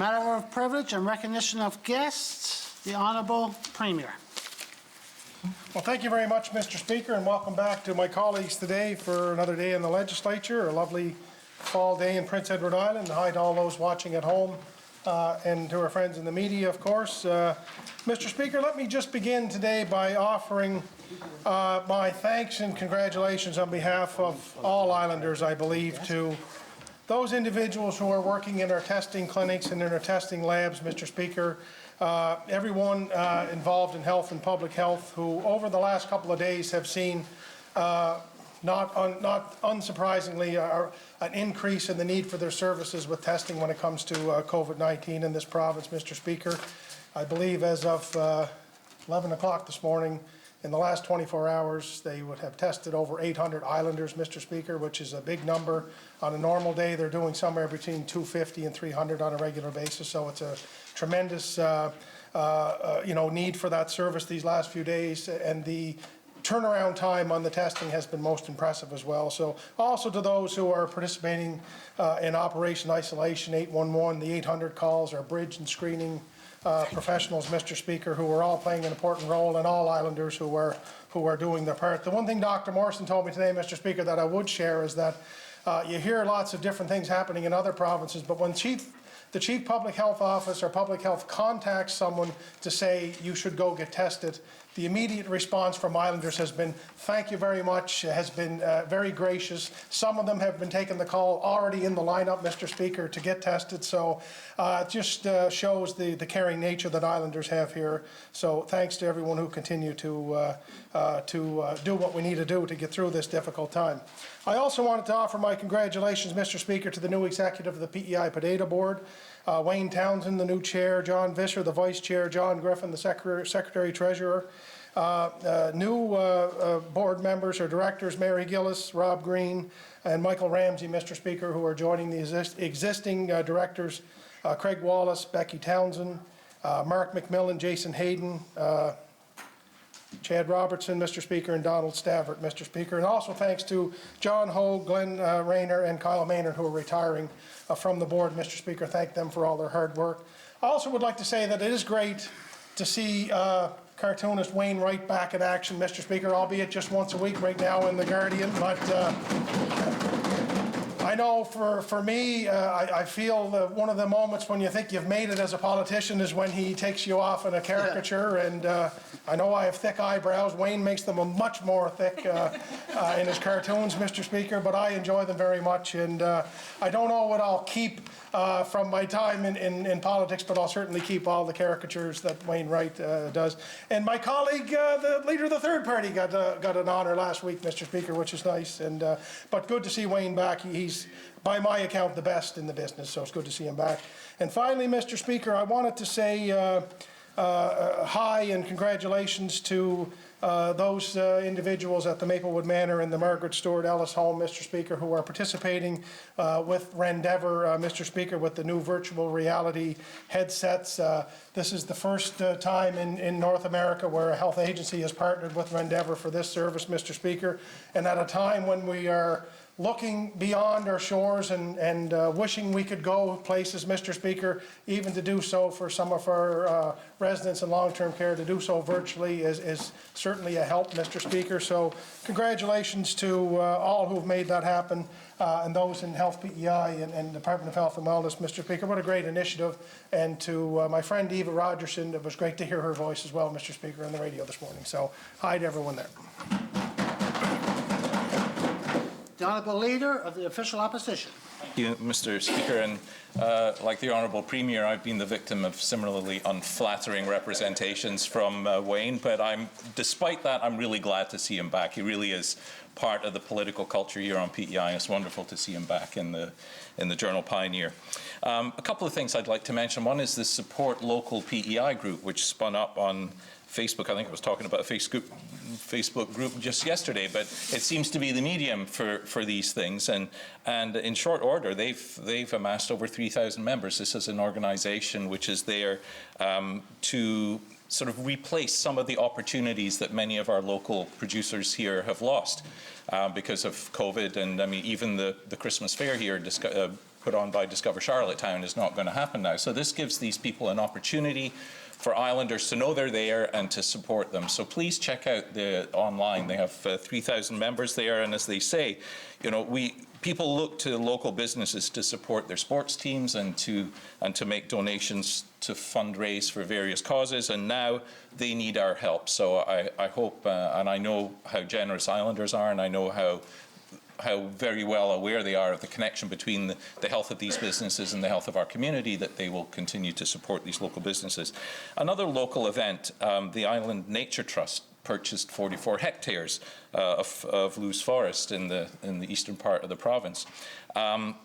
Matter of privilege and recognition of guests, the Honourable Premier. Well, thank you very much, Mr. Speaker, and welcome back to my colleagues today for another day in the legislature, a lovely fall day in Prince Edward Island. Hi to all those watching at home and to our friends in the media, of course. Mr. Speaker, let me just begin today by offering my thanks and congratulations on behalf of all Islanders, I believe, to those individuals who are working in our testing clinics and in our testing labs, Mr. Speaker, everyone involved in health and public health who over the last couple of days have seen, not unsurprisingly, an increase in the need for their services with testing when it comes to COVID-19 in this province, Mr. Speaker. I believe as of 11 o'clock this morning, in the last 24 hours, they would have tested over 800 Islanders, Mr. Speaker, which is a big number. On a normal day, they're doing somewhere between 250 and 300 on a regular basis, so it's a tremendous need for that service these last few days, and the turnaround time on the testing has been most impressive as well. So also to those who are participating in Operation Isolation 811, the 800 calls, our bridge and screening professionals, Mr. Speaker, who are all playing an important role, and all Islanders who are doing their part. The one thing Dr. Morrison told me today, Mr. Speaker, that I would share is that you hear lots of different things happening in other provinces, but when the Chief Public Health Office or Public Health contacts someone to say you should go get tested, the immediate response from Islanders has been, thank you very much, has been very gracious. Some of them have been taking the call already in the lineup, Mr. Speaker, to get tested. So it just shows the caring nature that Islanders have here. So thanks to everyone who continue to do what we need to do to get through this difficult time. I also wanted to offer my congratulations, Mr. Speaker, to the new executive of the PEI Potato Board, Wayne Townsend, the new chair, John Visser, the vice chair, John Griffin, the secretary-treasurer, new board members or directors, Mary Gillis, Rob Green, and Michael Ramsey, Mr. Speaker, who are joining the existing directors, Craig Wallace, Becky Townsend, Mark McMillan, Jason Hayden, Chad Robertson, Mr. Speaker, and Donald Stavert, Mr. Speaker. And also thanks to John Ho, Glenn Rayner, and Kyle Maynard, who are retiring from the board, Mr. Speaker. Thank them for all their hard work. I also would like to say that it is great to see cartoonist Wayne Wright back in action, Mr. Speaker, albeit just once a week right now in The Guardian. But I know for me, I feel that one of the moments when you think you've made it as a politician is when he takes you off in a caricature. Yeah. And I know I have thick eyebrows. Wayne makes them much more thick in his cartoons, Mr. Speaker, but I enjoy them very much. And I don't know what I'll keep from my time in politics, but I'll certainly keep all the caricatures that Wayne Wright does. And my colleague, the leader of the third party, got an honour last week, Mr. Speaker, which is nice. And but good to see Wayne back. He's, by my account, the best in the business, so it's good to see him back. And finally, Mr. Speaker, I wanted to say hi and congratulations to those individuals at the Maplewood Manor and the Margaret Stewart Ellis Home, Mr. Speaker, who are participating with Rendeavor, Mr. Speaker, with the new virtual reality headsets. This is the first time in North America where a health agency has partnered with Rendeavor for this service, Mr. Speaker, and at a time when we are looking beyond our shores and wishing we could go places, Mr. Speaker, even to do so for some of our residents in long-term care, to do so virtually is certainly a help, Mr. Speaker. So congratulations to all who have made that happen and those in Health PEI and Department of Health and Wellness, Mr. Speaker. What a great initiative. And to my friend Eva Rogerson, it was great to hear her voice as well, Mr. Speaker, on the radio this morning. So hi to everyone there. The Honourable Leader of the Official Opposition. Thank you, Mr. Speaker. And like the Honourable Premier, I've been the victim of similarly unflattering representations from Wayne. But despite that, I'm really glad to see him back. He really is part of the political culture here on PEI. It's wonderful to see him back in the Journal Pioneer. A couple of things I'd like to mention. One is the Support Local PEI group, which spun up on Facebook. I think I was talking about a Facebook group just yesterday, but it seems to be the medium for these things. And in short order, they've amassed over 3,000 members. This is an organization which is there to sort of replace some of the opportunities that many of our local producers here have lost because of COVID. And I mean, even the Christmas fair here put on by Discover Charlottetown is not going to happen now. So this gives these people an opportunity for Islanders to know they're there and to support them. So please check out the online. They have 3,000 members there, and as they say, people look to local businesses to support their sports teams and to make donations to fundraise for various causes, and now they need our help. So I hope, and I know how generous Islanders are, and I know how very well aware they are of the connection between the health of these businesses and the health of our community, that they will continue to support these local businesses. Another local event, the Island Nature Trust purchased 44 hectares of loose forest in the eastern part of the province.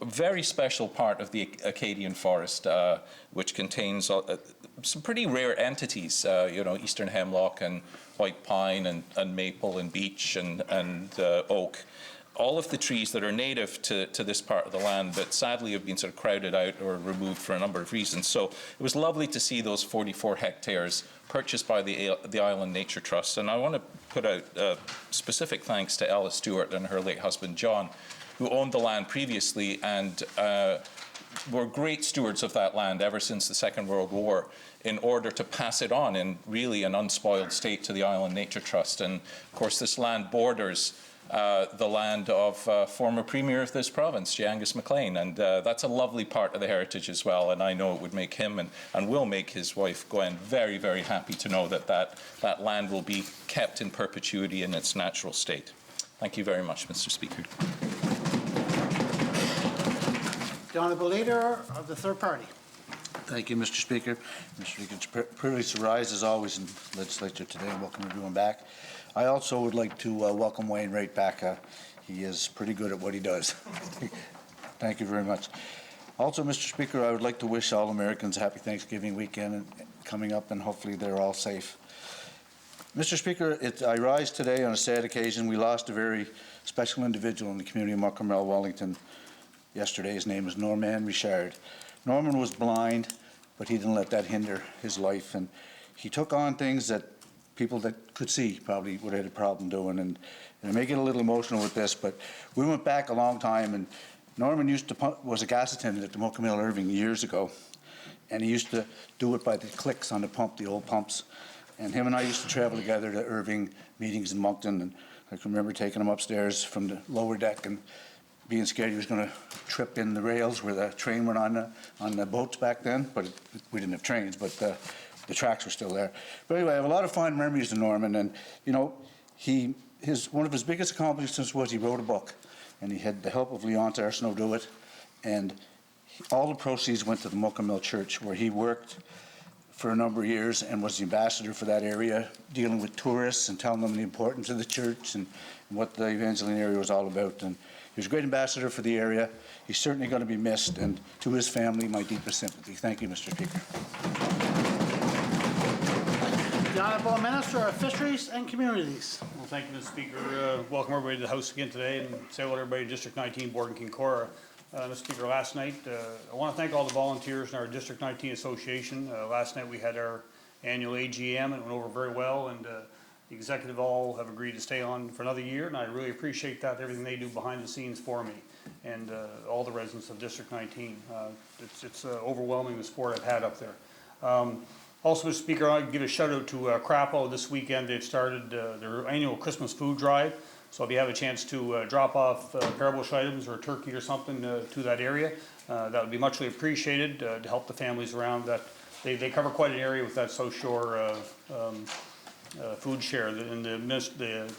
Very special part of the Acadian forest, which contains some pretty rare entities, eastern hemlock and white pine and maple and beech and oak. All of the trees that are native to this part of the land, but sadly have been sort of crowded out or removed for a number of reasons. So it was lovely to see those 44 hectares purchased by the Island Nature Trust. And I want to put out specific thanks to Ella Stewart and her late husband John, who owned the land previously and were great stewards of that land ever since the Second World War, in order to pass it on in really an unspoiled state to the Island Nature Trust. And of course this land borders the land of former Premier of this province, J. Angus MacLean, and that's a lovely part of the heritage as well, and I know it would make him and will make his wife Gwen very, very happy to know that land will be kept in perpetuity in its natural state. Thank you very much, Mr. Speaker. The Honourable Leader of the Third Party. Thank you, Mr. Speaker. Mr. Speaker, it's a privilege to rise as always in the legislature today, and welcome everyone back. I also would like to welcome Wayne right back. He is pretty good at what he does. Thank you very much. Also, Mr. Speaker, I would like to wish all Americans a happy Thanksgiving weekend coming up, and hopefully they're all safe. Mr. Speaker, I rise today on a sad occasion. We lost a very special individual in the community of Muckermel, Wellington yesterday. His name is Norman Richard. Norman was blind, but he didn't let that hinder his life, and he took on things that people that could see probably would have had a problem doing. And I may get a little emotional with this, but we went back a long time, and Norman was a gas attendant at the Muckermel Irving years ago, and he used to do it by the clicks on the pump, the old pumps. And him and I used to travel together to Irving meetings in Moncton, and I can remember taking him upstairs from the lower deck and being scared he was going to trip in the rails where the train went on the boats back then, but we didn't have trains, but the tracks were still there. But anyway, I have a lot of fond memories of Norman, and one of his biggest accomplishments was he wrote a book, and he had the help of Leonce Arsenault do it, and all the proceeds went to the Muckermel Church, where he worked for a number of years and was the ambassador for that area, dealing with tourists and telling them the importance of the church and what the Evangeline area was all about. And he was a great ambassador for the area. He's certainly going to be missed, and to his family, my deepest sympathy. Thank you, Mr. Speaker. The Honourable Minister of Fisheries and Communities. Well, thank you, Mr. Speaker. Welcome everybody to the House again today, and say hello to everybody in District 19 board in Kincora. Mr. Speaker, last night, I want to thank all the volunteers in our District 19 Association. Last night we had our annual AGM, and it went over very well, and the executive all have agreed to stay on for another year, and I really appreciate that, everything they do behind the scenes for me, and all the residents of District 19. It's overwhelming the support I've had up there. Also, Mr. Speaker, I'd give a shout out to Crapo this weekend. They've started their annual Christmas food drive. So if you have a chance to drop off Parabush items or a turkey or something to that area, that would be muchly appreciated to help the families around that. They cover quite an area with that South Shore food share. And the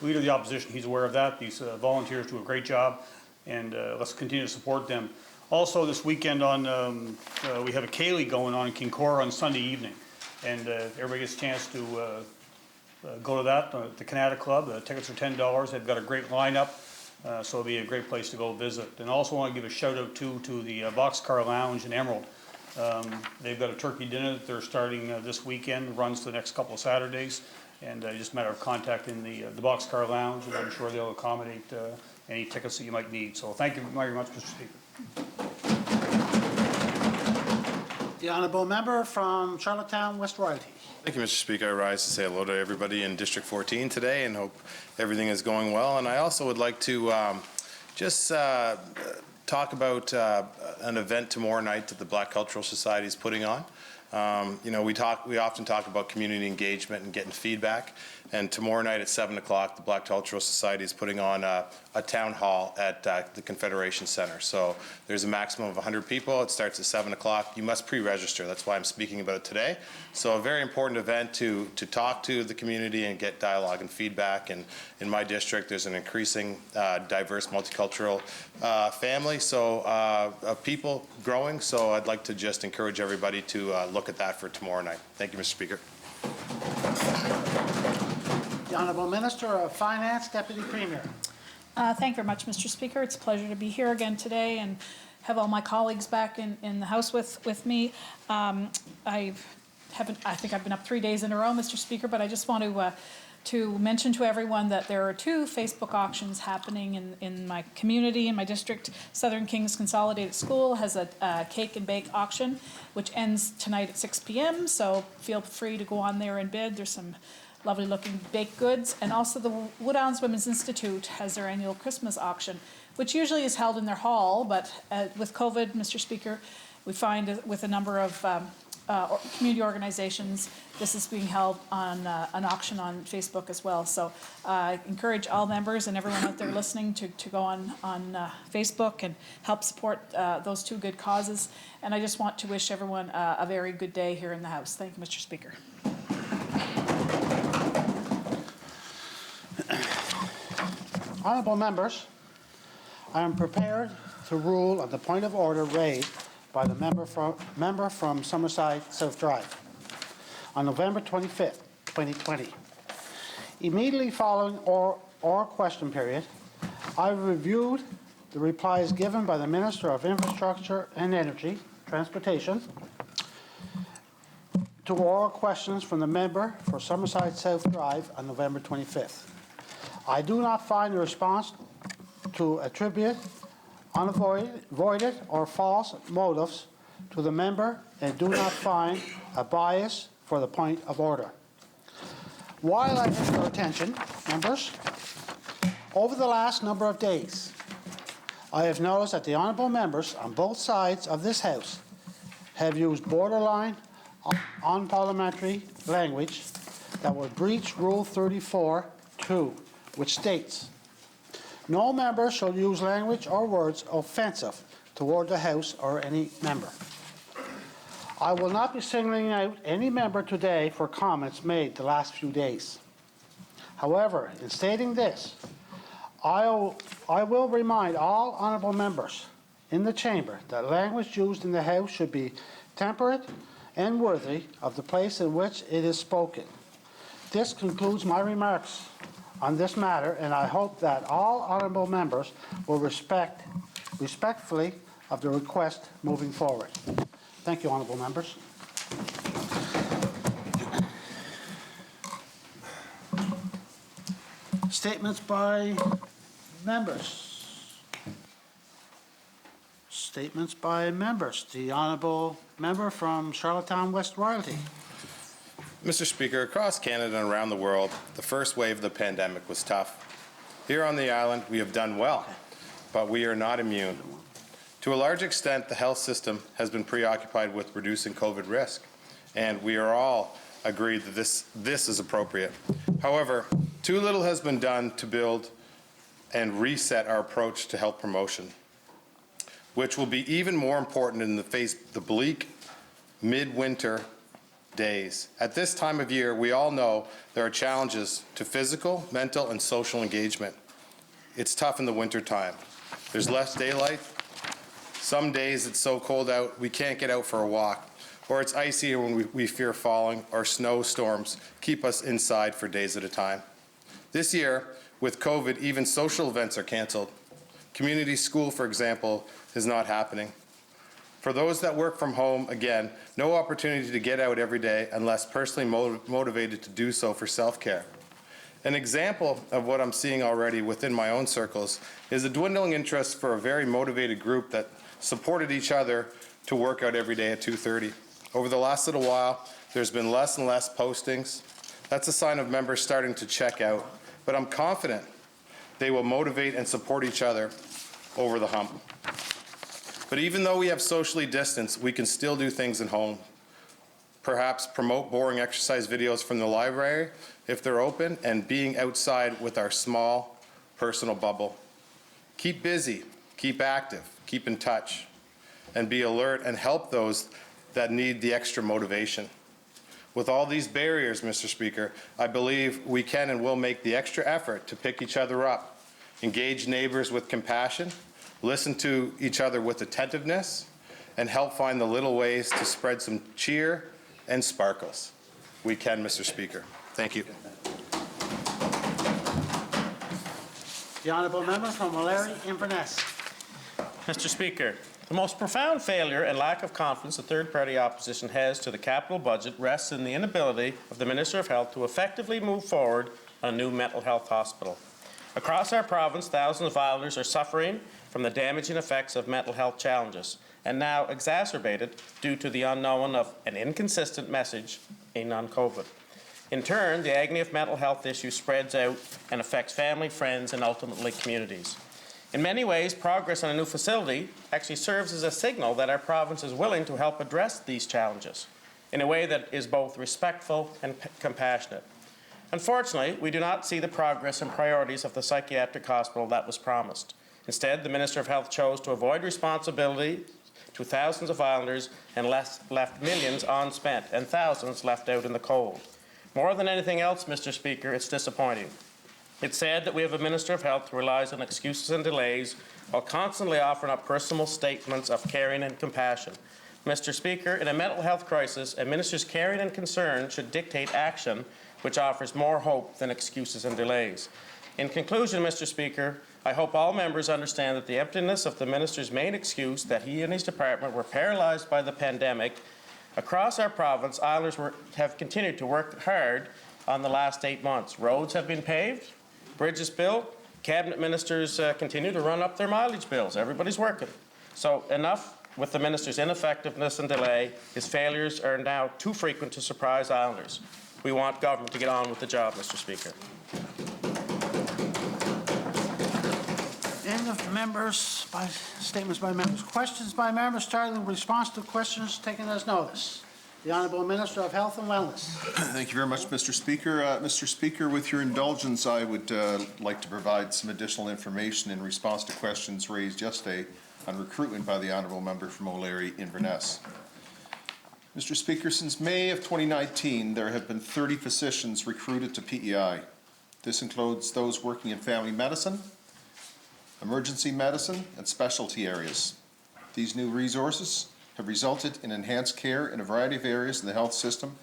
leader of the opposition, he's aware of that. These volunteers do a great job, and let's continue to support them. Also this weekend we have a Kaylee going on in Kincora on Sunday evening. And everybody gets a chance to go to that, the Canada Club. The tickets are $10. They've got a great lineup, so it'll be a great place to go visit. And I also want to give a shout out to the Boxcar Lounge in Emerald. They've got a turkey dinner that they're starting this weekend, runs the next couple of Saturdays, and just a matter of contacting the Boxcar Lounge, and I'm sure they'll accommodate any tickets that you might need. So thank you very much, Mr. Speaker. The Honourable Member from Charlottetown, West Royalty. Thank you, Mr. Speaker. I rise to say hello to everybody in District 14 today and hope everything is going well. And I also would like to just talk about an event tomorrow night that the Black Cultural Society is putting on. You know, we often talk about community engagement and getting feedback. And tomorrow night at 7 o'clock, the Black Cultural Society is putting on a town hall at the Confederation Center. So there's a maximum of 100 people. It starts at 7 o'clock. You must pre-register. That's why I'm speaking about it today. So a very important event to talk to the community and get dialogue and feedback. And in my district, there's an increasing diverse multicultural family, so of people growing. So I'd like to just encourage everybody to look at that for tomorrow night. Thank you, Mr. Speaker. The Honourable Minister of Finance, Deputy Premier. Thank you very much, Mr. Speaker. It's a pleasure to be here again today and have all my colleagues back in the House with me. I think I've been up 3 days in a row, Mr. Speaker, but I just want to mention to everyone that there are 2 Facebook auctions happening in my community, in my district. Southern Kings Consolidated School has a cake and bake auction, which ends tonight at 6 p.m., so feel free to go on there and bid. There's some lovely looking baked goods. And also the Woodlands Women's Institute has their annual Christmas auction, which usually is held in their hall, but with COVID, Mr. Speaker, we find with a number of community organizations, this is being held on an auction on Facebook as well. So I encourage all members and everyone out there listening to go on Facebook and help support those 2 good causes. And I just want to wish everyone a very good day here in the House. Thank you, Mr. Speaker. Honourable members, I am prepared to rule on the point of order raised by the member from Summerside South Drive on November 25th, 2020. Immediately following our question period, I reviewed the replies given by the Minister of Infrastructure and Energy, Transportation, to oral questions from the member for Summerside South Drive on November 25th. I do not find the response to attribute unavoided or false motives to the member and do not find a bias for the point of order. While I have your attention, members, over the last number of days, I have noticed that the honourable members on both sides of this House have used borderline unparliamentary language that would breach Rule 34(2), which states, "No member shall use language or words offensive toward the House or any member." I will not be singling out any member today for comments made the last few days. However, in stating this, I will remind all honourable members in the chamber that language used in the House should be temperate and worthy of the place in which it is spoken. This concludes my remarks on this matter, and I hope that all honourable members will respectfully of the request moving forward. Thank you, honourable members. Statements by members. Statements by members. The honourable member from Charlottetown West Royalty. Mr. Speaker, across Canada and around the world, the first wave of the pandemic was tough. Here on the island, we have done well, but we are not immune. To a large extent, the health system has been preoccupied with reducing COVID risk, and we are all agreed that this is appropriate. However, too little has been done to build and reset our approach to health promotion, which will be even more important in the face of the bleak midwinter days. At this time of year, we all know there are challenges to physical, mental, and social engagement. It's tough in the winter time. There's less daylight. Some days it's so cold out we can't get out for a walk, or it's icy when we fear falling, or snowstorms keep us inside for days at a time. This year, with COVID, even social events are canceled. Community school, for example, is not happening. For those that work from home, again, no opportunity to get out every day unless personally motivated to do so for self-care. An example of what I'm seeing already within my own circles is a dwindling interest for a very motivated group that supported each other to work out every day at 2:30. Over the last little while, there's been less and less postings. That's a sign of members starting to check out, but I'm confident they will motivate and support each other over the hump. But even though we have socially distanced, we can still do things at home. Perhaps promote boring exercise videos from the library if they're open, and being outside with our small personal bubble. Keep busy, keep active, keep in touch, and be alert and help those that need the extra motivation. With all these barriers, Mr. Speaker, I believe we can and will make the extra effort to pick each other up, engage neighbors with compassion, listen to each other with attentiveness, and help find the little ways to spread some cheer and sparkles. We can, Mr. Speaker. Thank you. The honourable member from O'Leary, Inverness. Mr. Speaker, the most profound failure and lack of confidence the third-party opposition has to the capital budget rests in the inability of the Minister of Health to effectively move forward on a new mental health hospital. Across our province, thousands of islanders are suffering from the damaging effects of mental health challenges, and now exacerbated due to the unknown of an inconsistent message on COVID. In turn, the agony of mental health issues spreads out and affects family, friends, and ultimately communities. In many ways, progress on a new facility actually serves as a signal that our province is willing to help address these challenges in a way that is both respectful and compassionate. Unfortunately, we do not see the progress and priorities of the psychiatric hospital that was promised. Instead, the Minister of Health chose to avoid responsibility to thousands of islanders and left millions unspent and thousands left out in the cold. More than anything else, Mr. Speaker, it's disappointing. It's sad that we have a Minister of Health who relies on excuses and delays while constantly offering up personal statements of caring and compassion. Mr. Speaker, in a mental health crisis, a minister's caring and concern should dictate action which offers more hope than excuses and delays. In conclusion, Mr. Speaker, I hope all members understand that the emptiness of the minister's main excuse that he and his department were paralysed by the pandemic. Across our province, islanders have continued to work hard on the last 8 months. Roads have been paved, bridges built, cabinet ministers continue to run up their mileage bills. Everybody's working. So enough with the minister's ineffectiveness and delay. His failures are now too frequent to surprise islanders. We want government to get on with the job, Mr. Speaker. End of members, statements by members. Questions by members, starting with response to questions taken as notice. The Honourable Minister of Health and Wellness. Thank you very much, Mr. Speaker. Mr. Speaker, with your indulgence, I would like to provide some additional information in response to questions raised yesterday on recruitment by the Honourable Member from O'Leary, Inverness. Mr. Speaker, since May of 2019, there have been 30 physicians recruited to PEI. This includes those working in family medicine, emergency medicine, and specialty areas. These new resources have resulted in enhanced care in a variety of areas in the health system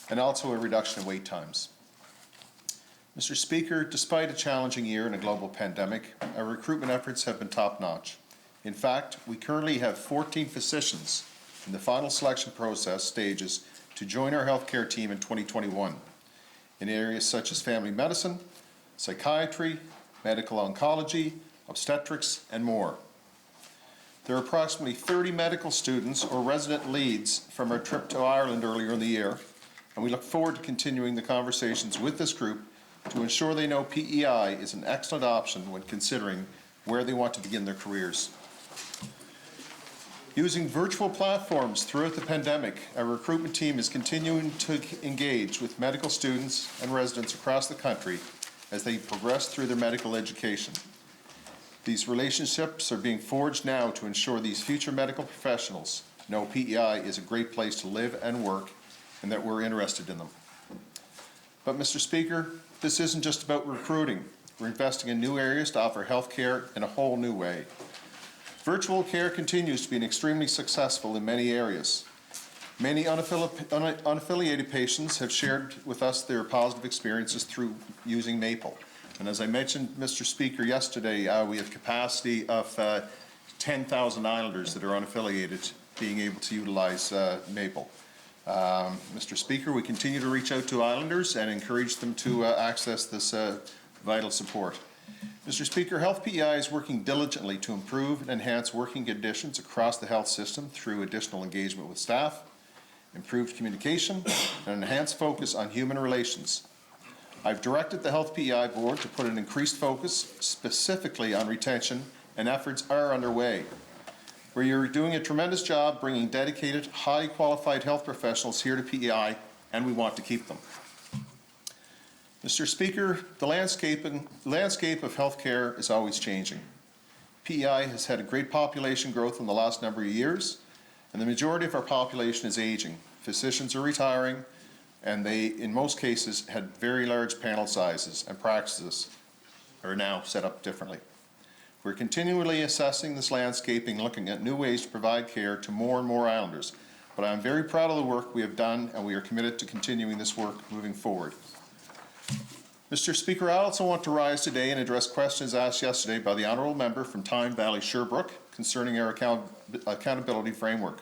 and also a reduction in wait times. Mr. Speaker, despite a challenging year and a global pandemic, our recruitment efforts have been top-notch. In fact, we currently have 14 physicians in the final selection process stages to join our healthcare team in 2021 in areas such as family medicine, psychiatry, medical oncology, obstetrics, and more. There are approximately 30 medical students or resident leads from our trip to Ireland earlier in the year, and we look forward to continuing the conversations with this group to ensure they know PEI is an excellent option when considering where they want to begin their careers. Using virtual platforms throughout the pandemic, our recruitment team is continuing to engage with medical students and residents across the country as they progress through their medical education. These relationships are being forged now to ensure these future medical professionals know PEI is a great place to live and work and that we're interested in them. But, Mr. Speaker, this isn't just about recruiting. We're investing in new areas to offer health care in a whole new way. Virtual care continues to be extremely successful in many areas. Many unaffiliated patients have shared with us their positive experiences through using Maple. And as I mentioned, Mr. Speaker, yesterday, we have capacity of 10,000 Islanders that are unaffiliated being able to utilize Maple. Mr. Speaker, we continue to reach out to Islanders and encourage them to access this vital support. Mr. Speaker, Health PEI is working diligently to improve and enhance working conditions across the health system through additional engagement with staff, improved communication, and enhanced focus on human relations. I've directed the Health PEI Board to put an increased focus specifically on retention, and efforts are underway. where you're doing a tremendous job bringing dedicated, highly qualified health professionals here to PEI, and we want to keep them. Mr. Speaker, the landscape of healthcare is always changing. PEI has had a great population growth in the last number of years, and the majority of our population is aging. Physicians are retiring, and they, in most cases, had very large panel sizes, and practices are now set up differently. We're continually assessing this landscaping, looking at new ways to provide care to more and more Islanders. But I'm very proud of the work we have done, and we are committed to continuing this work moving forward. Mr. Speaker, I also want to rise today and address questions asked yesterday by the honourable member from Tyne Valley Sherbrooke concerning our accountability framework.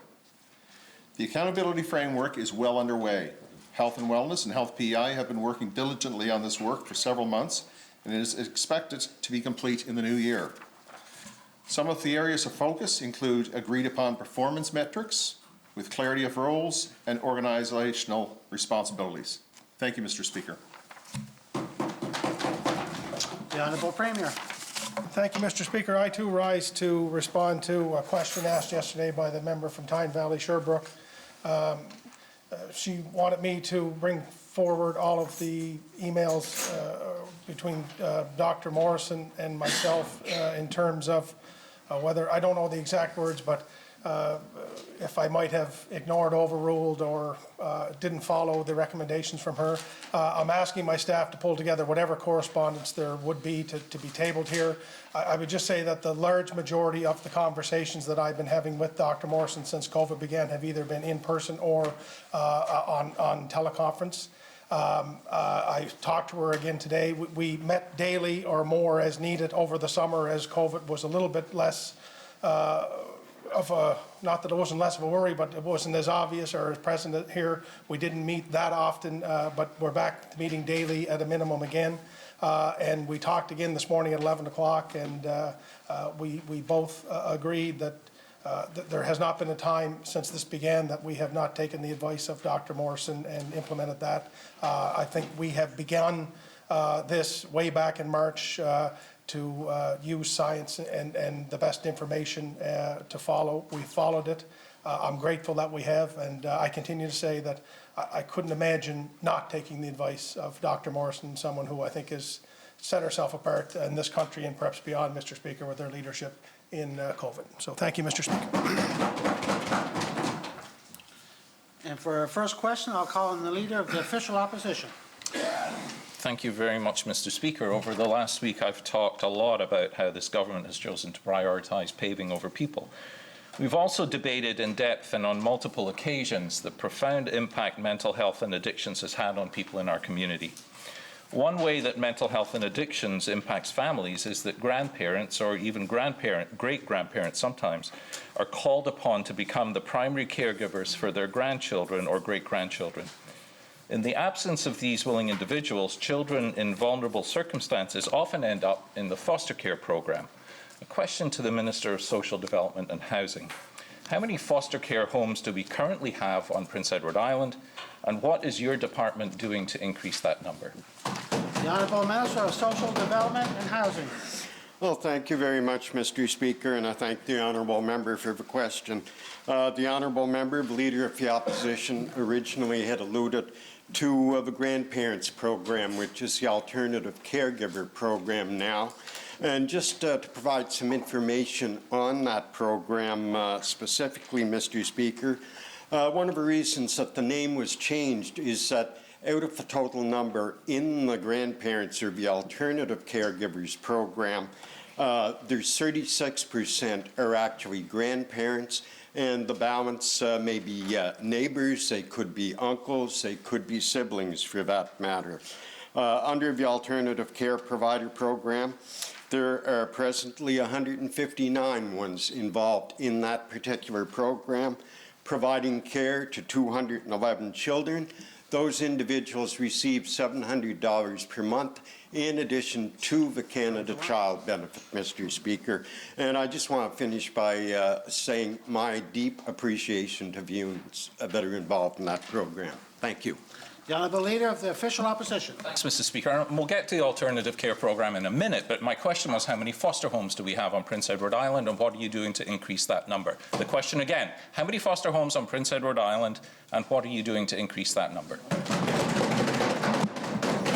The accountability framework is well underway. Health and Wellness and Health PEI have been working diligently on this work for several months, and it is expected to be complete in the new year. Some of the areas of focus include agreed-upon performance metrics with clarity of roles and organizational responsibilities. Thank you, Mr. Speaker. The Honourable Premier. Thank you, Mr. Speaker. I too rise to respond to a question asked yesterday by the member from Tyne Valley Sherbrooke. She wanted me to bring forward all of the emails between Dr. Morrison and myself in terms of whether, I don't know the exact words, but if I might have ignored, overruled, or didn't follow the recommendations from her. I'm asking my staff to pull together whatever correspondence there would be to be tabled here. I would just say that the large majority of the conversations that I've been having with Dr. Morrison since COVID began have either been in person or on teleconference. I talked to her again today. We met daily or more as needed over the summer as COVID was a little bit less of a, not that it wasn't less of a worry, but it wasn't as obvious or as present here. We didn't meet that often, but we're back to meeting daily at a minimum again. And we talked again this morning at 11 o'clock, and we both agreed that there has not been a time since this began that we have not taken the advice of Dr. Morrison and implemented that. I think we have begun this way back in March to use science and the best information to follow. We followed it. I'm grateful that we have, and I continue to say that I couldn't imagine not taking the advice of Dr. Morrison, someone who I think has set herself apart in this country and perhaps beyond, Mr. Speaker, with their leadership in COVID. So thank you, Mr. Speaker. And for our first question, I'll call on the Leader of the Official Opposition. Thank you very much, Mr. Speaker. Over the last week, I've talked a lot about how this government has chosen to prioritise paving over people. We've also debated in depth and on multiple occasions the profound impact mental health and addictions has had on people in our community. One way that mental health and addictions impacts families is that grandparents, or even great-grandparents sometimes, are called upon to become the primary caregivers for their grandchildren or great-grandchildren. In the absence of these willing individuals, children in vulnerable circumstances often end up in the foster care program. A question to the Minister of Social Development and Housing. How many foster care homes do we currently have on Prince Edward Island, and what is your department doing to increase that number? The Honourable Minister of Social Development and Housing. Well, thank you very much, Mr. Speaker, and I thank the honourable member for the question. The honourable member, the Leader of the Opposition, originally had alluded to the grandparents program, which is the alternative caregiver program now. And just to provide some information on that program specifically, Mr. Speaker, one of the reasons that the name was changed is that out of the total number in the grandparents or the alternative caregivers program, there's 36% are actually grandparents, and the balance may be neighbors, they could be uncles, they could be siblings for that matter. Under the alternative care provider program, there are presently 159 ones involved in that particular program, providing care to 211 children. Those individuals receive $700 per month in addition to the Canada Child Benefit, Mr. Speaker. And I just want to finish by saying my deep appreciation to the units that are involved in that program. Thank you. The Honourable Leader of the Official Opposition. Thanks, Mr. Speaker. And we'll get to the alternative care programme in a minute, but my question was how many foster homes do we have on Prince Edward Island and what are you doing to increase that number? The question again, how many foster homes on Prince Edward Island and what are you doing to increase that number?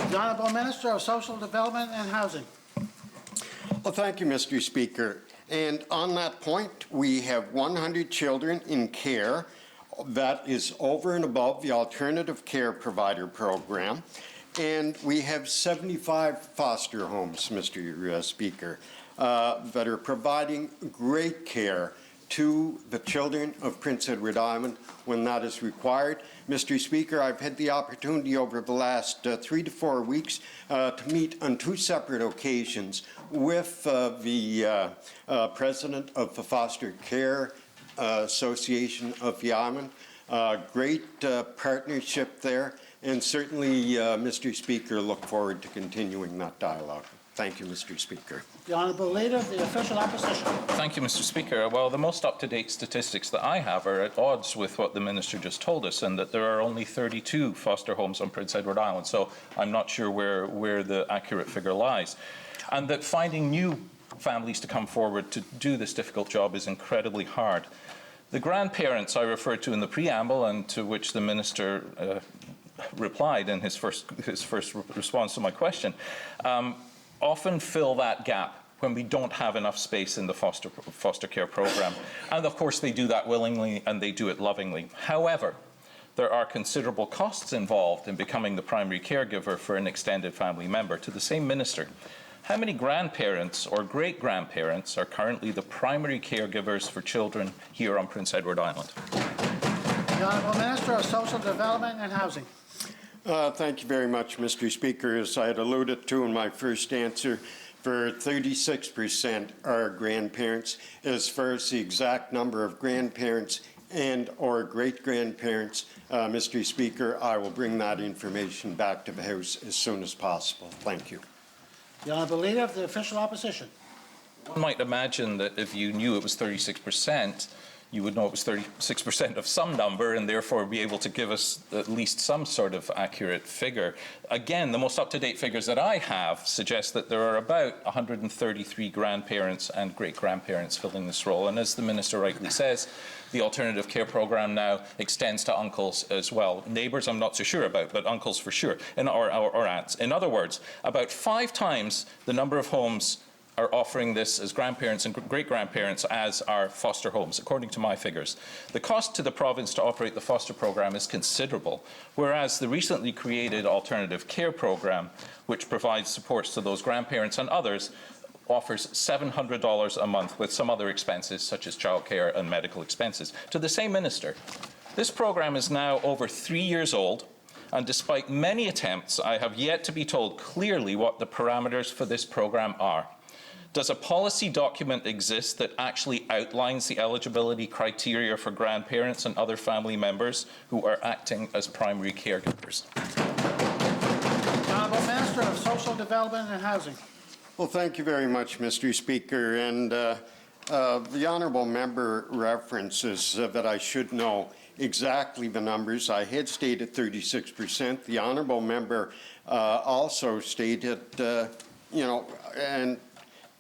The Honourable Minister of Social Development and Housing. Well, thank you, Mr. Speaker. And on that point, we have 100 children in care. That is over and above the alternative care provider program. And we have 75 foster homes, Mr. Speaker, that are providing great care to the children of Prince Edward Island when that is required. Mr. Speaker, I've had the opportunity over the last 3 to 4 weeks to meet on 2 separate occasions with the president of the Foster Care Association of the Island. Great partnership there, and certainly, Mr. Speaker, look forward to continuing that dialogue. Thank you, Mr. Speaker. The Honourable Leader of the Official Opposition. Thank you, Mr. Speaker. Well, the most up-to-date statistics that I have are at odds with what the Minister just told us, and that there are only 32 foster homes on Prince Edward Island, so I'm not sure where the accurate figure lies. And that finding new families to come forward to do this difficult job is incredibly hard. The grandparents I referred to in the preamble and to which the Minister replied in his first response to my question often fill that gap when we don't have enough space in the foster care program. And of course they do that willingly and they do it lovingly. However, there are considerable costs involved in becoming the primary caregiver for an extended family member. To the same Minister, how many grandparents or great-grandparents are currently the primary caregivers for children here on Prince Edward Island? The Honourable Minister of Social Development and Housing. Thank you very much, Mr. Speaker. As I had alluded to in my first answer, for 36% are grandparents. As far as the exact number of grandparents and or great-grandparents, Mr. Speaker, I will bring that information back to the House as soon as possible. Thank you. The Honourable Leader of the Official Opposition. One might imagine that if you knew it was 36%, you would know it was 36% of some number and therefore be able to give us at least some sort of accurate figure. Again, the most up-to-date figures that I have suggest that there are about 133 grandparents and great-grandparents filling this role. And as the Minister rightly says, the alternative care programme now extends to uncles as well. Neighbours I'm not so sure about, but uncles for sure, or aunts. In other words, about 5 times the number of homes are offering this as grandparents and great-grandparents as our foster homes, according to my figures. The cost to the province to operate the foster programme is considerable, whereas the recently created alternative care programme, which provides supports to those grandparents and others, offers $700 a month with some other expenses such as childcare and medical expenses. To the same Minister, this programme is now over 3 years old, and despite many attempts, I have yet to be told clearly what the parameters for this programme are. Does a policy document exist that actually outlines the eligibility criteria for grandparents and other family members who are acting as primary caregivers? The Honourable Minister of Social Development and Housing. Well, thank you very much, Mr. Speaker. And the honourable member references that I should know exactly the numbers. I had stated 36%. The honourable member also stated, and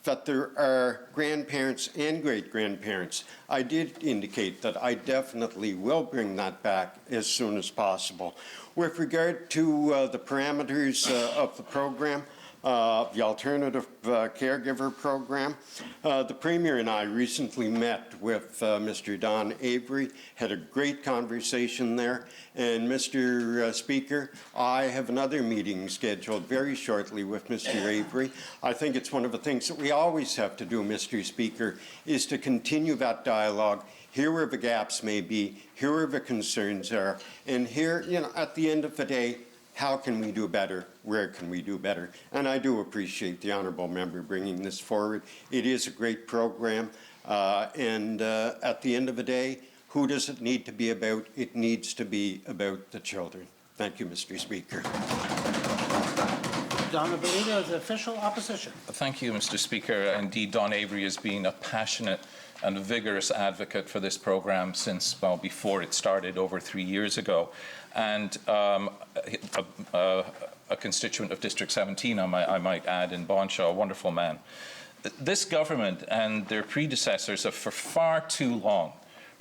that there are grandparents and great-grandparents. I did indicate that I definitely will bring that back as soon as possible. With regard to the parameters of the program, the alternative caregiver program, the Premier and I recently met with Mr. Don Avery, had a great conversation there, and Mr. Speaker, I have another meeting scheduled very shortly with Mr. Avery. I think it's one of the things that we always have to do, Mr. Speaker, is to continue that dialogue, hear where the gaps may be, hear where the concerns are, and hear, at the end of the day, how can we do better? Where can we do better? And I do appreciate the honourable member bringing this forward. It is a great program, and at the end of the day, who does it need to be about? It needs to be about the children. Thank you, Mr. Speaker. The Honourable Leader of the Official Opposition. Thank you, Mr. Speaker. Indeed, Don Avery has been a passionate and vigorous advocate for this programme since, well, before it started over 3 years ago. And a constituent of District 17, I might add, in Bonshaw, a wonderful man. This government and their predecessors have for far too long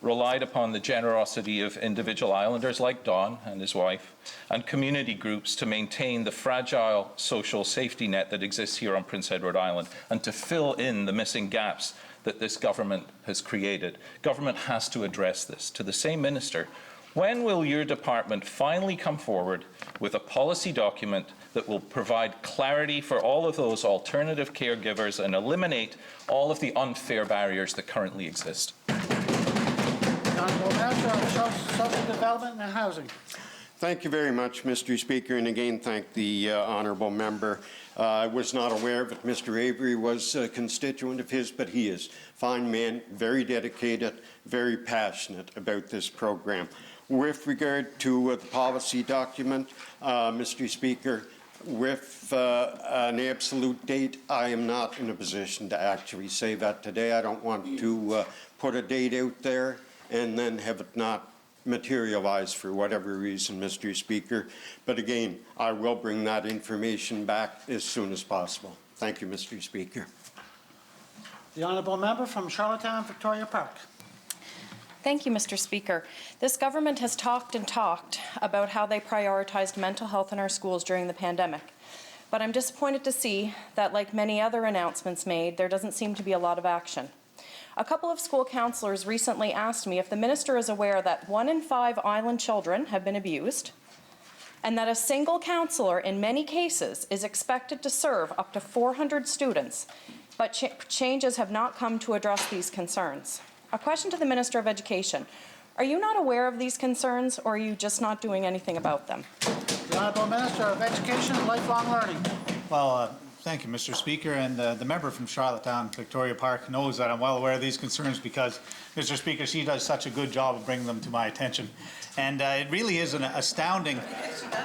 relied upon the generosity of individual islanders like Don and his wife and community groups to maintain the fragile social safety net that exists here on Prince Edward Island and to fill in the missing gaps that this government has created. Government has to address this. To the same minister, when will your department finally come forward with a policy document that will provide clarity for all of those alternative caregivers and eliminate all of the unfair barriers that currently exist? The Honourable Minister of Social Development and Housing. Thank you very much, Mr. Speaker, and again, thank the honourable member. I was not aware that Mr. Avery was a constituent of his, but he is. Fine man, very dedicated, very passionate about this program. With regard to the policy document, Mr. Speaker, with an absolute date, I am not in a position to actually say that today. I don't want to put a date out there and then have it not materialize for whatever reason, Mr. Speaker. But again, I will bring that information back as soon as possible. Thank you, Mr. Speaker. The Honourable Member from Charlottetown, Victoria Park. Thank you, Mr. Speaker. This government has talked and talked about how they prioritized mental health in our schools during the pandemic. But I'm disappointed to see that, like many other announcements made, there doesn't seem to be a lot of action. A couple of school councillors recently asked me if the minister is aware that 1 in 5 island children have been abused, and that a single councillor in many cases is expected to serve up to 400 students, but changes have not come to address these concerns. A question to the Minister of Education. Are you not aware of these concerns, or are you just not doing anything about them? The Honourable Minister of Education and Lifelong Learning. Well, thank you, Mr. Speaker, and the member from Charlottetown, Victoria Park, knows that I'm well aware of these concerns because, Mr. Speaker, she does such a good job of bringing them to my attention. And it really is an astounding,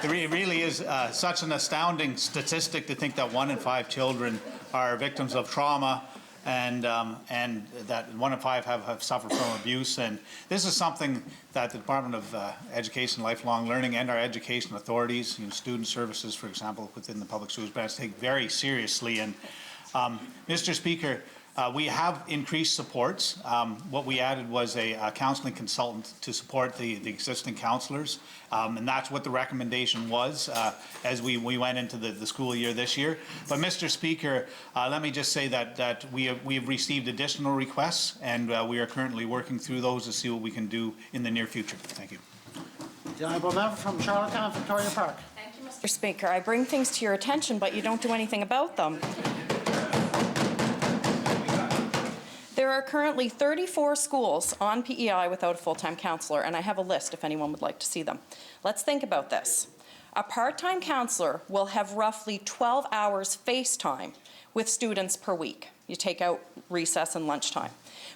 it really is such an astounding statistic to think that 1 in 5 children are victims of trauma, and that 1 in 5 have suffered from abuse. And this is something that the Department of Education, Lifelong Learning, and our education authorities, student services, for example, within the public schools branch, take very seriously. And Mr. Speaker, we have increased supports. What we added was a counselling consultant to support the existing counsellors, and that's what the recommendation was as we went into the school year this year. But Mr. Speaker, let me just say that we have received additional requests, and we are currently working through those to see what we can do in the near future. Thank you. The Honourable Member from Charlottetown, Victoria Park. Thank you, Mr. Speaker. I bring things to your attention, but you don't do anything about them. There are currently 34 schools on PEI without a full-time counsellor, and I have a list if anyone would like to see them. Let's think about this. A part-time counsellor will have roughly 12 hours FaceTime with students per week. You take out recess and lunchtime.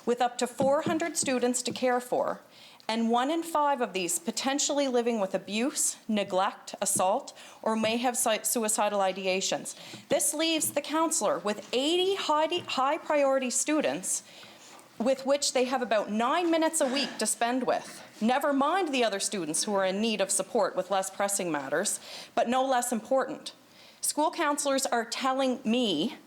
With up to 400 students to care for, and 1 in 5 of these potentially living with abuse, neglect, assault, or may have suicidal ideations. This leaves the counsellor with 80 high-priority students with which they have about 9 minutes a week to spend with. Never mind the other students who are in need of support with less pressing matters, but no less important. School counsellors are telling me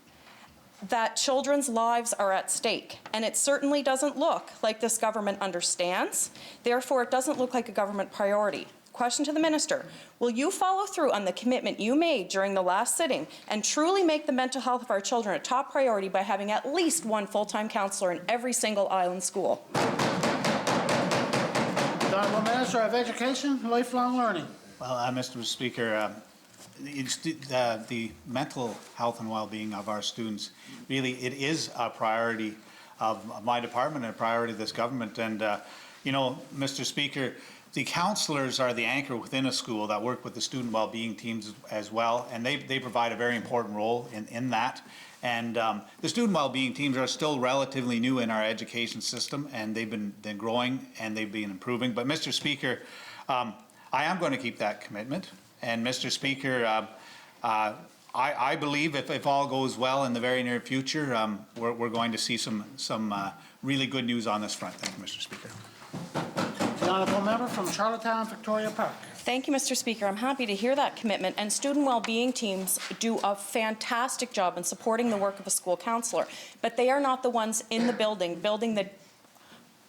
that children's lives are at stake, and it certainly doesn't look like this government understands. Therefore, it doesn't look like a government priority. Question to the minister, will you follow through on the commitment you made during the last sitting and truly make the mental health of our children a top priority by having at least 1 full-time counsellor in every single island school? The Honourable Minister of Education and Lifelong Learning. Well, Mr. Speaker, the mental health and well-being of our students, really, it is a priority of my department and a priority of this government. And, Mr. Speaker, the counsellors are the anchor within a school that work with the student well-being teams as well, and they provide a very important role in that. And the student well-being teams are still relatively new in our education system, and they've been growing and they've been improving. But, Mr. Speaker, I am going to keep that commitment. And Mr. Speaker, I believe if all goes well in the very near future, we're going to see some really good news on this front. Thank you, Mr. Speaker. The honourable member from Charlottetown, Victoria Park. Thank you, Mr. Speaker. I'm happy to hear that commitment, and student well-being teams do a fantastic job in supporting the work of a school counselor, but they are not the ones in the building the,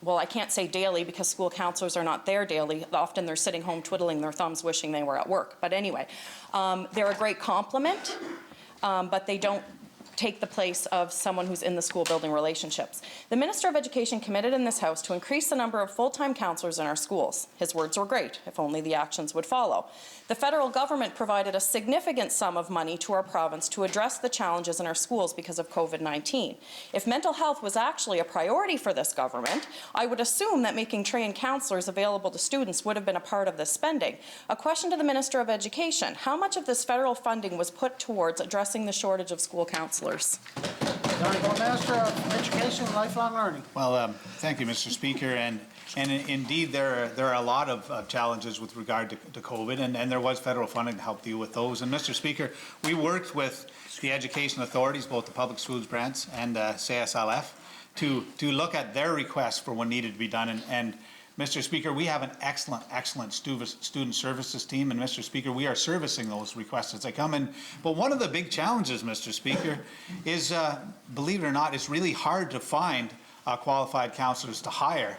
well, I can't say daily because school counselors are not there daily. Often they're sitting home twiddling their thumbs wishing they were at work. But anyway, they're a great complement, but they don't take the place of someone who's in the school building relationships. The Minister of Education committed in this House to increase the number of full-time counselors in our schools. His words were great, if only the actions would follow. The federal government provided a significant sum of money to our province to address the challenges in our schools because of COVID-19. If mental health was actually a priority for this government, I would assume that making trained counselors available to students would have been a part of this spending. A question to the Minister of Education: how much of this federal funding was put towards addressing the shortage of school counselors? The honourable Minister of Education and Lifelong Learning. Well, thank you, Mr. Speaker. And indeed, there are a lot of challenges with regard to COVID, and there was federal funding to help deal with those. And Mr. Speaker, we worked with the education authorities, both the Public Schools Branch and CSLF, to look at their requests for what needed to be done. And Mr. Speaker, we have an excellent student services team, and Mr. Speaker, we are servicing those requests as they come in. But one of the big challenges, Mr. Speaker, is, believe it or not, it's really hard to find qualified counselors to hire.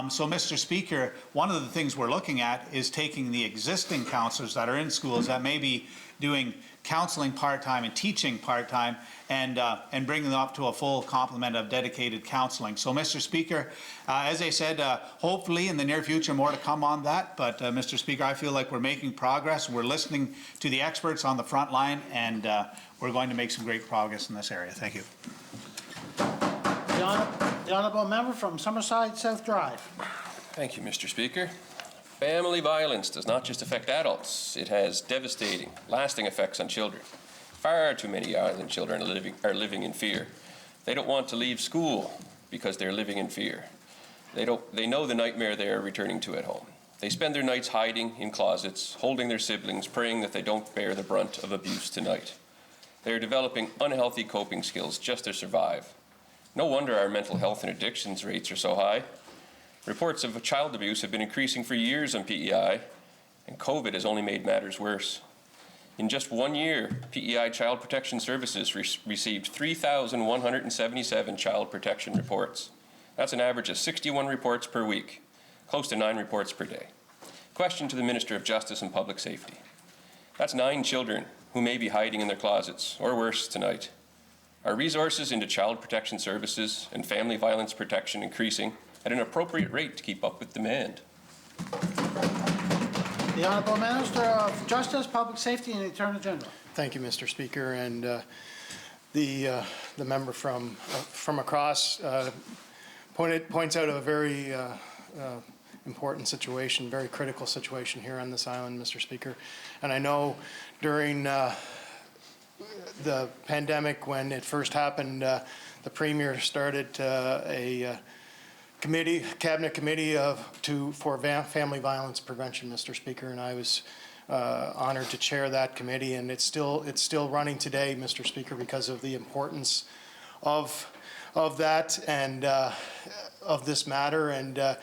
So, Mr. Speaker, one of the things we're looking at is taking the existing counselors that are in schools that may be doing counseling part-time and teaching part-time and bringing them up to a full complement of dedicated counseling. So, Mr. Speaker, as I said, hopefully in the near future more to come on that. But, Mr. Speaker, I feel like we're making progress. We're listening to the experts on the front line, and we're going to make some great progress in this area. Thank you. The honourable member from Summerside South Drive. Thank you, Mr. Speaker. Family violence does not just affect adults. It has devastating, lasting effects on children. Far too many island children are living in fear. They don't want to leave school because they're living in fear. They know the nightmare they are returning to at home. They spend their nights hiding in closets, holding their siblings, praying that they don't bear the brunt of abuse tonight. They are developing unhealthy coping skills just to survive. No wonder our mental health and addictions rates are so high. Reports of child abuse have been increasing for years on PEI, and COVID has only made matters worse. In just 1 year, PEI Child Protection Services received 3,177 child protection reports. That's an average of 61 reports per week, close to 9 reports per day. Question to the Minister of Justice and Public Safety. That's 9 children who may be hiding in their closets, or worse, tonight. Are resources into child protection services and family violence protection increasing at an appropriate rate to keep up with demand? The Honourable Minister of Justice, Public Safety and Attorney General. Thank you, Mr. Speaker. And the member from across points out a very important situation, very critical situation here on this island, Mr. Speaker. And I know during the pandemic, when it first happened, the Premier started a cabinet committee for family violence prevention, Mr. Speaker, and I was honored to chair that committee, and it's still running today, Mr. Speaker, because of the importance of that and of this matter. And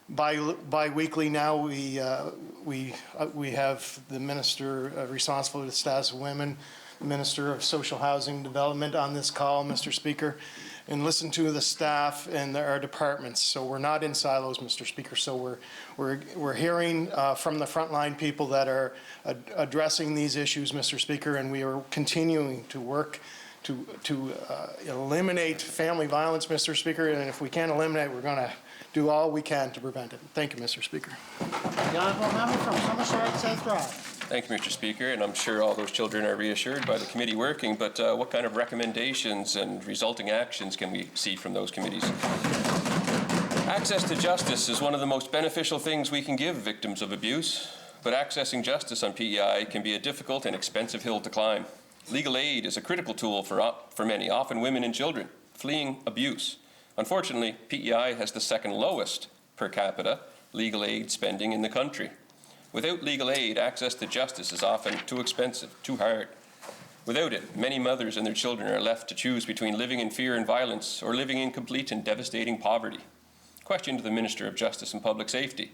bi-weekly now we have the minister responsible for the status of women, the Minister of Social Housing Development on this call, Mr. Speaker, and listen to the staff and our departments. So we're not in silos, Mr. Speaker. So we're hearing from the frontline people that are addressing these issues, Mr. Speaker, and we are continuing to work to eliminate family violence, Mr. Speaker. And if we can't eliminate, we're going to do all we can to prevent it. Thank you, Mr. Speaker. The honourable member from Summerside South Drive. Thank you, Mr. Speaker, and I'm sure all those children are reassured by the committee working, but what kind of recommendations and resulting actions can we see from those committees? Access to justice is one of the most beneficial things we can give victims of abuse, but accessing justice on PEI can be a difficult and expensive hill to climb. Legal aid is a critical tool for many, often women and children, fleeing abuse. Unfortunately, PEI has the second lowest per capita legal aid spending in the country. Without legal aid, access to justice is often too expensive, too hard. Without it, many mothers and their children are left to choose between living in fear and violence or living in complete and devastating poverty. Question to the Minister of Justice and Public Safety.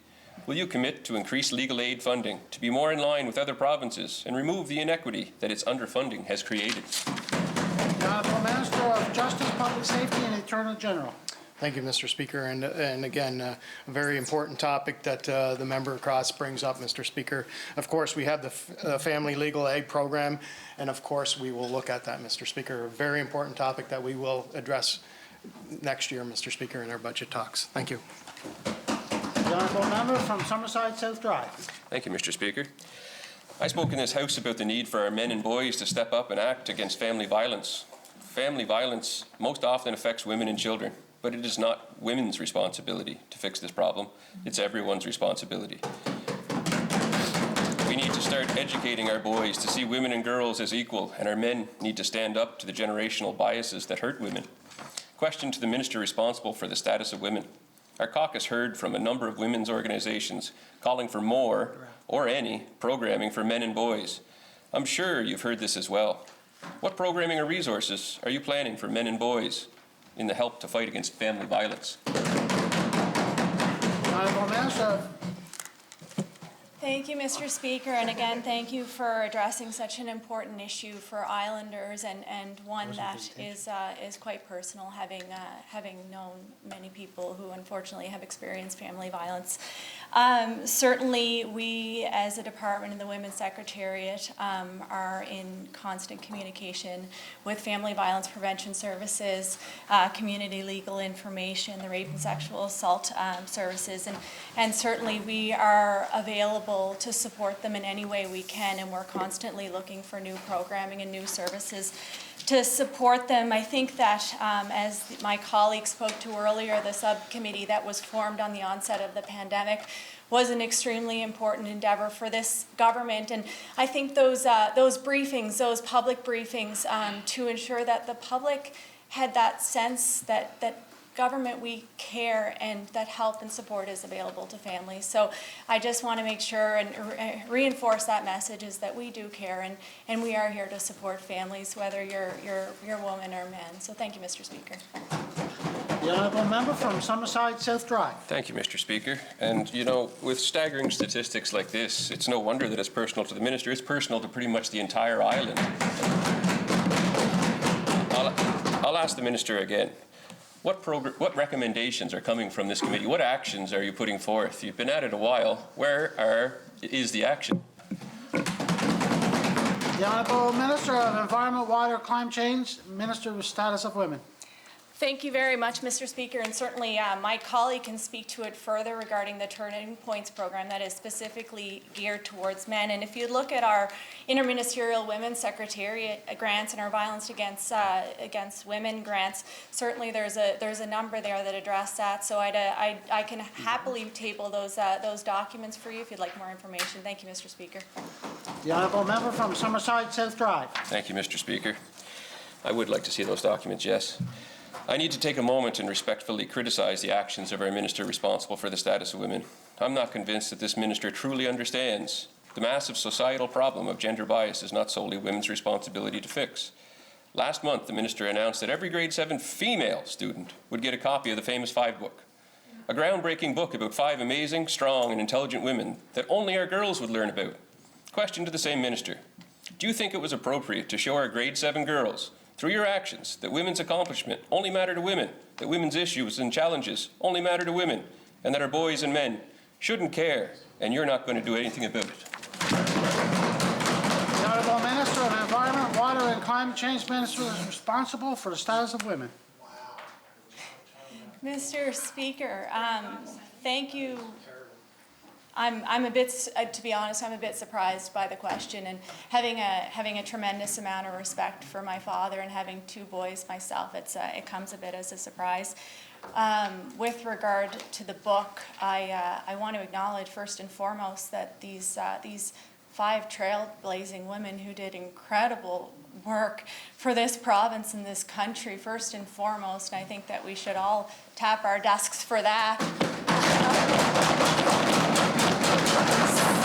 Will you commit to increase legal aid funding to be more in line with other provinces and remove the inequity that its underfunding has created? The Honourable Minister of Justice, Public Safety and Attorney General. Thank you, Mr. Speaker. And again, a very important topic that the member Cross brings up, Mr. Speaker. Of course, we have the Family Legal Aid Program, and of course, we will look at that, Mr. Speaker. A very important topic that we will address next year, Mr. Speaker, in our budget talks. Thank you. The Honourable Member from Summerside South Drive. Thank you, Mr. Speaker. I spoke in this House about the need for our men and boys to step up and act against family violence. Family violence most often affects women and children, but it is not women's responsibility to fix this problem. It's everyone's responsibility. We need to start educating our boys to see women and girls as equal, and our men need to stand up to the generational biases that hurt women. Question to the Minister responsible for the status of women. Our caucus heard from a number of women's organizations calling for more, or any, programming for men and boys. I'm sure you've heard this as well. What programming or resources are you planning for men and boys in the help to fight against family violence? Honourable Minister. Thank you, Mr. Speaker, and again, thank you for addressing such an important issue for Islanders and one that is quite personal, having known many people who unfortunately have experienced family violence. Certainly, we as a department in the Women's Secretariat are in constant communication with Family Violence Prevention Services, Community Legal Information, the Rape and Sexual Assault Services, and certainly we are available to support them in any way we can, and we're constantly looking for new programming and new services to support them. I think that, as my colleague spoke to earlier, the subcommittee that was formed on the onset of the pandemic was an extremely important endeavor for this government. And I think those briefings, those public briefings, to ensure that the public had that sense that government, we care, and that help and support is available to families. So I just want to make sure and reinforce that message is that we do care, and we are here to support families, whether you're woman or man. So thank you, Mr. Speaker. The Honourable Member from Summerside South Drive. Thank you, Mr. Speaker. And, you know, with staggering statistics like this, it's no wonder that it's personal to the Minister. It's personal to pretty much the entire island. I'll ask the Minister again. What recommendations are coming from this committee? What actions are you putting forth? You've been at it a while. Where is the action? The Honourable Minister of Environment, Water, Climate Change, Minister of Status of Women. Thank you very much, Mr. Speaker, and certainly my colleague can speak to it further regarding the Turning Points program that is specifically geared towards men. And if you look at our Interministerial Women's Secretariat grants and our violence against women grants, certainly there's a number there that address that. So I can happily table those documents for you if you'd like more information. Thank you, Mr. Speaker. The Honourable Member from Summerside South Drive. Thank you, Mr. Speaker. I would like to see those documents, yes. I need to take a moment and respectfully criticize the actions of our minister responsible for the status of women. I'm not convinced that this minister truly understands the massive societal problem of gender bias is not solely women's responsibility to fix. Last month, the minister announced that every grade 7 female student would get a copy of the famous 5 book, a groundbreaking book about 5 amazing, strong, and intelligent women that only our girls would learn about. Question to the same minister. Do you think it was appropriate to show our grade 7 girls through your actions that women's accomplishment only matter to women, that women's issues and challenges only matter to women, and that our boys and men shouldn't care, and you're not going to do anything about it? The Honourable Minister of Environment, Water and Climate Change, Minister is responsible for the status of women. Mr. Speaker, thank you. I'm a bit, to be honest, I'm a bit surprised by the question, and having a tremendous amount of respect for my father and having 2 boys myself, it comes a bit as a surprise. With regard to the book, I want to acknowledge first and foremost that these 5 trailblazing women who did incredible work for this province and this country, first and foremost, and I think that we should all tap our desks for that.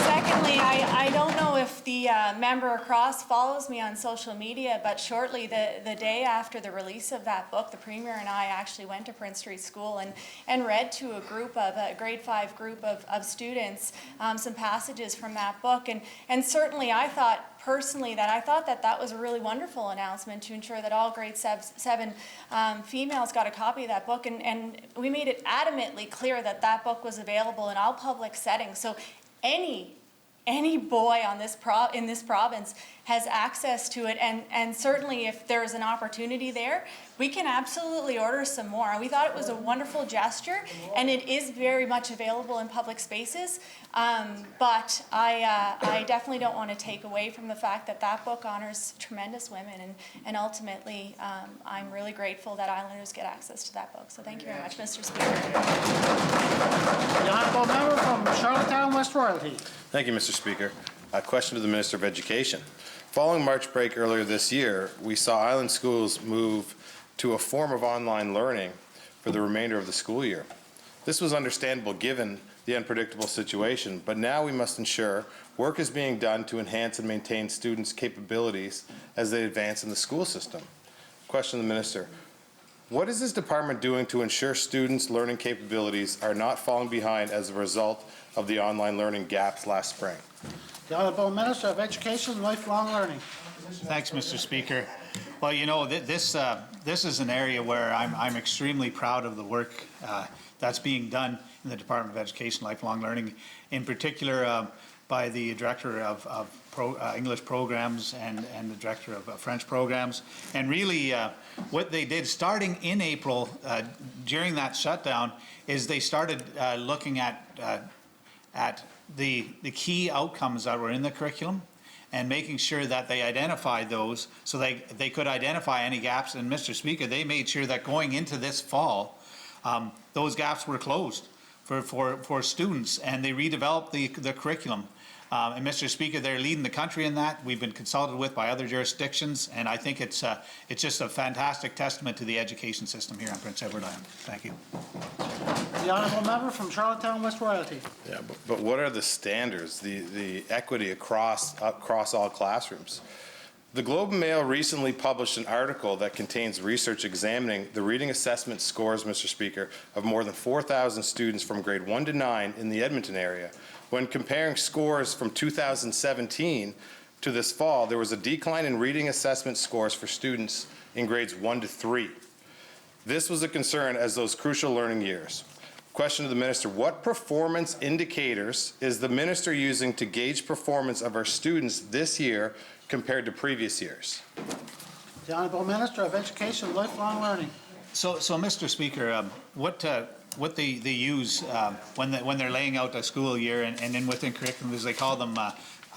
Secondly, I don't know if the member across follows me on social media, but shortly, the day after the release of that book, the Premier and I actually went to Prince Street School and read to a grade 5 group of students some passages from that book. And certainly I thought personally that was a really wonderful announcement to ensure that all grade 7 females got a copy of that book. And we made it adamantly clear that that book was available in all public settings. So any boy in this province has access to it, and certainly if there's an opportunity there, we can absolutely order some more. We thought it was a wonderful gesture, and it is very much available in public spaces, but I definitely don't want to take away from the fact that that book honors tremendous women, and ultimately I'm really grateful that Islanders get access to that book. So thank you very much, Mr. Speaker. The honourable member from Charlottetown West Royalty. Thank you, Mr. Speaker. A question to the Minister of Education. Following March break earlier this year, we saw Island schools move to a form of online learning for the remainder of the school year. This was understandable given the unpredictable situation, but now we must ensure work is being done to enhance and maintain students' capabilities as they advance in the school system. Question to the Minister. What is this department doing to ensure students' learning capabilities are not falling behind as a result of the online learning gaps last spring? The Honourable Minister of Education and Lifelong Learning. Thanks, Mr. Speaker. Well, you know, this is an area where I'm extremely proud of the work that's being done in the Department of Education and Lifelong Learning, in particular by the Director of English Programs and the Director of French Programs. And really what they did starting in April during that shutdown is they started looking at the key outcomes that were in the curriculum and making sure that they identified those so they could identify any gaps. And Mr. Speaker, they made sure that going into this fall, those gaps were closed for students, and they redeveloped the curriculum. And Mr. Speaker, they're leading the country in that. We've been consulted with by other jurisdictions, and I think it's just a fantastic testament to the education system here on Prince Edward Island. Thank you. The honourable member from Charlottetown West Royalty. Yeah, but what are the standards, the equity across all classrooms? The Globe and Mail recently published an article that contains research examining the reading assessment scores, Mr. Speaker, of more than 4,000 students from grade 1 to 9 in the Edmonton area. When comparing scores from 2017 to this fall, there was a decline in reading assessment scores for students in grades 1 to 3. This was a concern as those crucial learning years. Question to the Minister, what performance indicators is the Minister using to gauge performance of our students this year compared to previous years? The Honourable Minister of Education and Lifelong Learning. So Mr. Speaker, what they use when they're laying out a school year and then within curriculum is they call them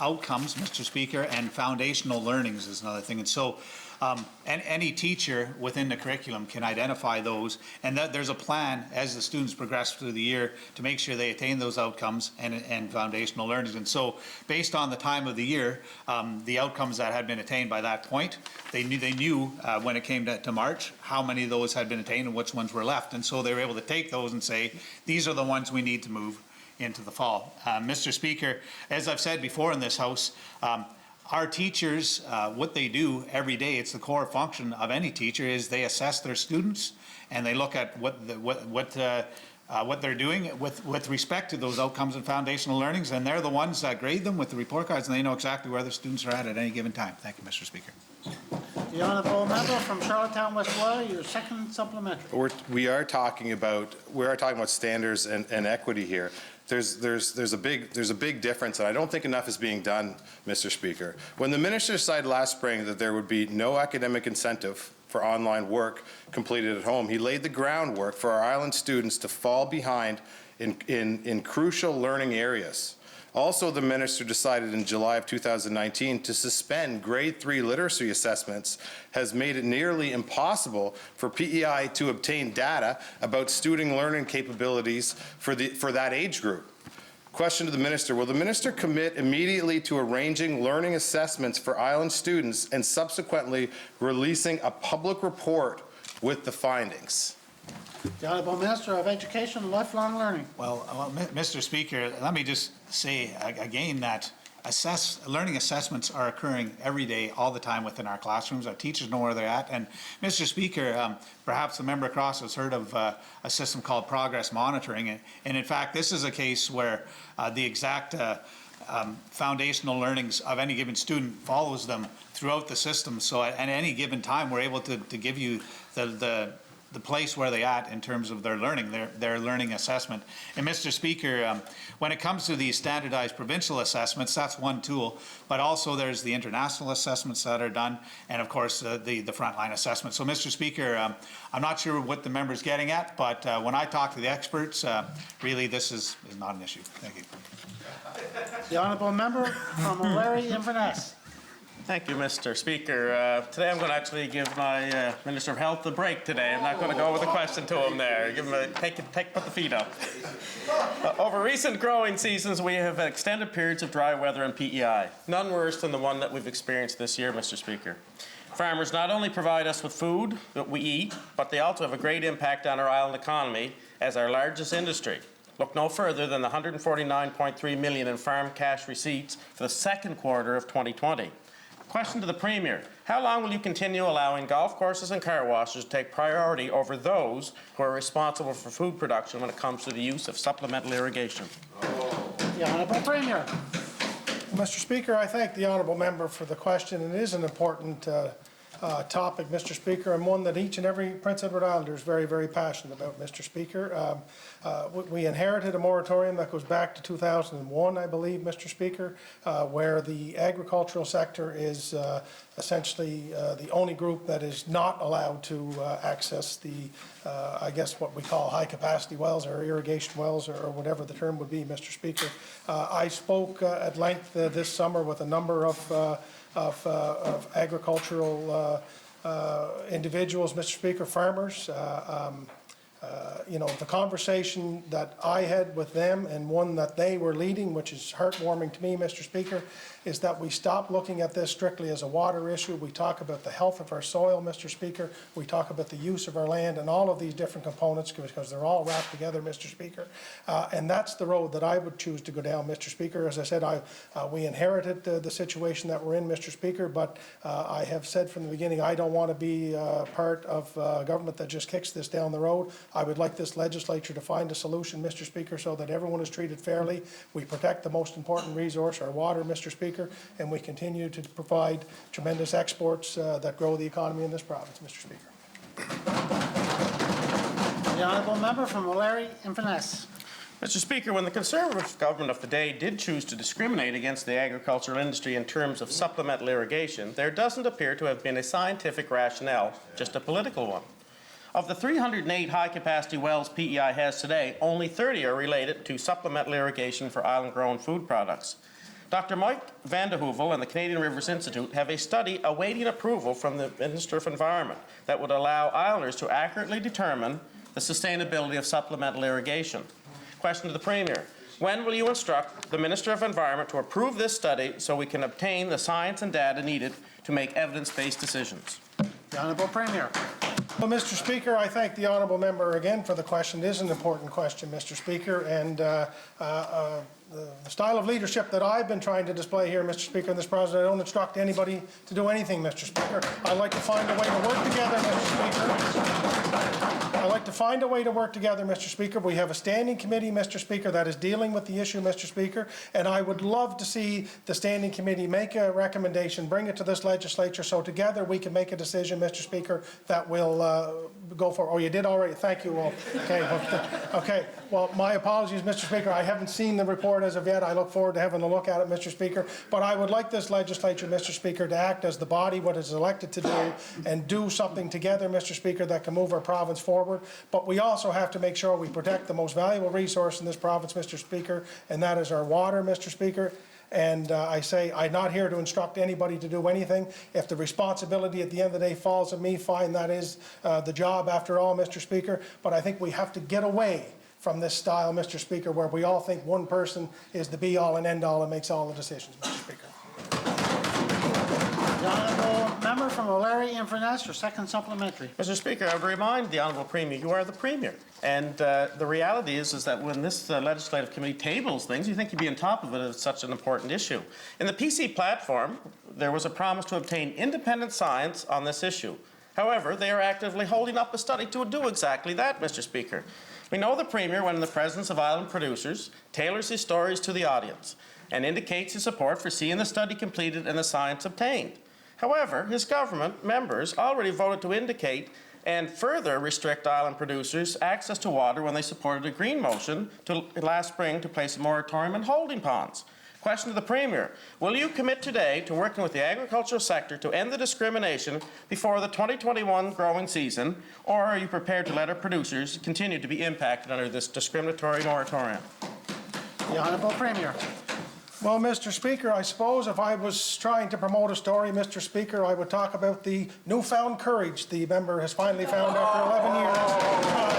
outcomes, Mr. Speaker, and foundational learnings is another thing. And so and any teacher within the curriculum can identify those, and that there's a plan as the students progress through the year to make sure they attain those outcomes and foundational learnings. And so based on the time of the year, the outcomes that had been attained by that point, they knew when it came to March how many of those had been attained and which ones were left. And so they were able to take those and say, these are the ones we need to move into the fall. Mr. Speaker, as I've said before in this House, our teachers, what they do every day, it's the core function of any teacher, is they assess their students and they look at what they're doing with respect to those outcomes and foundational learnings, and they're the ones that grade them with the report cards, and they know exactly where the students are at any given time. Thank you, Mr. Speaker. The honourable member from Charlottetown West Royalty, your second supplementary. We are talking about standards and equity here. There's a big difference, and I don't think enough is being done, Mr. Speaker. When the minister decided last spring that there would be no academic incentive for online work completed at home, he laid the groundwork for our island students to fall behind in crucial learning areas. Also, the minister decided in July of 2019 to suspend grade 3 literacy assessments has made it nearly impossible for PEI to obtain data about student learning capabilities for that age group. Question to the minister, will the minister commit immediately to arranging learning assessments for island students and subsequently releasing a public report with the findings? The Honourable Minister of Education and Lifelong Learning. Well, Mr. Speaker, let me just say again that learning assessments are occurring every day, all the time within our classrooms. Our teachers know where they're at. And Mr. Speaker, perhaps the member across has heard of a system called progress monitoring. And in fact, this is a case where the exact foundational learnings of any given student follows them throughout the system. So at any given time, we're able to give you the place where they're at in terms of their learning, their learning assessment. And Mr. Speaker, when it comes to the standardized provincial assessments, that's one tool, but also there's the international assessments that are done, and of course the frontline assessment. So Mr. Speaker, I'm not sure what the member's getting at, but when I talk to the experts, really this is not an issue. Thank you. The Honourable Member from O'Leary-Inverness. Thank you, Mr. Speaker. Today I'm going to actually give my Minister of Health a break today. I'm not going to go with a question to him there. Give him put the feet up. Over recent growing seasons, we have had extended periods of dry weather in PEI, none worse than the one that we've experienced this year, Mr. Speaker. Farmers not only provide us with food that we eat, but they also have a great impact on our island economy as our largest industry. Look no further than the $149.3 million in farm cash receipts for the second quarter of 2020. Question to the Premier. How long will you continue allowing golf courses and car washes to take priority over those who are responsible for food production when it comes to the use of supplemental irrigation? The Honourable Premier. Mr. Speaker, I thank the honourable member for the question. It is an important topic, Mr. Speaker, and one that each and every Prince Edward Islander is very, very passionate about, Mr. Speaker. We inherited a moratorium that goes back to 2001, I believe, Mr. Speaker, where the agricultural sector is essentially the only group that is not allowed to access the, I guess what we call high-capacity wells or irrigation wells or whatever the term would be, Mr. Speaker. I spoke at length this summer with a number of agricultural individuals, Mr. Speaker, farmers. You know, the conversation that I had with them and one that they were leading, which is heartwarming to me, Mr. Speaker, is that we stop looking at this strictly as a water issue. We talk about the health of our soil, Mr. Speaker. We talk about the use of our land and all of these different components because they're all wrapped together, Mr. Speaker. And that's the road that I would choose to go down, Mr. Speaker. As I said, we inherited the situation that we're in, Mr. Speaker, but I have said from the beginning I don't want to be part of government that just kicks this down the road. I would like this legislature to find a solution, Mr. Speaker, so that everyone is treated fairly. We protect the most important resource, our water, Mr. Speaker, and we continue to provide tremendous exports that grow the economy in this province, Mr. Speaker. The Honourable Member from O'Leary-Inverness. Mr. Speaker, when the Conservative government of the day did choose to discriminate against the agricultural industry in terms of supplemental irrigation, there doesn't appear to have been a scientific rationale, just a political one. Of the 308 high-capacity wells PEI has today, only 30 are related to supplemental irrigation for island-grown food products. Dr. Mike Van de Heuvel and the Canadian Rivers Institute have a study awaiting approval from the Minister of Environment that would allow islanders to accurately determine the sustainability of supplemental irrigation. Question to the Premier. When will you instruct the Minister of Environment to approve this study so we can obtain the science and data needed to make evidence-based decisions? The Honourable Premier. Well, Mr. Speaker, I thank the honourable member again for the question. It is an important question, Mr. Speaker, and the style of leadership that I've been trying to display here, Mr. Speaker, in this process, I don't instruct anybody to do anything, Mr. Speaker. I like to find a way to work together, Mr. Speaker. I like to find a way to work together, Mr. Speaker. We have a standing committee, Mr. Speaker, that is dealing with the issue, Mr. Speaker, and I would love to see the standing committee make a recommendation, bring it to this legislature, so together we can make a decision, Mr. Speaker, that will go for. Oh, you did already. Thank you. Well, okay. Okay. Well, my apologies, Mr. Speaker. I haven't seen the report as of yet. I look forward to having a look at it, Mr. Speaker. But I would like this legislature, Mr. Speaker, to act as the body what is elected to do and do something together, Mr. Speaker, that can move our province forward. But we also have to make sure we protect the most valuable resource in this province, Mr. Speaker, and that is our water, Mr. Speaker. And I say I'm not here to instruct anybody to do anything. If the responsibility at the end of the day falls on me, fine, that is the job after all, Mr. Speaker. But I think we have to get away from this style, Mr. Speaker, where we all think one person is the be-all and end-all and makes all the decisions, Mr. Speaker. The Honourable Member from from O'Leary, Inverness, your second supplementary. Mr. Speaker, I would remind the Honourable Premier, you are the Premier. And the reality is that when this legislative committee tables things, you think you'd be on top of it as such an important issue. In the PC platform, there was a promise to obtain independent science on this issue. However, they are actively holding up a study to do exactly that, Mr. Speaker. We know the Premier, when in the presence of island producers, tailors his stories to the audience and indicates his support for seeing the study completed and the science obtained. However, his government members already voted to indicate and further restrict island producers' access to water when they supported a Green motion last spring to place a moratorium on holding ponds. Question to the Premier, will you commit today to working with the agricultural sector to end the discrimination before the 2021 growing season, or are you prepared to let our producers continue to be impacted under this discriminatory moratorium? The Honourable Premier. Well, Mr. Speaker, I suppose if I was trying to promote a story, Mr. Speaker, I would talk about the newfound courage the member has finally found after 11 years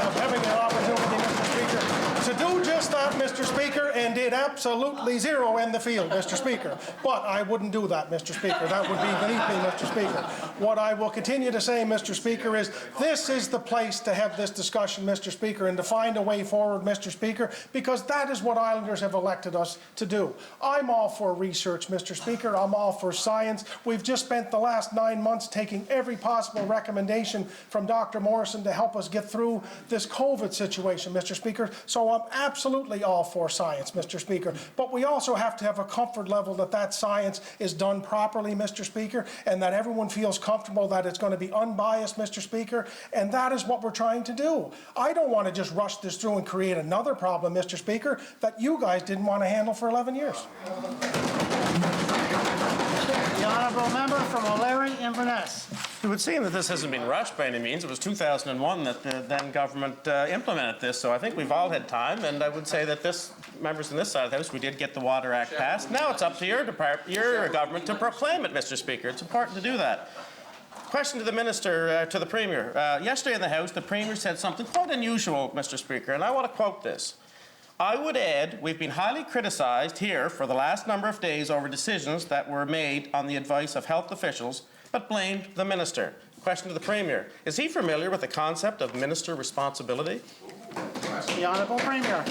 of having an opportunity, Mr. Speaker, to do just that, Mr. Speaker, and did absolutely zero in the field, Mr. Speaker. But I wouldn't do that, Mr. Speaker. That would be beneath me, Mr. Speaker. What I will continue to say, Mr. Speaker, is this is the place to have this discussion, Mr. Speaker, and to find a way forward, Mr. Speaker, because that is what Islanders have elected us to do. I'm all for research, Mr. Speaker. I'm all for science. We've just spent the last 9 months taking every possible recommendation from Dr. Morrison to help us get through this COVID situation, Mr. Speaker. So I'm absolutely all for science, Mr. Speaker. But we also have to have a comfort level that that science is done properly, Mr. Speaker, and that everyone feels comfortable that it's going to be unbiased, Mr. Speaker. And that is what we're trying to do. I don't want to just rush this through and create another problem, Mr. Speaker, that you guys didn't want to handle for 11 years. The Honourable Member from O'Leary, Inverness. It would seem that this hasn't been rushed by any means. It was 2001 that the then government implemented this, so I think we've all had time, and I would say that members on this side of the House, we did get the Water Act passed. Now it's up to your government to proclaim it, Mr. Speaker. It's important to do that. Question to the Minister, to the Premier. Yesterday in the House, the Premier said something quite unusual, Mr. Speaker, and I want to quote this. I would add, we've been highly criticised here for the last number of days over decisions that were made on the advice of health officials, but blamed the Minister. Question to the Premier. Is he familiar with the concept of minister responsibility? The Honourable Premier.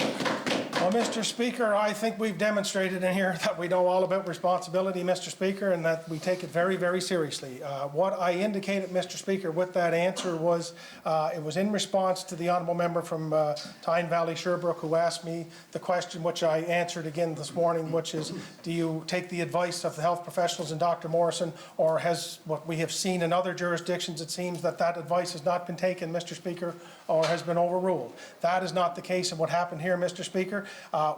Well, Mr. Speaker, I think we've demonstrated in here that we know all about responsibility, Mr. Speaker, and that we take it very, very seriously. What I indicated, Mr. Speaker, with that answer was it was in response to the Honourable Member from Tyne Valley, Sherbrooke, who asked me the question, which I answered again this morning, which is, do you take the advice of the health professionals and Dr. Morrison, or has what we have seen in other jurisdictions, it seems that that advice has not been taken, Mr. Speaker, or has been overruled. That is not the case, and what happened here, Mr. Speaker.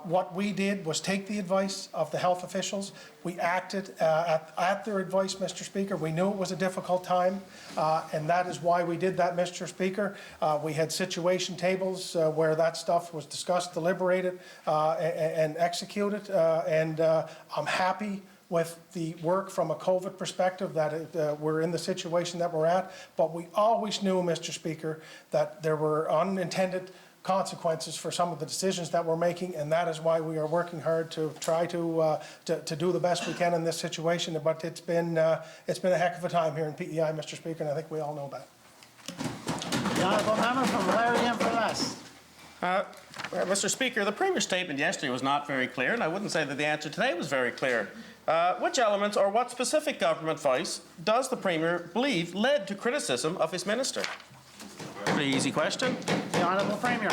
What we did was take the advice of the health officials. We acted at their advice, Mr. Speaker. We knew it was a difficult time, and that is why we did that, Mr. Speaker. We had situation tables where that stuff was discussed, deliberated, and executed, and I'm happy with the work from a COVID perspective that we're in the situation that we're at, but we always knew, Mr. Speaker, that there were unintended consequences for some of the decisions that we're making, and that is why we are working hard to try to do the best we can in this situation. But it's been a heck of a time here in PEI, Mr. Speaker, and I think we all know that. The Honourable Member from Larry Inverness. Mr. Speaker, the Premier's statement yesterday was not very clear, and I wouldn't say that the answer today was very clear. Which elements or what specific government advice does the Premier believe led to criticism of his minister? Pretty easy question. The Honourable Premier.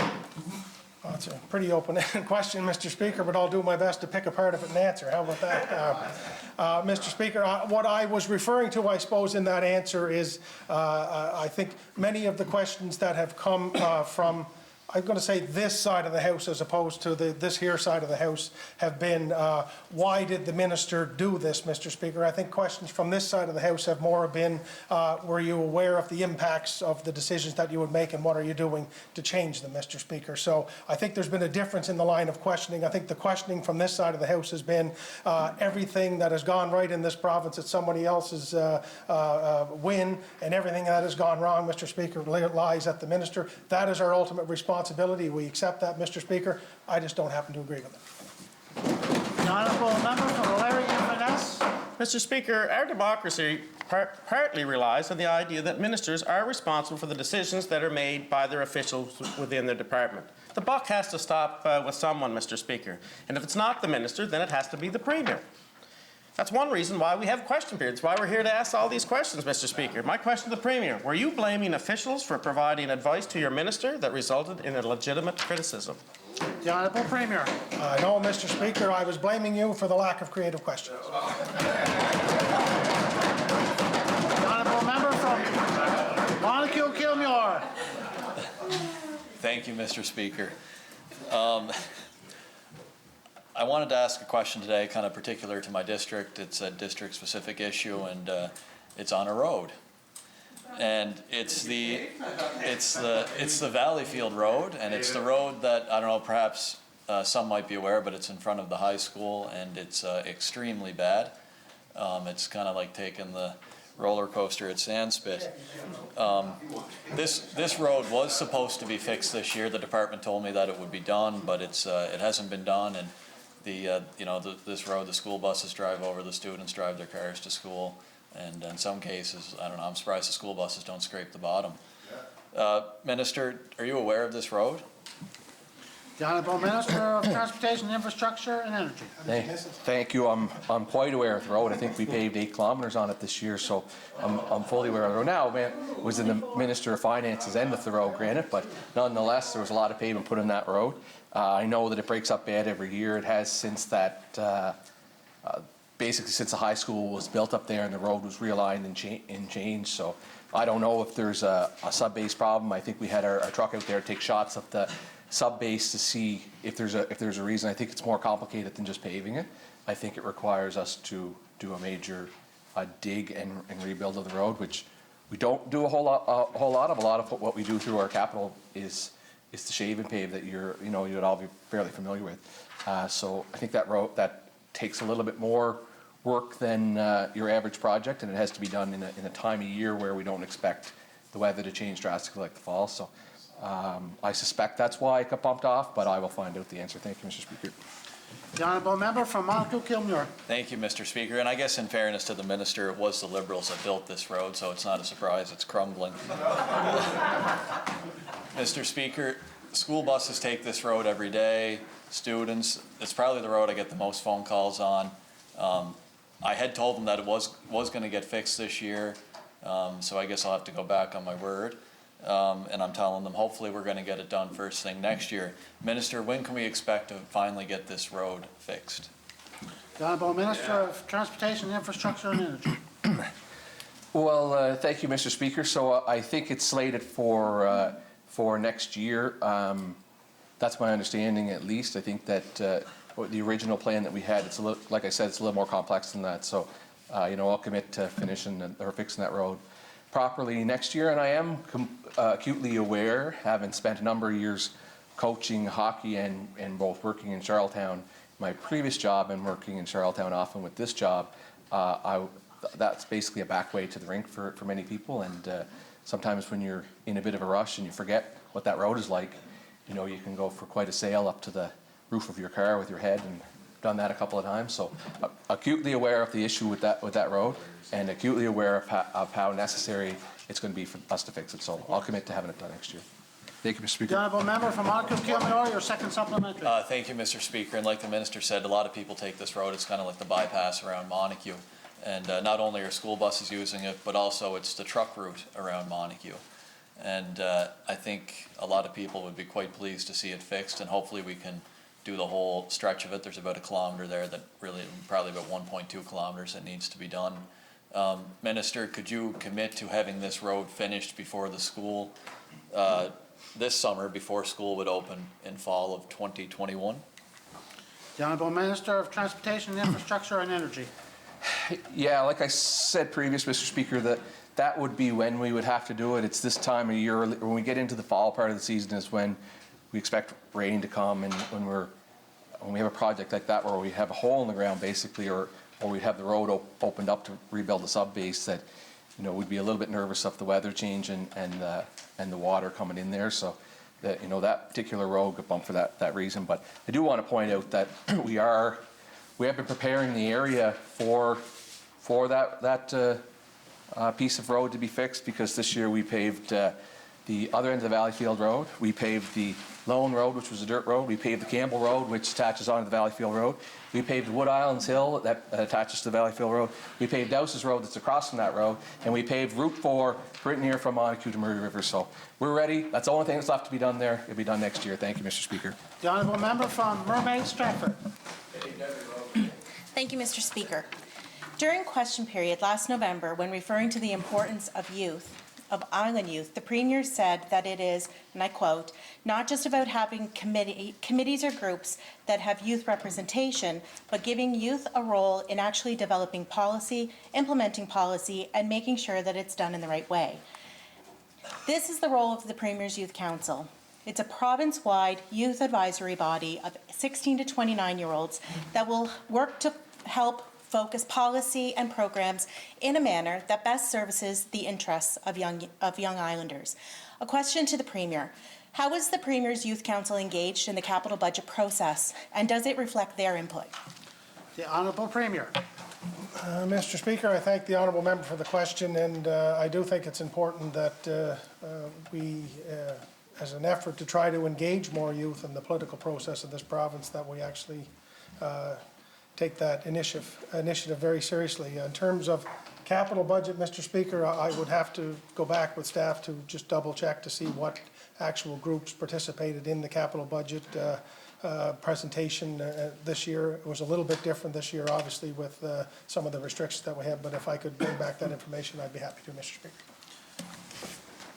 Well, it's a pretty open-ended question, Mr. Speaker, but I'll do my best to pick a part of it and answer. How about that? Mr. Speaker, what I was referring to, I suppose, in that answer is I think many of the questions that have come from, I'm going to say this side of the House as opposed to this here side of the House, have been why did the minister do this, Mr. Speaker? I think questions from this side of the House have more been were you aware of the impacts of the decisions that you would make and what are you doing to change them, Mr. Speaker? So I think there's been a difference in the line of questioning. I think the questioning from this side of the House has been everything that has gone right in this province at somebody else's win, and everything that has gone wrong, Mr. Speaker, lies at the minister. That is our ultimate responsibility. We accept that, Mr. Speaker. I just don't happen to agree with it. The Honourable Member from Larry Inverness. Mr. Speaker, our democracy partly relies on the idea that ministers are responsible for the decisions that are made by their officials within their department. The buck has to stop with someone, Mr. Speaker. And if it's not the minister, then it has to be the Premier. That's one reason why we have question periods, why we're here to ask all these questions, Mr. Speaker. My question to the Premier, were you blaming officials for providing advice to your minister that resulted in a legitimate criticism? The Honourable Premier. No, Mr. Speaker, I was blaming you for the lack of creative questions. The Honourable Member from Montague-Kilmuir. Thank you, Mr. Speaker. I wanted to ask a question today, kind of particular to my district. It's a district-specific issue, and it's on a road. And it's the Valleyfield Road, and it's the road that, I don't know, perhaps some might be aware, but it's in front of the high school, and it's extremely bad. It's kind of like taking the roller coaster at Sandspit. This road was supposed to be fixed this year. The department told me that it would be done, but it hasn't been done. And this road, the school buses drive over, the students drive their cars to school, and in some cases, I don't know, I'm surprised the school buses don't scrape the bottom. Minister, are you aware of this road? The Honourable Minister of Transportation, Infrastructure and Energy. Thank you. I'm quite aware of the road. I think we paved 8 kilometres on it this year, so I'm fully aware of the road. Now, it was in the Minister of Finance's end of the road, granted, but nonetheless, there was a lot of pavement put in that road. I know that it breaks up bad every year. It has since that, basically since the high school was built up there and the road was realigned and changed. So I don't know if there's a sub-base problem. I think we had our truck out there take shots of the sub-base to see if there's a reason. I think it's more complicated than just paving it. I think it requires us to do a major dig and rebuild of the road, which we don't do a whole lot of. A lot of what we do through our capital is the shave and pave that you'd all be fairly familiar with. So I think that road that takes a little bit more work than your average project, and it has to be done in a time of year where we don't expect the weather to change drastically like the fall. So I suspect that's why it got bumped off, but I will find out the answer. Thank you, Mr. Speaker. The Honourable Member from Montague-Kilmuir. Thank you, Mr. Speaker. And I guess in fairness to the minister, it was the Liberals that built this road, so it's not a surprise it's crumbling. Mr. Speaker, school buses take this road every day. Students, it's probably the road I get the most phone calls on. I had told them that it was going to get fixed this year, so I guess I'll have to go back on my word. And I'm telling them hopefully we're going to get it done first thing next year. Minister, when can we expect to finally get this road fixed? The Honourable Minister of Transportation, Infrastructure and Energy. Well, thank you, Mr. Speaker. So I think it's slated for next year. That's my understanding, at least. I think that the original plan that we had, it's a little, like I said, it's a little more complex than that. So, I'll commit to finishing or fixing that road properly next year. And I am acutely aware, having spent a number of years coaching hockey and both working in Charlottetown, my previous job and working in Charlottetown often with this job, that's basically a back way to the rink for many people. And sometimes when you're in a bit of a rush and you forget what that road is like, you can go for quite a sail up to the roof of your car with your head, and done that a couple of times. So acutely aware of the issue with that road, and acutely aware of how necessary it's going to be for us to fix it. So I'll commit to having it done next year. Thank you, Mr. Speaker. The Honourable Member from Montague-Kilmuir, your second supplementary. Thank you, Mr. Speaker. And like the minister said, a lot of people take this road. It's kind of like the bypass around Montague. And not only are school buses using it, but also it's the truck route around Montague. And I think a lot of people would be quite pleased to see it fixed, and hopefully we can do the whole stretch of it. There's about 1 kilometre there that really, probably about 1.2 kilometres that needs to be done. Minister, could you commit to having this road finished before the school, this summer, before school would open in fall of 2021? The Honourable Minister of Transportation, Infrastructure and Energy. Yeah, like I said previous, Mr. Speaker, that would be when we would have to do it. It's this time of year, when we get into the fall part of the season is when we expect rain to come, and when we have a project like that where we have a hole in the ground basically, or we have the road opened up to rebuild the sub base, that we'd be a little bit nervous of the weather change and the water coming in there. So that that particular road got bumped for that reason. But I do want to point out that we have been preparing the area for for that piece of road to be fixed, because this year we paved the other end of the Valleyfield Road. We paved the Lone Road, which was a dirt road. We paved the Campbell Road, which attaches onto the Valleyfield Road. We paved Wood Islands Hill, that attaches to the Valleyfield Road. We paved Douse's Road, that's across from that road. And we paved Route 4, right near from Montague to Murray River. So we're ready. That's the only thing that's left to be done there. It'll be done next year. Thank you, Mr. Speaker. The honourable member from Mermaid Stratford. Thank you, Mr. Speaker. During question period last November, when referring to the importance of youth, of island youth, the Premier said that it is, and I quote, not just about having committees or groups that have youth representation, but giving youth a role in actually developing policy, implementing policy, and making sure that it's done in the right way. This is the role of the Premier's Youth Council. It's a province-wide youth advisory body of 16 to 29-year-olds that will work to help focus policy and programs in a manner that best services the interests of young islanders. A question to the Premier. How is the Premier's Youth Council engaged in the capital budget process, and does it reflect their input? The Honourable Premier. Mr. Speaker, I thank the honourable member for the question, and I do think it's important that we, as an effort to try to engage more youth in the political process of this province, that we actually take that initiative very seriously. In terms of capital budget, Mr. Speaker, I would have to go back with staff to just double check to see what actual groups participated in the capital budget presentation this year. It was a little bit different this year, obviously, with some of the restrictions that we have, but if I could bring back that information, I'd be happy to, Mr. Speaker.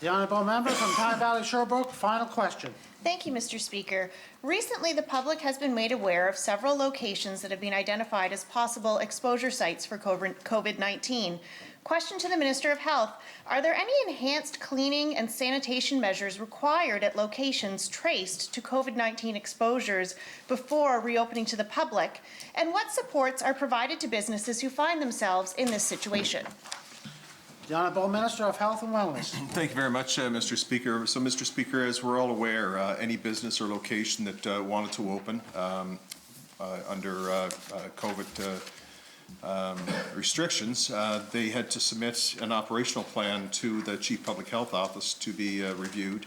The honourable member from Tyne Valley Sherbrooke, final question. Thank you, Mr. Speaker. Recently, the public has been made aware of several locations that have been identified as possible exposure sites for COVID-19. Question to the Minister of Health. Are there any enhanced cleaning and sanitation measures required at locations traced to COVID-19 exposures before reopening to the public? And what supports are provided to businesses who find themselves in this situation? The Honourable Minister of Health and Wellness. Thank you very much, Mr. Speaker. So, Mr. Speaker, as we're all aware, any business or location that wanted to open under COVID restrictions, they had to submit an operational plan to the Chief Public Health Office to be reviewed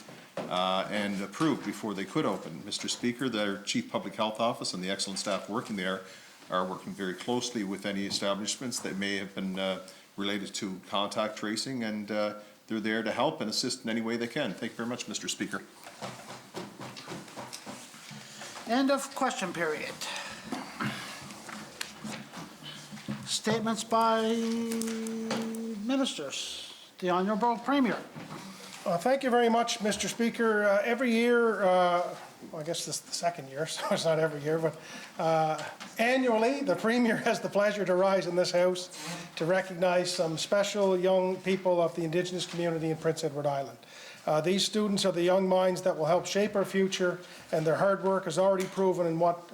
and approved before they could open. Mr. Speaker, their Chief Public Health Office and the excellent staff working there are working very closely with any establishments that may have been related to contact tracing, and they're there to help and assist in any way they can. Thank you very much, Mr. Speaker. End of question period. Statements by ministers. The Honourable Premier. Thank you very much, Mr. Speaker. Every year, well, I guess this is the second year, so it's not every year, but annually, the Premier has the pleasure to rise in this House to recognize some special young people of the Indigenous community in Prince Edward Island. These students are the young minds that will help shape our future, and their hard work is already proven in what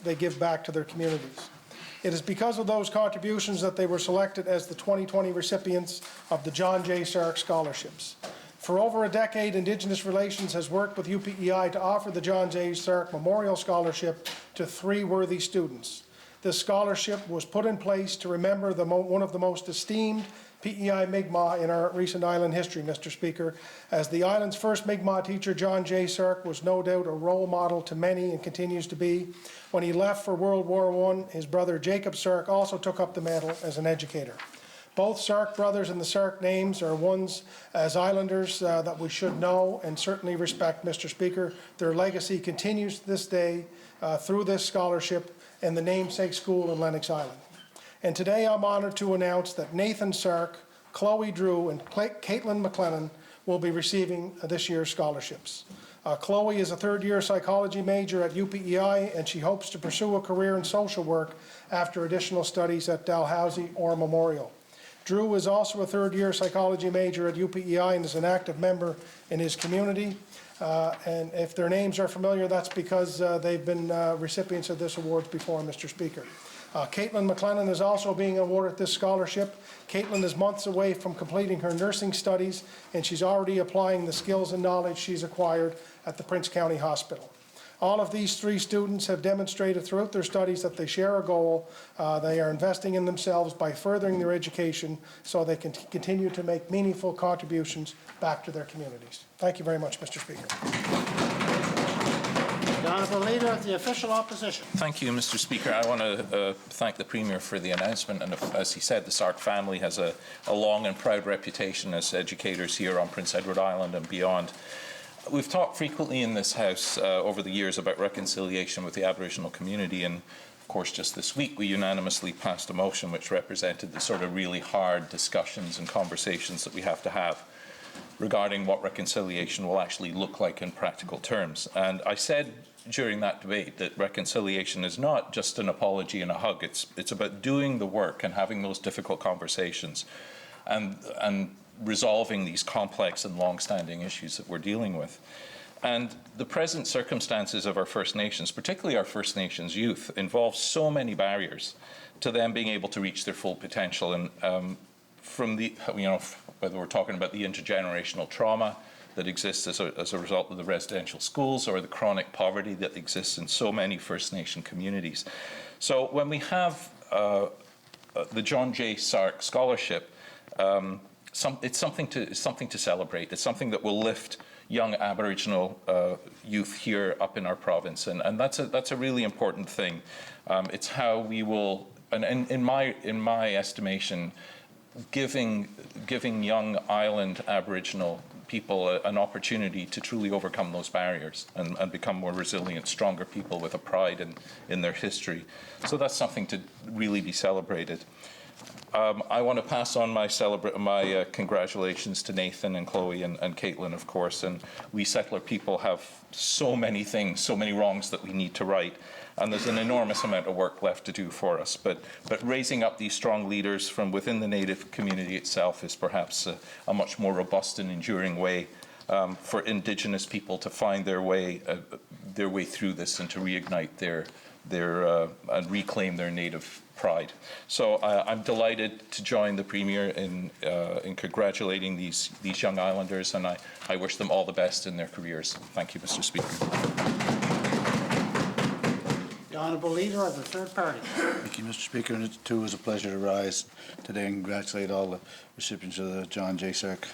they give back to their communities. It is because of those contributions that they were selected as the 2020 recipients of the John J. Sark Scholarships. For over a decade, Indigenous Relations has worked with UPEI to offer the John J. Sark Memorial Scholarship to 3 worthy students. This scholarship was put in place to remember one of the most esteemed PEI Mi'kmaq in our recent island history, Mr. Speaker, as the island's first Mi'kmaq teacher, John J. Sark, was no doubt a role model to many and continues to be. When he left for World War I, his brother Jacob Sark also took up the mantle as an educator. Both Sark brothers and the Sark names are ones as islanders that we should know and certainly respect, Mr. Speaker. Their legacy continues to this day through this scholarship and the namesake school in Lennox Island. And today I'm honored to announce that Nathan Sark, Chloe Drew, and Caitlin McLennan will be receiving this year's scholarships. Chloe is a third-year psychology major at UPEI, and she hopes to pursue a career in social work after additional studies at Dalhousie or Memorial. Drew is also a third-year psychology major at UPEI and is an active member in his community. And if their names are familiar, that's because they've been recipients of this award before, Mr. Speaker. Caitlin McLennan is also being awarded this scholarship. Caitlin is months away from completing her nursing studies, and she's already applying the skills and knowledge she's acquired at the Prince County Hospital. All of these 3 students have demonstrated throughout their studies that they share a goal. They are investing in themselves by furthering their education so they can continue to make meaningful contributions back to their communities. Thank you very much, Mr. Speaker. The Honourable Leader of the Official Opposition. Thank you, Mr. Speaker. I want to thank the Premier for the announcement. And as he said, the Sark family has a long and proud reputation as educators here on Prince Edward Island and beyond. We've talked frequently in this House over the years about reconciliation with the Aboriginal community, and of course just this week we unanimously passed a motion which represented the sort of really hard discussions and conversations that we have to have regarding what reconciliation will actually look like in practical terms. And I said during that debate that reconciliation is not just an apology and a hug. It's about doing the work and having those difficult conversations and resolving these complex and long-standing issues that we're dealing with. And the present circumstances of our First Nations, particularly our First Nations youth, involve so many barriers to them being able to reach their full potential. And from the, whether we're talking about the intergenerational trauma that exists as a result of the residential schools or the chronic poverty that exists in so many First Nation communities. So when we have the John J. Sark Scholarship, it's something to celebrate. It's something that will lift young Aboriginal youth here up in our province, and that's a really important thing. It's how we will, and in my estimation, giving young island Aboriginal people an opportunity to truly overcome those barriers and become more resilient, stronger people with a pride in their history. So that's something to really be celebrated. I want to pass on my congratulations to Nathan and Chloe and Caitlin, of course. And we settler people have so many things, so many wrongs that we need to right. And there's an enormous amount of work left to do for us. But raising up these strong leaders from within the Native community itself is perhaps a much more robust and enduring way for Indigenous people to find their way through this and to reignite their and reclaim their Native pride. So I'm delighted to join the Premier in congratulating these young Islanders, and I wish them all the best in their careers. Thank you, Mr. Speaker. The Honourable Leader of the Third Party. Thank you, Mr. Speaker, and it too is a pleasure to rise today and congratulate all the recipients of the John J. Sark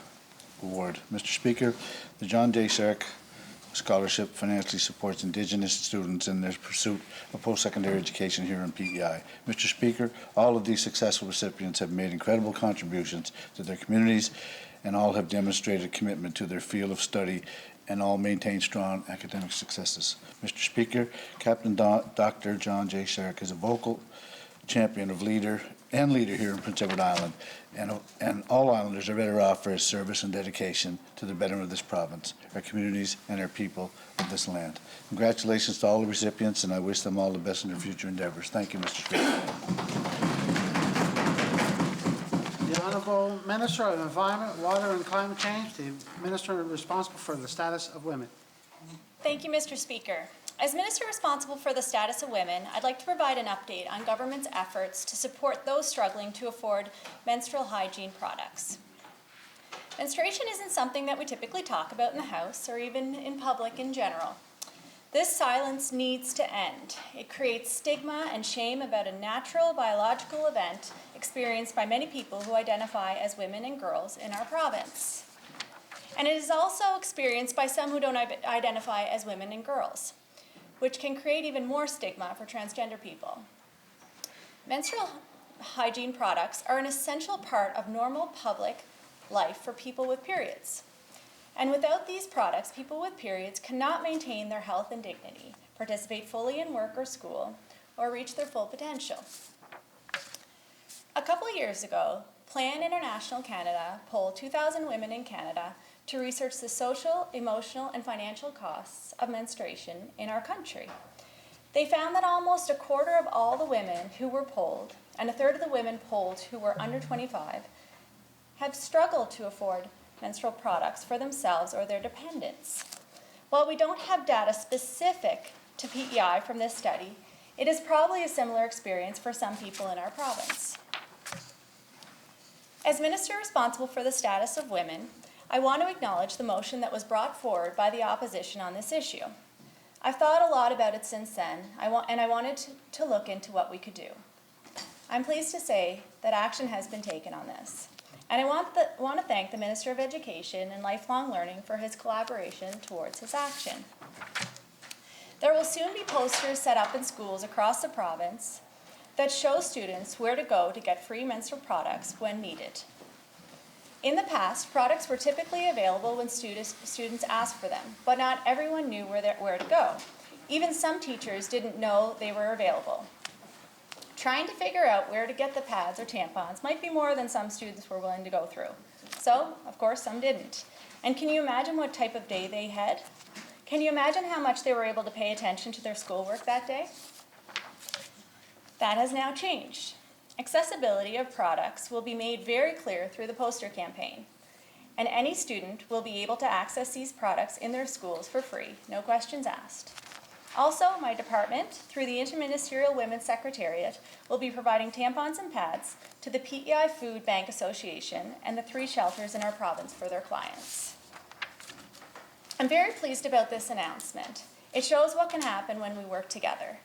Award. Mr. Speaker, the John J. Sark Scholarship financially supports Indigenous students in their pursuit of post-secondary education here in PEI. Mr. Speaker, all of these successful recipients have made incredible contributions to their communities, and all have demonstrated commitment to their field of study, and all maintain strong academic successes. Mr. Speaker, Captain Dr. John J. Sark is a vocal champion of leader here in Prince Edward Island, and all Islanders are better off for his service and dedication to the betterment of this province, our communities, and our people of this land. Congratulations to all the recipients, and I wish them all the best in their future endeavors. Thank you, Mr. Speaker. The Honourable Minister of Environment, Water and Climate Change, the Minister responsible for the status of women. Thank you, Mr. Speaker. As Minister responsible for the status of women, I'd like to provide an update on government's efforts to support those struggling to afford menstrual hygiene products. Menstruation isn't something that we typically talk about in the House or even in public in general. This silence needs to end. It creates stigma and shame about a natural biological event experienced by many people who identify as women and girls in our province. And it is also experienced by some who don't identify as women and girls, which can create even more stigma for transgender people. Menstrual hygiene products are an essential part of normal public life for people with periods. And without these products, people with periods cannot maintain their health and dignity, participate fully in work or school, or reach their full potential. A couple of years ago, Plan International Canada polled 2,000 women in Canada to research the social, emotional, and financial costs of menstruation in our country. They found that almost a quarter of all the women who were polled, and a third of the women polled who were under 25, have struggled to afford menstrual products for themselves or their dependents. While we don't have data specific to PEI from this study, it is probably a similar experience for some people in our province. As Minister responsible for the status of women, I want to acknowledge the motion that was brought forward by the opposition on this issue. I've thought a lot about it since then, and I wanted to look into what we could do. I'm pleased to say that action has been taken on this. And I want to thank the Minister of Education and Lifelong Learning for his collaboration towards his action. There will soon be posters set up in schools across the province that show students where to go to get free menstrual products when needed. In the past, products were typically available when students asked for them, but not everyone knew where to go. Even some teachers didn't know they were available. Trying to figure out where to get the pads or tampons might be more than some students were willing to go through. So, of course, some didn't. And can you imagine what type of day they had? Can you imagine how much they were able to pay attention to their schoolwork that day? That has now changed. Accessibility of products will be made very clear through the poster campaign, and any student will be able to access these products in their schools for free, no questions asked. Also, my department, through the Interministerial Women's Secretariat, will be providing tampons and pads to the PEI Food Bank Association and the 3 shelters in our province for their clients. I'm very pleased about this announcement. It shows what can happen when we work together.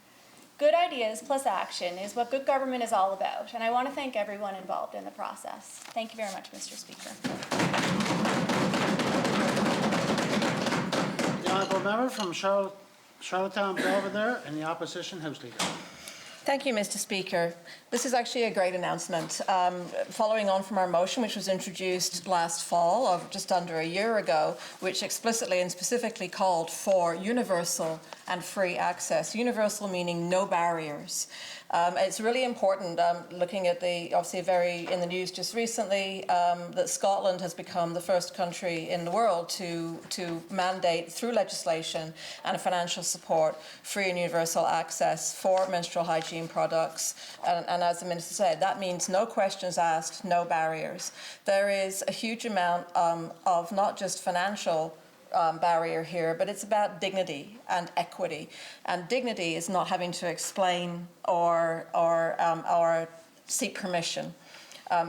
Good ideas plus action is what good government is all about, and I want to thank everyone involved in the process. Thank you very much, Mr. Speaker. The honourable member from Charlottetown Belvedere and the Opposition House Leader. Thank you, Mr. Speaker. This is actually a great announcement. Following on from our motion, which was introduced last fall, or just under a year ago, which explicitly and specifically called for universal and free access. Universal meaning no barriers. It's really important, looking at obviously in the news just recently, that Scotland has become the first country in the world to mandate through legislation and financial support free and universal access for menstrual hygiene products. And as the Minister said, that means no questions asked, no barriers. There is a huge amount of not just financial barrier here, but it's about dignity and equity. And dignity is not having to explain or seek permission.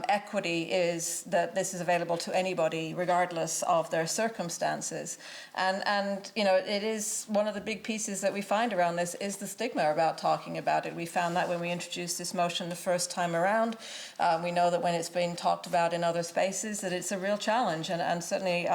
Equity is that this is available to anybody regardless of their circumstances. And you know, it is one of the big pieces that we find around this is the stigma about talking about it. We found that when we introduced this motion the first time around. We know that when it's been talked about in other spaces that it's a real challenge. And certainly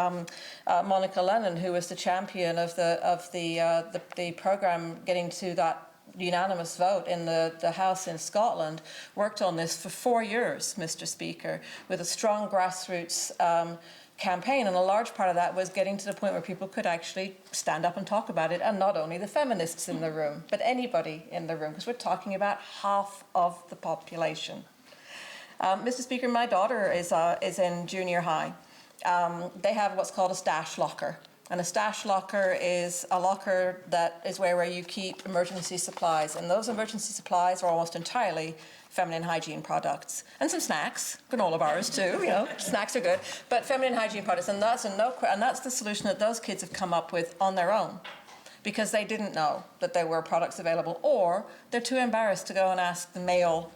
Monica Lennon, who was the champion of the programme getting to that unanimous vote in the House in Scotland, worked on this for 4 years, Mr. Speaker, with a strong grassroots campaign, and a large part of that was getting to the point where people could actually stand up and talk about it, and not only the feminists in the room, but anybody in the room, because we're talking about half of the population. Mr. Speaker, my daughter is in junior high. They have what's called a stash locker. And a stash locker is a locker that is where you keep emergency supplies. And those emergency supplies are almost entirely feminine hygiene products. And some snacks, granola bars too, you know, snacks are good. But feminine hygiene products, and that's the solution that those kids have come up with on their own, because they didn't know that there were products available, or they're too embarrassed to go and ask the male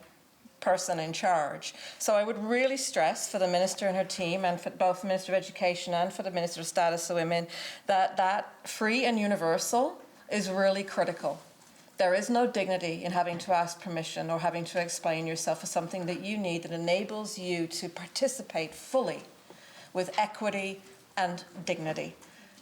person in charge. So I would really stress for the Minister and her team, and for both the Minister of Education and for the Minister of Status of Women, that free and universal is really critical. There is no dignity in having to ask permission or having to explain yourself for something that you need that enables you to participate fully with equity and dignity.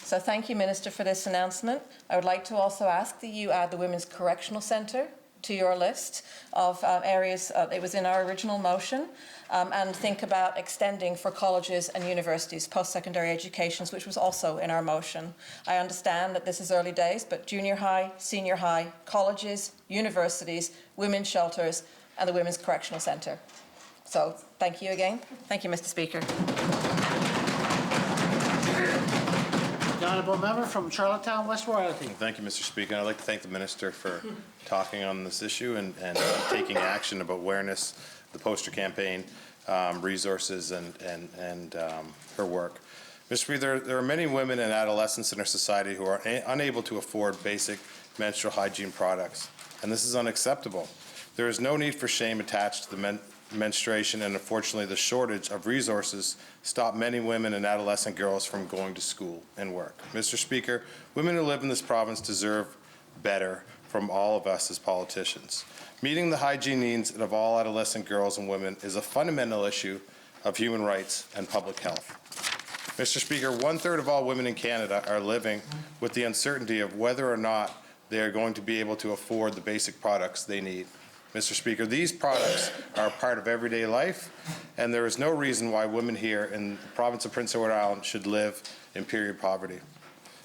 So thank you, Minister, for this announcement. I would like to also ask that you add the Women's Correctional Centre to your list of areas. It was in our original motion, and think about extending for colleges and universities, post-secondary educations, which was also in our motion. I understand that this is early days, but junior high, senior high, colleges, universities, women's shelters, and the Women's Correctional Centre. So thank you again. Thank you, Mr. Speaker. The honourable member from Charlottetown, West Royalty. Thank you, Mr. Speaker. I'd like to thank the Minister for talking on this issue and taking action about awareness, the poster campaign, resources, and her work. Mr. Speaker, there are many women and adolescents in our society who are unable to afford basic menstrual hygiene products, and this is unacceptable. There is no need for shame attached to the menstruation, and unfortunately the shortage of resources stop many women and adolescent girls from going to school and work. Mr. Speaker, women who live in this province deserve better from all of us as politicians. Meeting the hygiene needs of all adolescent girls and women is a fundamental issue of human rights and public health. Mr. Speaker, 1/3 of all women in Canada are living with the uncertainty of whether or not they are going to be able to afford the basic products they need. Mr. Speaker, these products are a part of everyday life, and there is no reason why women here in the province of Prince Edward Island should live in period poverty.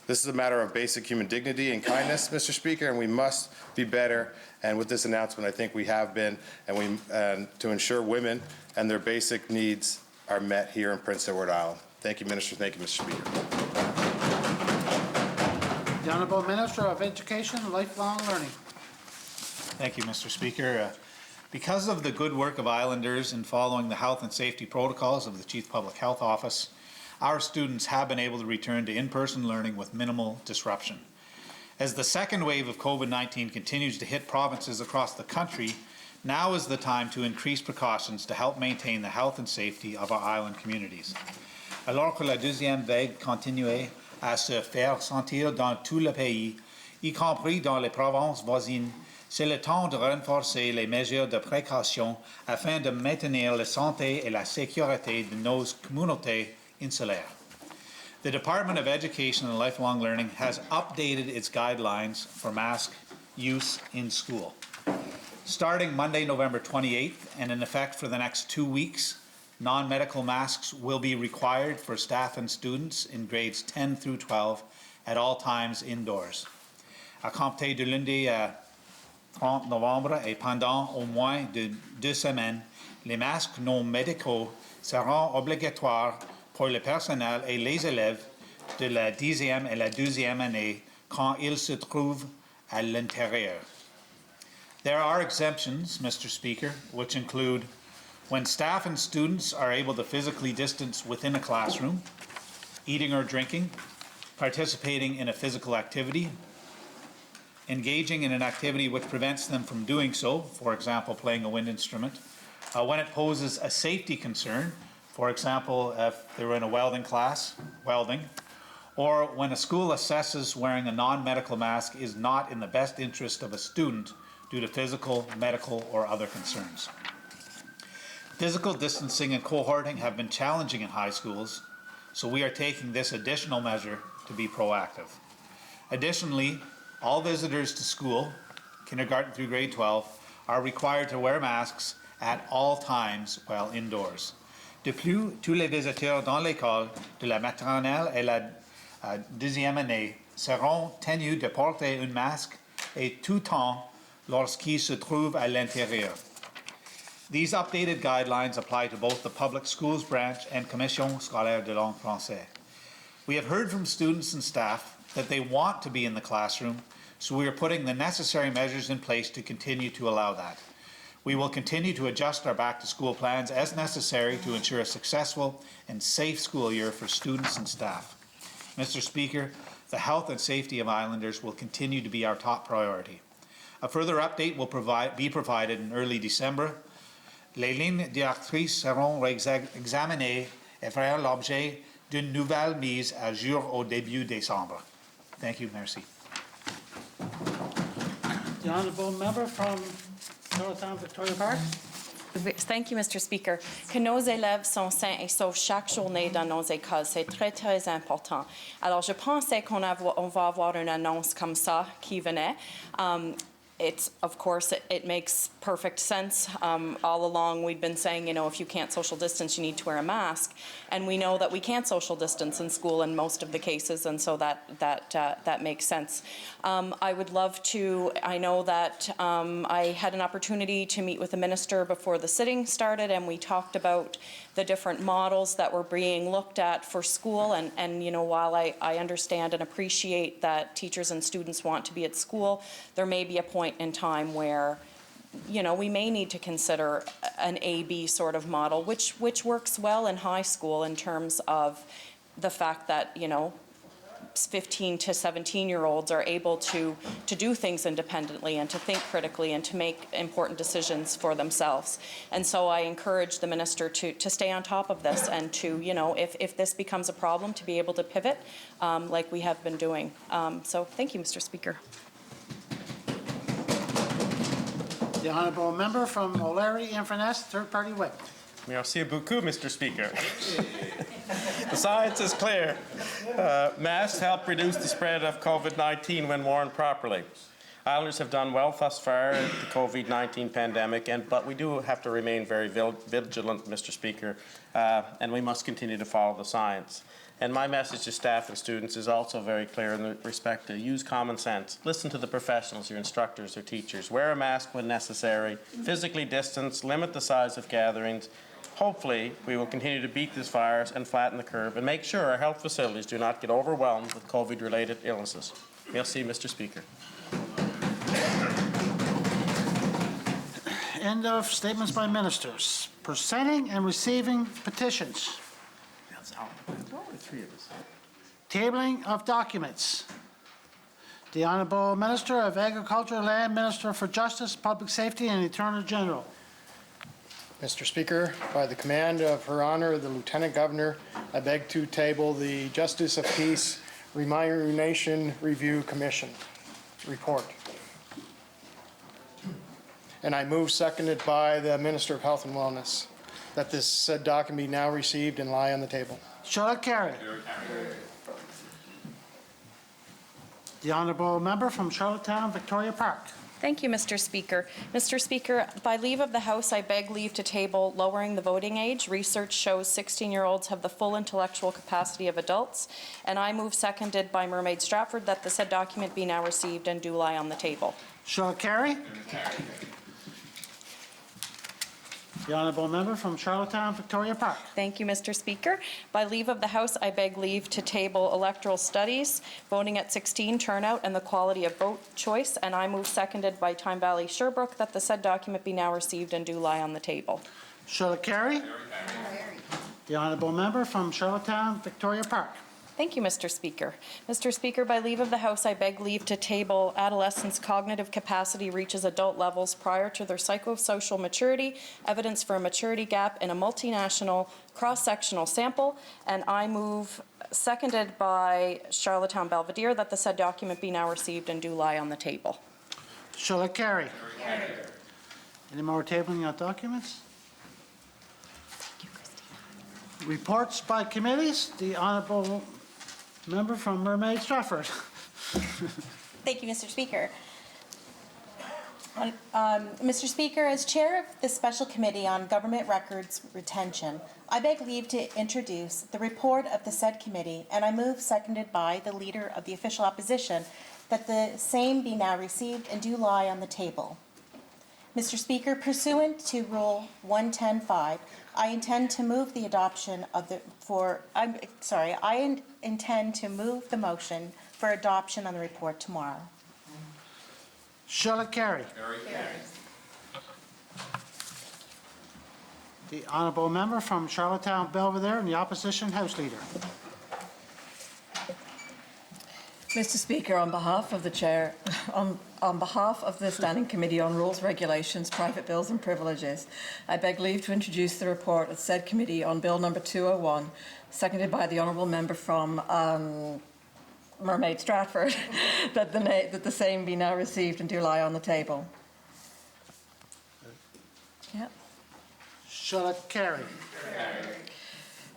This is a matter of basic human dignity and kindness, Mr. Speaker, and we must be better. And with this announcement, I think we have been, and to ensure women and their basic needs are met here in Prince Edward Island. Thank you, Minister. Thank you, Mr. Speaker. The Honourable Minister of Education and Lifelong Learning. Thank you, Mr. Speaker. Because of the good work of Islanders in following the health and safety protocols of the Chief Public Health Office, our students have been able to return to in-person learning with minimal disruption. As the second wave of COVID-19 continues to hit provinces across the country, now is the time to increase precautions to help maintain the health and safety of our island communities. Alors que la deuxième vague continuait à se faire sentir dans tout le pays, y compris dans les provinces voisines, c'est le temps de renforcer les mesures de précaution afin de maintenir la santé et la sécurité de nos communautés insulaires. The Department of Education and Lifelong Learning has updated its guidelines for mask use in school. Starting Monday, November 28th, and in effect for the next 2 weeks, non-medical masks will be required for staff and students in grades 10 through 12 at all times indoors. À compter de lundi 30 novembre et pendant au moins 2 semaines, les masques non médicaux seront obligatoires pour le personnel et les élèves de la 10e et la 12e année quand ils se trouvent à l'intérieur. There are exemptions, Mr. Speaker, which include when staff and students are able to physically distance within a classroom, eating or drinking, participating in a physical activity, engaging in an activity which prevents them from doing so, for example, playing a wind instrument, when it poses a safety concern, for example, if they're in a welding class, welding, or when a school assesses wearing a non-medical mask is not in the best interest of a student due to physical, medical, or other concerns. Physical distancing and cohorting have been challenging in high schools, so we are taking this additional measure to be proactive. Additionally, all visitors to school, kindergarten through grade 12, are required to wear masks at all times while indoors. De plus, tous les visiteurs dans l'école de la maternelle et la deuxième année seront tenus de porter un masque et tout temps lorsqu'ils se trouvent à l'intérieur. These updated guidelines apply to both the Public Schools Branch and Commission Scolaire de Langue Française. We have heard from students and staff that they want to be in the classroom, so we are putting the necessary measures in place to continue to allow that. We will continue to adjust our back-to-school plans as necessary to ensure a successful and safe school year for students and staff. Mr. Speaker, the health and safety of Islanders will continue to be our top priority. A further update will be provided in early December. Les lignes directrices seront examinées et feront l'objet d'une nouvelle mise à jour au début décembre. Thank you. Merci. The Honourable Member from Charlottetown, Victoria Park. Thank you, Mr. Speaker. Que nos élèves sont sains et saufs chaque journée dans nos écoles, c'est très, très important. Alors, je pensais qu'on va avoir une annonce comme ça qui venait. It's, of course, it makes perfect sense. All along, we've been saying, you know, if you can't social distance, you need to wear a mask. And we know that we can't social distance in school in most of the cases, and so that makes sense. I would love to, I know that I had an opportunity to meet with the minister before the sitting started, and we talked about the different models that were being looked at for school. And you know, while I understand and appreciate that teachers and students want to be at school, there may be a point in time where, you know, we may need to consider an A-B sort of model, which works well in high school in terms of the fact that, you know, 15 to 17-year-olds are able to do things independently and to think critically and to make important decisions for themselves. And so I encourage the minister to stay on top of this and to, you know, if this becomes a problem, to be able to pivot like we have been doing. So thank you, Mr. Speaker. The honourable member from O'Leary Inverness, third party whip. Merci beaucoup, Mr. Speaker. The science is clear. Masks help reduce the spread of COVID-19 when worn properly. Islanders have done well thus far in the COVID-19 pandemic, but we do have to remain very vigilant, Mr. Speaker, and we must continue to follow the science. And my message to staff and students is also very clear in respect to use common sense. Listen to the professionals, your instructors, your teachers. Wear a mask when necessary. Physically distance. Limit the size of gatherings. Hopefully, we will continue to beat this virus and flatten the curve and make sure our health facilities do not get overwhelmed with COVID-related illnesses. Merci, Mr. Speaker. End of statements by ministers. Presenting and receiving petitions. Tabling of documents. The Honourable Minister of Agriculture, Land, Minister for Justice, Public Safety and Attorney General. Mr. Speaker, by the command of Her Honor, the Lieutenant Governor, I beg to table the Justice of Peace Remuneration Review Commission report. And I move, seconded by the Minister of Health and Wellness, that this said document be now received and lie on the table. Shall I carry? The Honourable Member from Charlottetown, Victoria Park. Thank you, Mr. Speaker. Mr. Speaker, by leave of the House, I beg leave to table lowering the voting age. Research shows 16-year-olds have the full intellectual capacity of adults. And I move, seconded by Mermaid Stratford, that the said document be now received and do lie on the table. Shall I carry? The Honourable Member from Charlottetown, Victoria Park. Thank you, Mr. Speaker. By leave of the House, I beg leave to table electoral studies, voting at 16, turnout, and the quality of vote choice. And I move, seconded by Tyne Valley Sherbrooke, that the said document be now received and do lie on the table. Shall I carry? The Honourable Member from Charlottetown, Victoria Park. Thank you, Mr. Speaker. Mr. Speaker, by leave of the House, I beg leave to table adolescents' cognitive capacity reaches adult levels prior to their psychosocial maturity, evidence for a maturity gap in a multinational cross-sectional sample. And I move, seconded by Charlottetown Belvedere, that the said document be now received and do lie on the table. Shall I carry? Any more tabling of documents? Reports by committees. The Honourable Member from Mermaid Stratford. Thank you, Mr. Speaker. Mr. Speaker, as chair of the Special Committee on Government Records Retention, I beg leave to introduce the report of the said committee, and I move, seconded by the Leader of the Official Opposition, that the same be now received and do lie on the table. Mr. Speaker, pursuant to Rule 110.5, I intend to move the adoption of the, I intend to move the motion for adoption on the report tomorrow. Shall it carry? The Honourable Member from Charlottetown Belvedere and the Opposition House Leader. Mr. Speaker, on behalf of the Chair, on behalf of the Standing Committee on Rules, Regulations, Private Bills and Privileges, I beg leave to introduce the report of said committee on Bill number 201, seconded by the Honourable Member from Mermaid Stratford, that the same be now received and do lie on the table. Yeah. Shall it carry?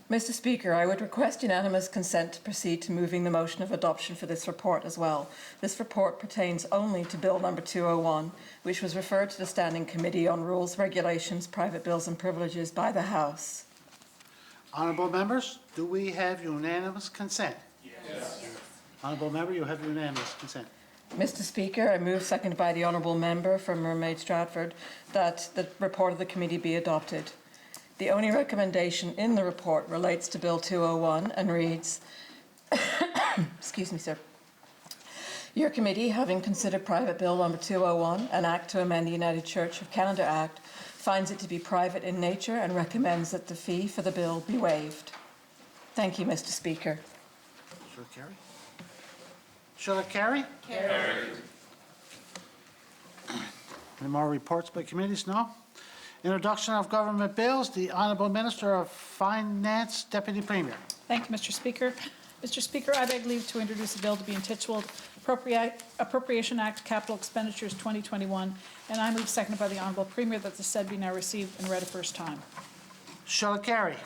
Mr. Speaker, I would request unanimous consent to proceed to moving the motion of adoption for this report as well. This report pertains only to Bill number 201, which was referred to the Standing Committee on Rules, Regulations, Private Bills and Privileges by the House. Honourable Members, do we have unanimous consent? Yes. Honourable Member, you have unanimous consent. Mr. Speaker, I move, seconded by the Honourable Member from Mermaid Stratford, that the report of the committee be adopted. The only recommendation in the report relates to Bill 201 and reads, excuse me, sir. Your committee, having considered Private Bill number 201, an Act to amend the United Church of Canada Act, finds it to be private in nature and recommends that the fee for the bill be waived. Thank you, Mr. Speaker. Shall it carry? Shall it carry? Carry. Any more reports by committees? No? Introduction of government bills. The Honourable Minister of Finance, Deputy Premier. Thank you, Mr. Speaker. Mr. Speaker, I beg leave to introduce a bill to be entitled Appropriation Act Capital Expenditures 2021, and I move seconded by the Honourable Premier that the said be now received and read a first time. Shall it carry?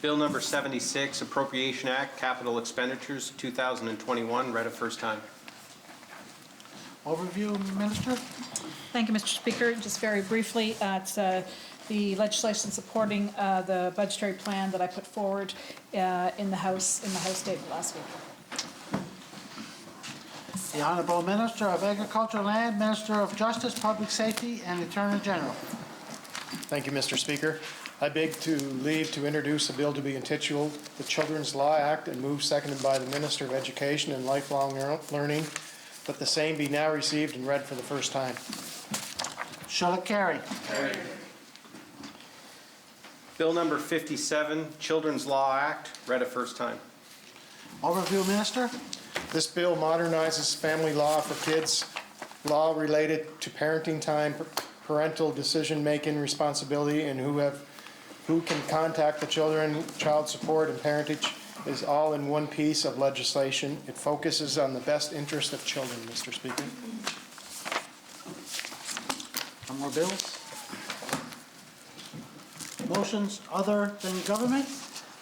Bill number 76, Appropriation Act, Capital Expenditures 2021, read a first time. Overview, Minister. Thank you, Mr. Speaker. Just very briefly, it's the legislation supporting the budgetary plan that I put forward in the House statement last week. The Honourable Minister of Agriculture and Land, Minister of Justice, Public Safety, and Attorney General. Thank you, Mr. Speaker. I beg to leave to introduce a bill to be entitled the Children's Law Act and move seconded by the Minister of Education and Lifelong Learning that the same be now received and read for the first time. Shall it carry? Bill number 57, Children's Law Act, read a first time. Overview, Minister. This bill modernizes family law for kids, law related to parenting time, parental decision-making responsibility, and who can contact the children, child support, and parentage is all in one piece of legislation. It focuses on the best interest of children, Mr. Speaker. Some more bills? Motions other than government?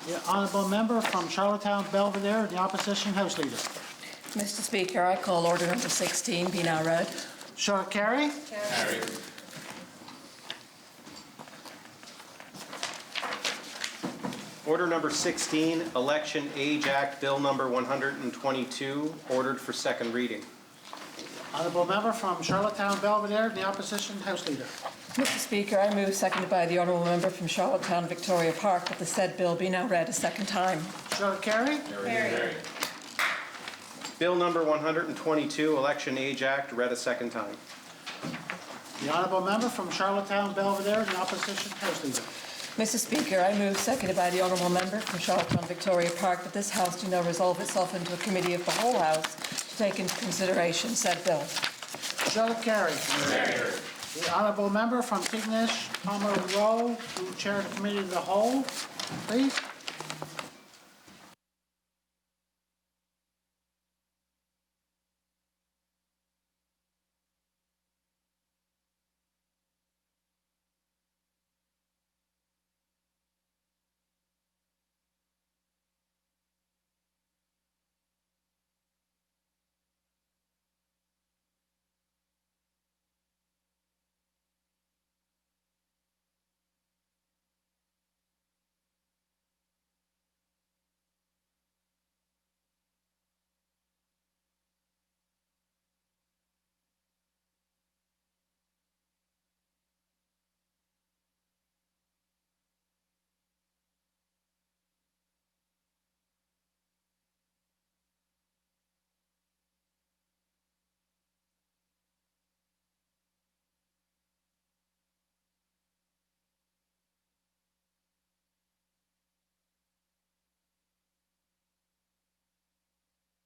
The Honourable Member from Charlottetown Belvedere, the Opposition House Leader. Mr. Speaker, I call order number 16 be now read. Shall it carry? Carry. Order number 16, Election Age Act, Bill number 122, ordered for second reading. Honourable Member from Charlottetown Belvedere, the Opposition House Leader. Mr. Speaker, I move seconded by the Honourable Member from Charlottetown Victoria Park that the said bill be now read a second time. Shall it carry? Carry. Bill number 122, Election Age Act, read a second time. The Honourable Member from Charlottetown Belvedere, the Opposition House Leader. Mr. Speaker, I move seconded by the Honourable Member from Charlottetown Victoria Park that this House do now resolve itself into a committee of the whole House to take into consideration said bill. Shall it carry? Carry. The Honourable Member from Tignish, Palmer Row, to chair the Committee of the Whole, please.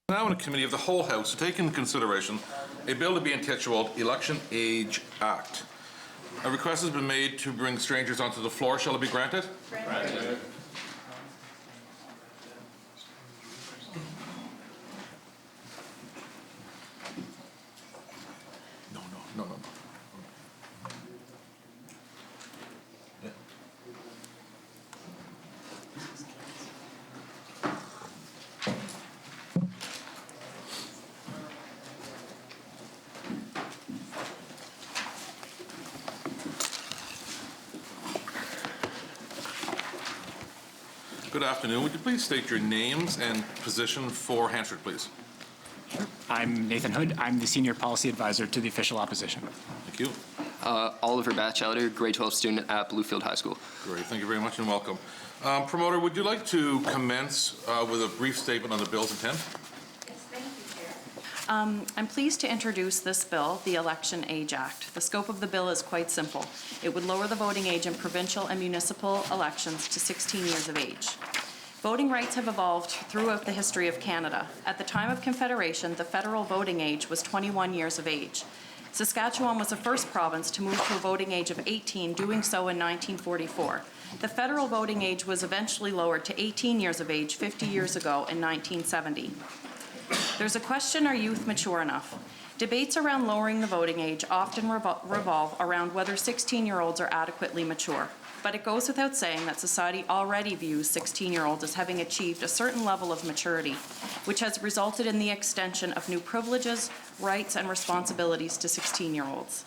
Now in a committee of the whole House to take into consideration a bill to be entitled Election Age Act. A request has been made to bring strangers onto the floor. Shall it be granted? Granted. No. Good afternoon. Would you please state your names and position for Hansford, please? I'm Nathan Hood. I'm the Senior Policy Advisor to the Official Opposition. Thank you. Oliver Batchelder, grade 12 student at Bluefield High School. Great. Thank you very much and welcome. Promoter, would you like to commence with a brief statement on the bill's intent? I'm pleased to introduce this bill, the Election Age Act. The scope of the bill is quite simple. It would lower the voting age in provincial and municipal elections to 16 years of age. Voting rights have evolved throughout the history of Canada. At the time of Confederation, the federal voting age was 21 years of age. Saskatchewan was the first province to move to a voting age of 18, doing so in 1944. The federal voting age was eventually lowered to 18 years of age 50 years ago in 1970. There's a question, are youth mature enough? Debates around lowering the voting age often revolve around whether 16-year-olds are adequately mature. But it goes without saying that society already views 16-year-olds as having achieved a certain level of maturity, which has resulted in the extension of new privileges, rights, and responsibilities to 16-year-olds.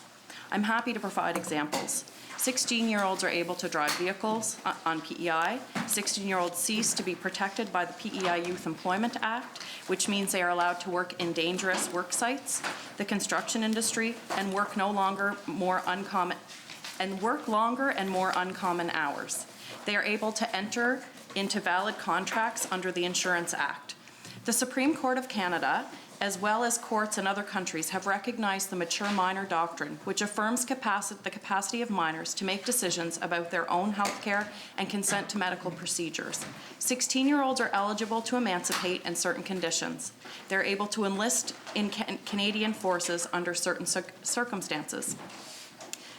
I'm happy to provide examples. 16-year-olds are able to drive vehicles on PEI. 16-year-olds cease to be protected by the PEI Youth Employment Act, which means they are allowed to work in dangerous work sites, the construction industry, and work longer and more uncommon hours. They are able to enter into valid contracts under the Insurance Act. The Supreme Court of Canada, as well as courts in other countries, have recognized the mature minor doctrine, which affirms the capacity of minors to make decisions about their own health care and consent to medical procedures. 16-year-olds are eligible to emancipate in certain conditions. They're able to enlist in Canadian forces under certain circumstances.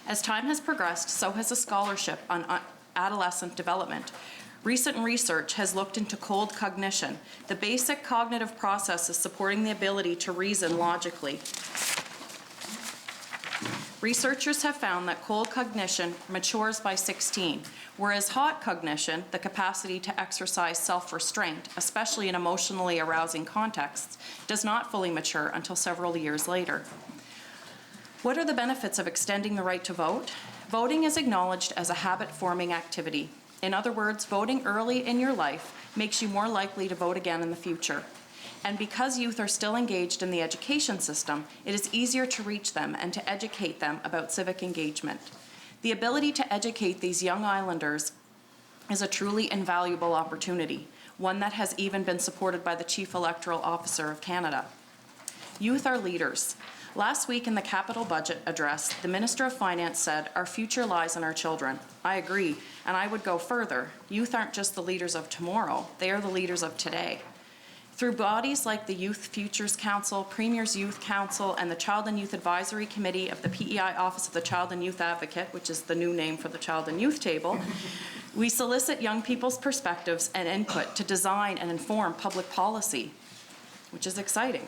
As time has progressed, so has a scholarship on adolescent development. Recent research has looked into cold cognition, the basic cognitive processes supporting the ability to reason logically. Researchers have found that cold cognition matures by 16, whereas hot cognition, the capacity to exercise self-restraint, especially in emotionally arousing contexts, does not fully mature until several years later. What are the benefits of extending the right to vote? Voting is acknowledged as a habit-forming activity. In other words, voting early in your life makes you more likely to vote again in the future. And because youth are still engaged in the education system, it is easier to reach them and to educate them about civic engagement. The ability to educate these young islanders is a truly invaluable opportunity, one that has even been supported by the Chief Electoral Officer of Canada. Youth are leaders. Last week in the capital budget address, the Minister of Finance said, "Our future lies in our children." I agree, and I would go further. Youth aren't just the leaders of tomorrow, they are the leaders of today. Through bodies like the Youth Futures Council, Premier's Youth Council, and the Child and Youth Advisory Committee of the PEI Office of the Child and Youth Advocate, which is the new name for the Child and Youth Table, we solicit young people's perspectives and input to design and inform public policy, which is exciting.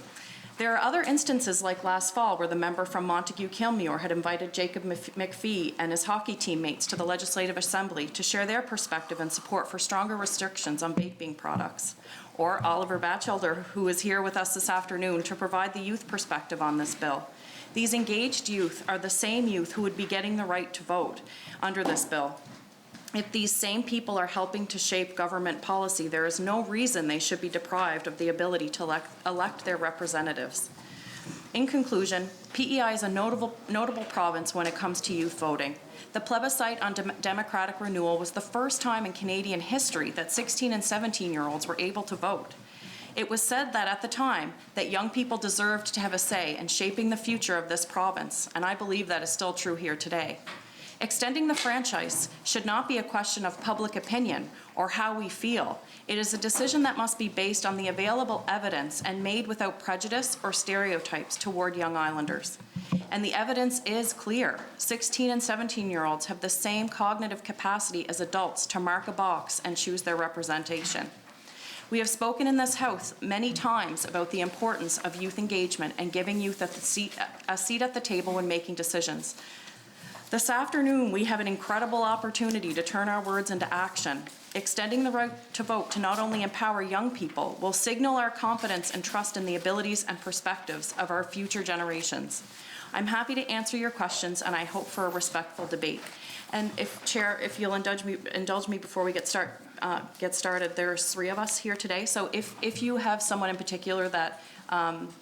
There are other instances like last fall where the member from Montague-Kilmuir had invited Jacob McPhee and his hockey teammates to the Legislative Assembly to share their perspective and support for stronger restrictions on vaping products. Or Oliver Batchelder, who is here with us this afternoon to provide the youth perspective on this bill. These engaged youth are the same youth who would be getting the right to vote under this bill. If these same people are helping to shape government policy, there is no reason they should be deprived of the ability to elect their representatives. In conclusion, PEI is a notable province when it comes to youth voting. The plebiscite on democratic renewal was the first time in Canadian history that 16 and 17-year-olds were able to vote. It was said that at the time that young people deserved to have a say in shaping the future of this province, and I believe that is still true here today. Extending the franchise should not be a question of public opinion or how we feel. It is a decision that must be based on the available evidence and made without prejudice or stereotypes toward young islanders. And the evidence is clear. 16 and 17-year-olds have the same cognitive capacity as adults to mark a box and choose their representation. We have spoken in this House many times about the importance of youth engagement and giving youth a seat at the table when making decisions. This afternoon, we have an incredible opportunity to turn our words into action. Extending the right to vote to not only empower young people will signal our confidence and trust in the abilities and perspectives of our future generations. I'm happy to answer your questions, and I hope for a respectful debate. And Chair, if you'll indulge me before we get started, there's 3 of us here today. So if you have someone in particular that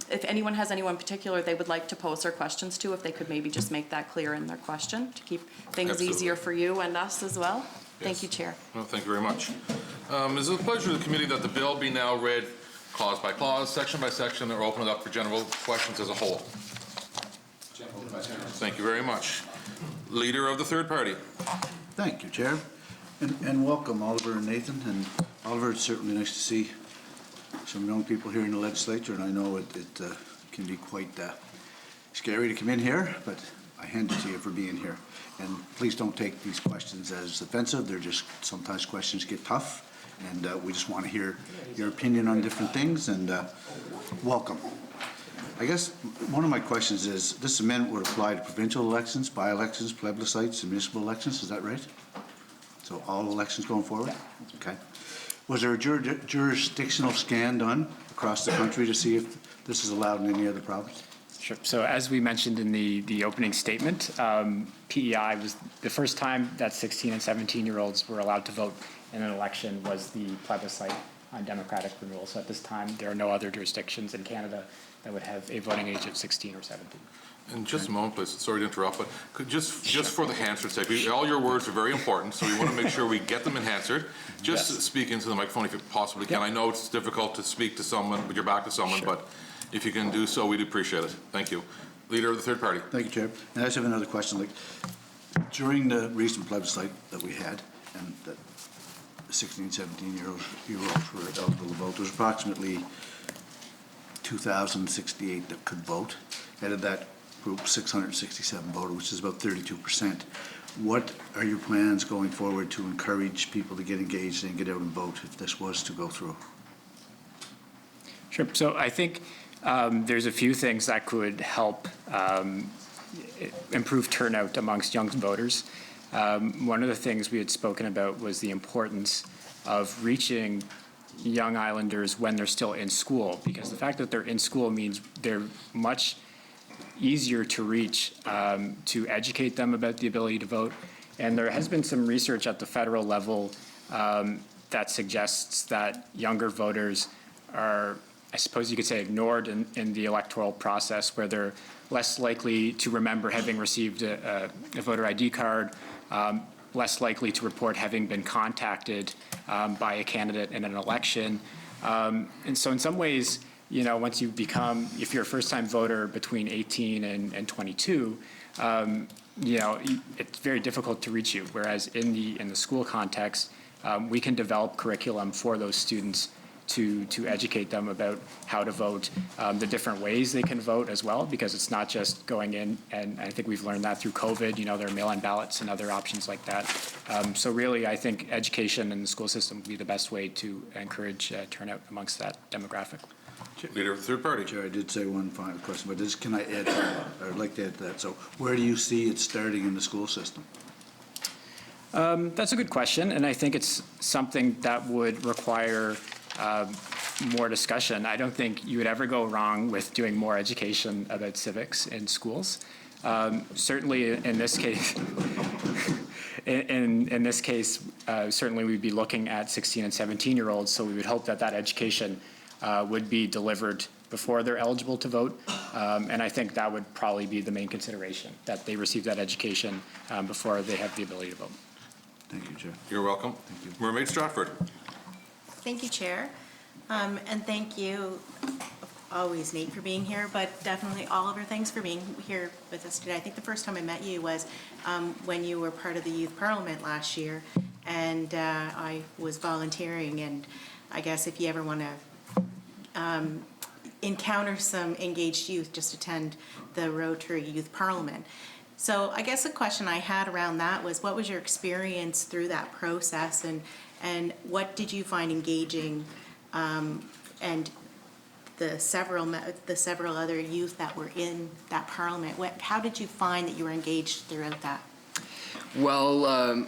if anyone has anyone in particular they would like to pose their questions to, if they could maybe just make that clear in their question to keep things Absolutely. easier for you and us as well. Yes. Thank you, Chair. Well, thank you very much. It is a pleasure to the committee that the bill be now read clause by clause, section by section, or open it up for general questions as a whole. Thank you very much. Leader of the third party. Thank you, Chair. And welcome, Oliver and Nathan. And Oliver, it's certainly nice to see some young people here in the legislature, and I know it can be quite scary to come in here, but I hand it to you for being here. And please don't take these questions as offensive. They're just, sometimes questions get tough, And we just want to hear your opinion on different things, and welcome. I guess one of my questions is, this amendment would apply to provincial elections, by-elections, plebiscites, and municipal elections, is that right? So all elections going forward? Okay. Was there a jurisdictional scan done across the country to see if this is allowed in any other province? Sure. So as we mentioned in the opening statement, PEI was the first time that 16 and 17-year-olds were allowed to vote in an election was the plebiscite on democratic renewal. So at this time, there are no other jurisdictions in Canada that would have a voting age of 16 or 17. And just a moment, please. Sorry to interrupt, but just for the Hansard's sake, all your words are very important, so we want to make sure we get them in Hansard. Just speak into the microphone if you possibly can. I know it's difficult to speak to someone with your back to someone, but if you can do so, we'd appreciate it. Thank you. Leader of the third party. Thank you, Chair. And I just have another question. Like, during the recent plebiscite that we had, and that 16, 17-year-olds were eligible to vote, there was approximately 2,068 that could vote. Out of that group, 667 voted, which is about 32%. What are your plans going forward to encourage people to get engaged and get out and vote if this was to go through? Sure. So I think there's a few things that could help improve turnout amongst young voters. One of the things we had spoken about was the importance of reaching young Islanders when they're still in school, because the fact that they're in school means they're much easier to reach, to educate them about the ability to vote. And there has been some research at the federal level that suggests that younger voters are, I suppose you could say, ignored in the electoral process, where they're less likely to remember having received a voter ID card, less likely to report having been contacted by a candidate in an election. And so in some ways, you know, once you become, if you're a first-time voter between 18 and 22, you know, it's very difficult to reach you. Whereas in the school context, we can develop curriculum for those students to educate them about how to vote, the different ways they can vote as well, because it's not just going in, and I think we've learned that through COVID, you know, there are mail-in ballots and other options like that. So really, I think education in the school system would be the best way to encourage turnout amongst that demographic. Leader of the third party. Chair, I did say one final question, but this, can I add to that? I'd like to add to that. So where do you see it starting in the school system? That's a good question, and I think it's something that would require more discussion. I don't think you would ever go wrong with doing more education about civics in schools. Certainly in this case, in this case, certainly we'd be looking at 16 and 17-year-olds, so we would hope that that education would be delivered before they're eligible to vote. And I think that would probably be the main consideration, that they receive that education before they have the ability to vote. Thank you, Chair. You're welcome. Thank you. Mermaid Stratford. Thank you, Chair. And thank you, always, Nate, for being here, but definitely Oliver, thanks for being here with us today. I think the first time I met you was when you were part of the Youth Parliament last year, and I was volunteering, and I guess if you ever want to encounter some engaged youth, just attend the Rotary Youth Parliament. So I guess the question I had around that was, what was your experience through that process, and what did you find engaging, and the several other youth that were in that parliament? How did you find that you were engaged throughout that? Well,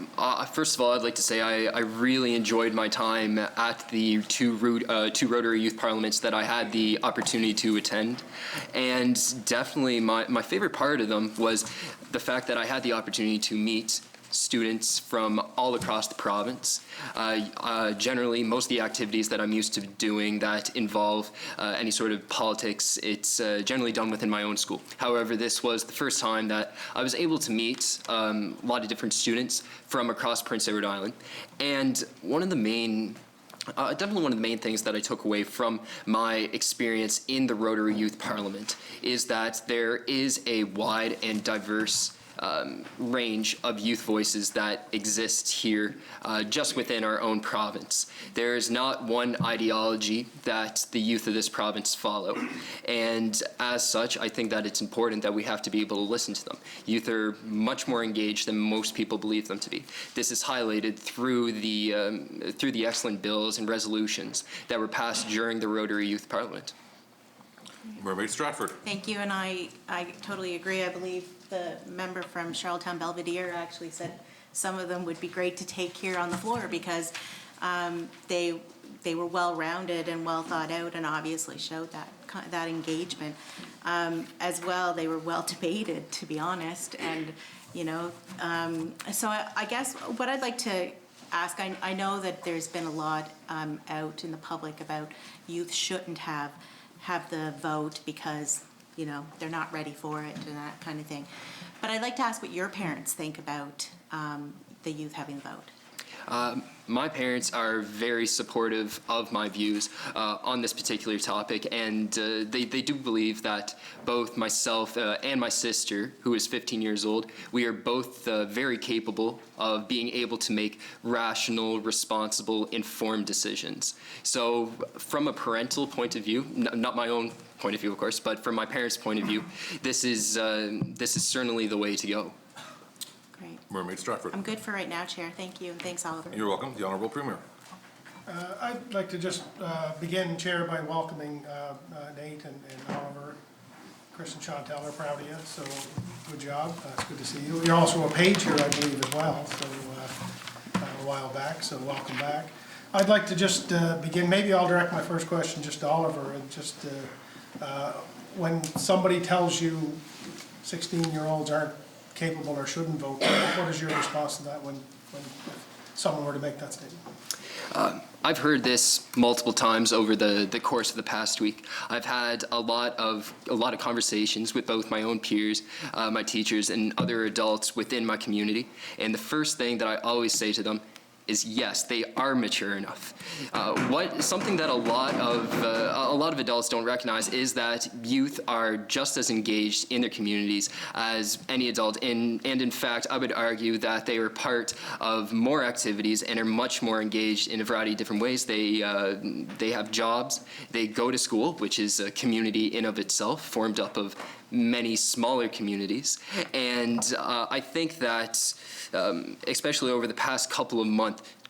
first of all, I'd like to say I really enjoyed my time at the two Rotary Youth Parliaments that I had the opportunity to attend. And definitely my favorite part of them was the fact that I had the opportunity to meet students from all across the province. Generally, most of the activities that I'm used to doing that involve any sort of politics, it's generally done within my own school. However, this was the first time that I was able to meet a lot of different students from across Prince Edward Island. And one of the main definitely one of the main things that I took away from my experience in the Rotary Youth Parliament is that there is a wide and diverse range of youth voices that exist here just within our own province. There is not one ideology that the youth of this province follow. And as such, I think that it's important that we have to be able to listen to them. Youth are much more engaged than most people believe them to be. This is highlighted through the excellent bills and resolutions that were passed during the Rotary Youth Parliament. Mermaid Stratford. Thank you, and I totally agree. I believe the member from Charlottetown Belvedere actually said some of them would be great to take here on the floor because they were well-rounded and well thought out and obviously showed that engagement. As well, they were well debated, to be honest, and so I guess what I'd like to ask, I know that there's been a lot out in the public about youth shouldn't have the vote because, they're not ready for it and that kind of thing. But I'd like to ask what your parents think about the youth having the vote. My parents are very supportive of my views on this particular topic, and they do believe that both myself and my sister, who is 15 years old, we are both very capable of being able to make rational, responsible, informed decisions. So from a parental point of view, not my own point of view, of course, but from my parents' point of view, this is certainly the way to go. Great. Mermaid Stratford. I'm good for right now, Chair. Thank you, and thanks, Oliver. You're welcome. The Honourable Premier. I'd like to just begin, Chair, by welcoming Nate and Oliver. Chris and Chantel are proud of you, so good job. It's good to see you. You're also a page here, I believe, as well, so a while back, so welcome back. I'd like to just begin, maybe I'll direct my first question just to Oliver, and just when somebody tells you 16-year-olds aren't capable or shouldn't vote, what is your response to that when someone were to make that statement? I've heard this multiple times over the course of the past week. I've had a lot of conversations with both my own peers, my teachers, and other adults within my community. And the first thing that I always say to them is yes, they are mature enough. Something that a lot of adults don't recognize is that youth are just as engaged in their communities as any adult, and in fact, I would argue that they are part of more activities and are much more engaged in a variety of different ways. They have jobs, they go to school, which is a community in of itself, formed up of many smaller communities, and I think that especially over the past couple of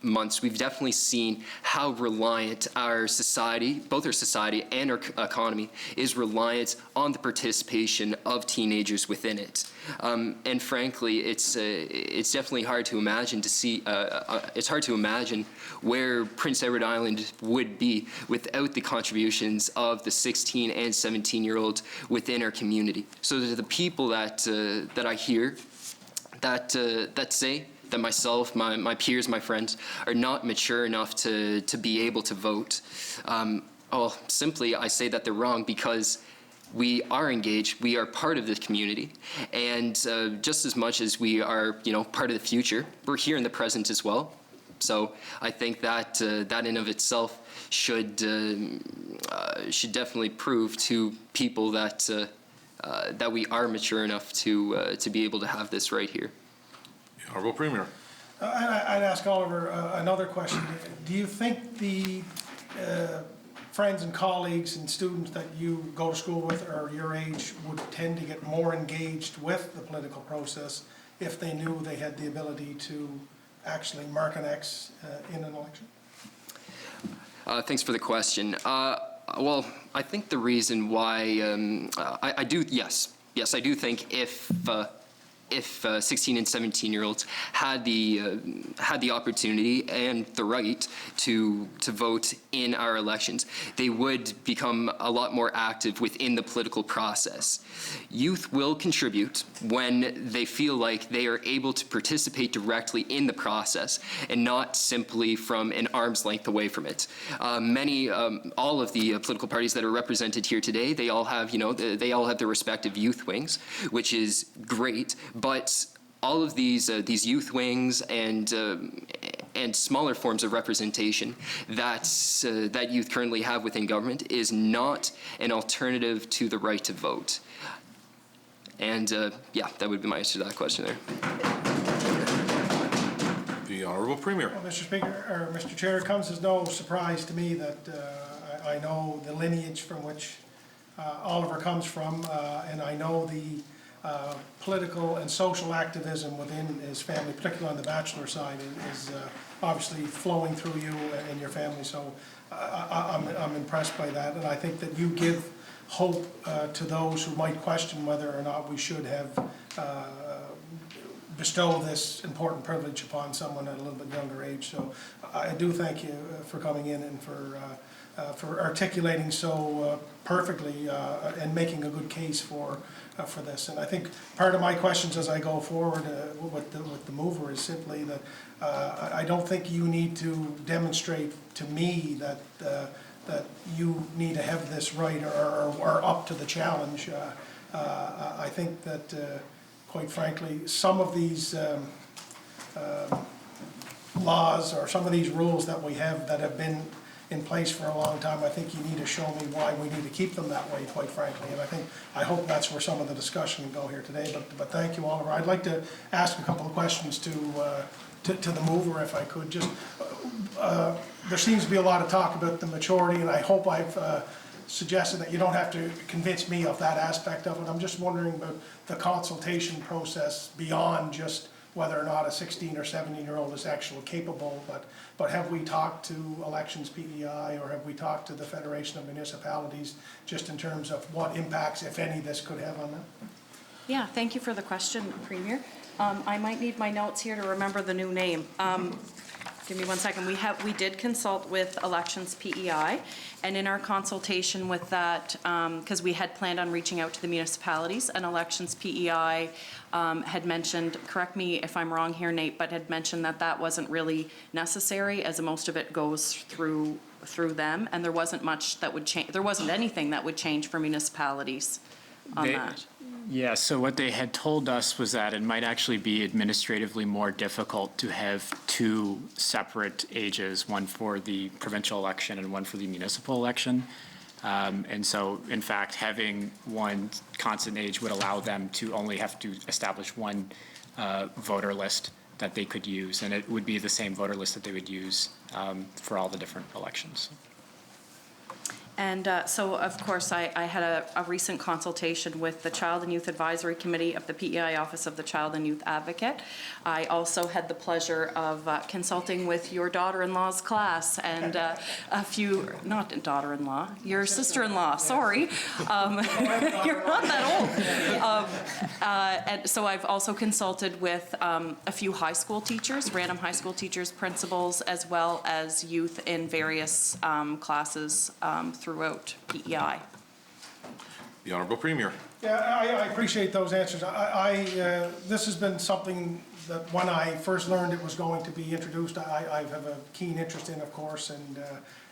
months, we've definitely seen how reliant our society, both our society and our economy, is reliant on the participation of teenagers within it. And frankly, it's definitely hard to imagine it's hard to imagine where Prince Edward Island would be without the contributions of the 16 and 17-year-olds within our community. So to the people that I hear that say that myself, my peers, my friends are not mature enough to be able to vote, well, simply I say that they're wrong because we are engaged, we are part of the community, and just as much as we are, part of the future, we're here in the present as well. So I think that that in of itself should definitely prove to people that that we are mature enough to be able to have this right here. Honourable Premier. I'd ask Oliver another question. Do you think the friends and colleagues and students that you go to school with or your age would tend to get more engaged with the political process if they knew they had the ability to actually mark an X in an election? Thanks for the question. Well, I think the reason why I do, yes, I do think if 16 and 17-year-olds had the opportunity and the right to vote in our elections, they would become a lot more active within the political process. Youth will contribute when they feel like they are able to participate directly in the process and not simply from an arm's length away from it. All of the political parties that are represented here today, they all have, they all have their respective youth wings, which is great. But all of these youth wings and smaller forms of representation that youth currently have within government is not an alternative to the right to vote. And yeah, that would be my answer to that question there. The Honourable Premier. Well, Mr. Speaker, or Mr. Chair, it comes as no surprise to me that I know the lineage from which Oliver comes from, and I know the political and social activism within his family, particularly on the bachelor side, is obviously flowing through you and your family. So I'm impressed by that, and I think that you give hope to those who might question whether or not we should have bestow this important privilege upon someone at a little bit younger age. So I do thank you for coming in and for articulating so perfectly and making a good case for this. And I think part of my questions as I go forward with the mover is simply that I don't think you need to demonstrate to me that you need to have this right or up to the challenge. I think that quite frankly, some of these laws or some of these rules that we have that have been in place for a long time, I think you need to show me why we need to keep them that way, quite frankly. And I hope that's where some of the discussion will go here today. But thank you, Oliver. I'd like to ask a couple of questions to the mover, if I could. Just there seems to be a lot of talk about the maturity, and I hope I've suggested that you don't have to convince me of that aspect of it. I'm just wondering about the consultation process beyond just whether or not a 16 or 17-year-old is actually capable, but have we talked to Elections PEI, or have we talked to the Federation of Municipalities just in terms of what impacts, if any, this could have on them? Yeah, thank you for the question, Premier. I might need my notes here to remember the new name. Give me 1 second. We did consult with Elections PEI, and in our consultation with that, because we had planned on reaching out to the municipalities, and Elections PEI had mentioned, correct me if I'm wrong here, Nate, but had mentioned that that wasn't really necessary, as most of it goes through them, and there wasn't much that would change. There wasn't anything that would change for municipalities on that. Yeah, so what they had told us was that it might actually be administratively more difficult to have two separate ages, one for the provincial election and one for the municipal election. And so, in fact, having one constant age would allow them to only have to establish one voter list that they could use, and it would be the same voter list that they would use for all the different elections. And so, of course, I had a recent consultation with the Child and Youth Advisory Committee of the PEI Office of the Child and Youth Advocate. I also had the pleasure of consulting with your daughter-in-law's class and a few, not daughter-in-law, your sister-in-law, sorry. You're not that old. And so I've also consulted with a few high school teachers, random high school teachers, principals, as well as youth in various classes throughout PEI. The Honourable Premier. Yeah, I appreciate those answers. This has been something that when I first learned it was going to be introduced, I have a keen interest in, of course, and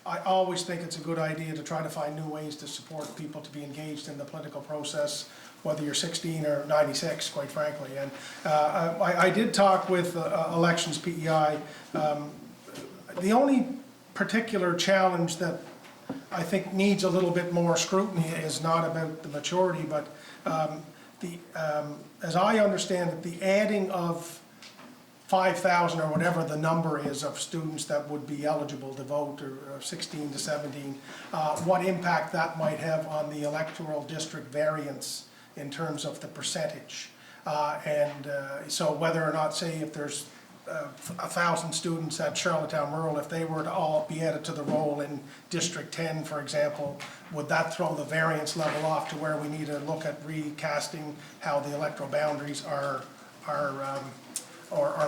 I always think it's a good idea to try to find new ways to support people to be engaged in the political process, whether you're 16 or 96, quite frankly. And I did talk with Elections PEI. The only particular challenge that I think needs a little bit more scrutiny is not about the maturity, but as I understand it, the adding of 5,000 or whatever the number is of students that would be eligible to vote, or 16 to 17, what impact that might have on the electoral district variance in terms of the percentage. So whether or not, say, if there's 1,000 students at Charlottetown Rural, if they were to all be added to the roll in District 10, for example, would that throw the variance level off to where we need to look at recasting how the electoral boundaries are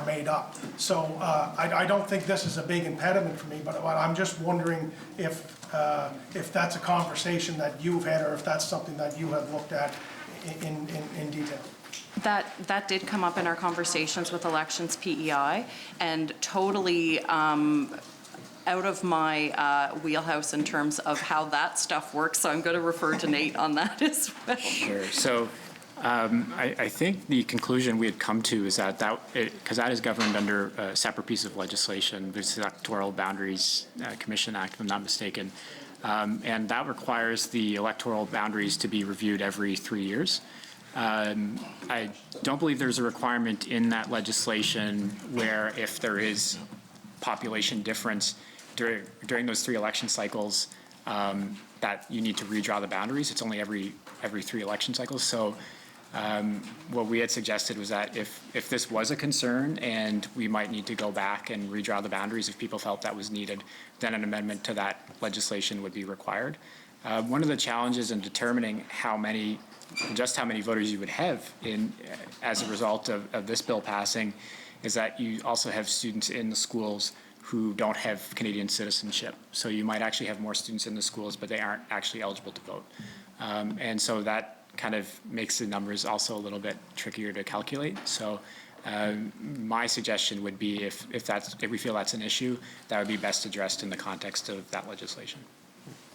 made up? So I don't think this is a big impediment for me, but I'm just wondering if that's a conversation that you've had, or if that's something that you have looked at in detail. That did come up in our conversations with Elections PEI, and totally out of my wheelhouse in terms of how that stuff works, so I'm going to refer to Nate on that as well. Sure. So I think the conclusion we had come to is that because that is governed under a separate piece of legislation, the Electoral Boundaries Commission Act, if I'm not mistaken, and that requires the electoral boundaries to be reviewed every 3 years. I don't believe there's a requirement in that legislation where if there is population difference during those 3 election cycles, that you need to redraw the boundaries. It's only every 3 election cycles. So what we had suggested was that if this was a concern and we might need to go back and redraw the boundaries if people felt that was needed, then an amendment to that legislation would be required. One of the challenges in determining just how many voters you would have as a result of this bill passing is that you also have students in the schools who don't have Canadian citizenship. So you might actually have more students in the schools, but they aren't actually eligible to vote. And so that kind of makes the numbers also a little bit trickier to calculate. So my suggestion would be if we feel that's an issue, that would be best addressed in the context of that legislation.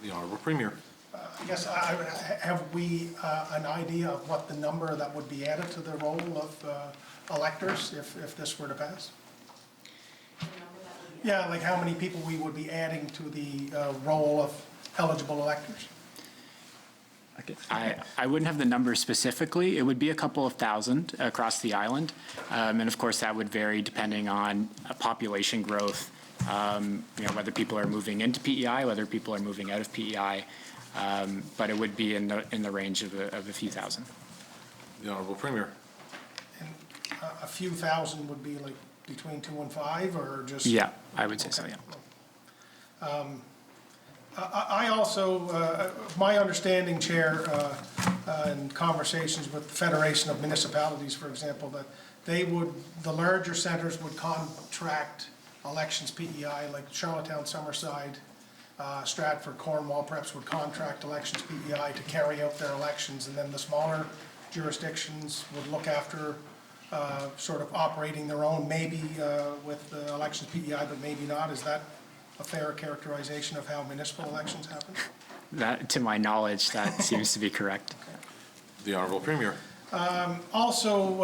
The Honourable Premier. I guess, have we an idea of what the number that would be added to the roll of electors if this were to pass? Yeah, like how many people we would be adding to the roll of eligible electors? I wouldn't have the number specifically. It would be a couple of thousand across the island. And of course, that would vary depending on population growth, whether people are moving into PEI, whether people are moving out of PEI. But it would be in the range of a few thousand. The Honourable Premier. And a few thousand would be like between 2 and 5, or just? Yeah, I would say so, yeah. I also, my understanding, Chair, in conversations with the Federation of Municipalities, for example, that the larger centers would contract elections PEI, like Charlottetown, Summerside, Stratford, Cornwall, perhaps would contract elections PEI to carry out their elections, and then the smaller jurisdictions would look after sort of operating their own, maybe with the elections PEI, but maybe not. Is that a fair characterization of how municipal elections happen? That, to my knowledge, that seems to be correct. The Honourable Premier. Also,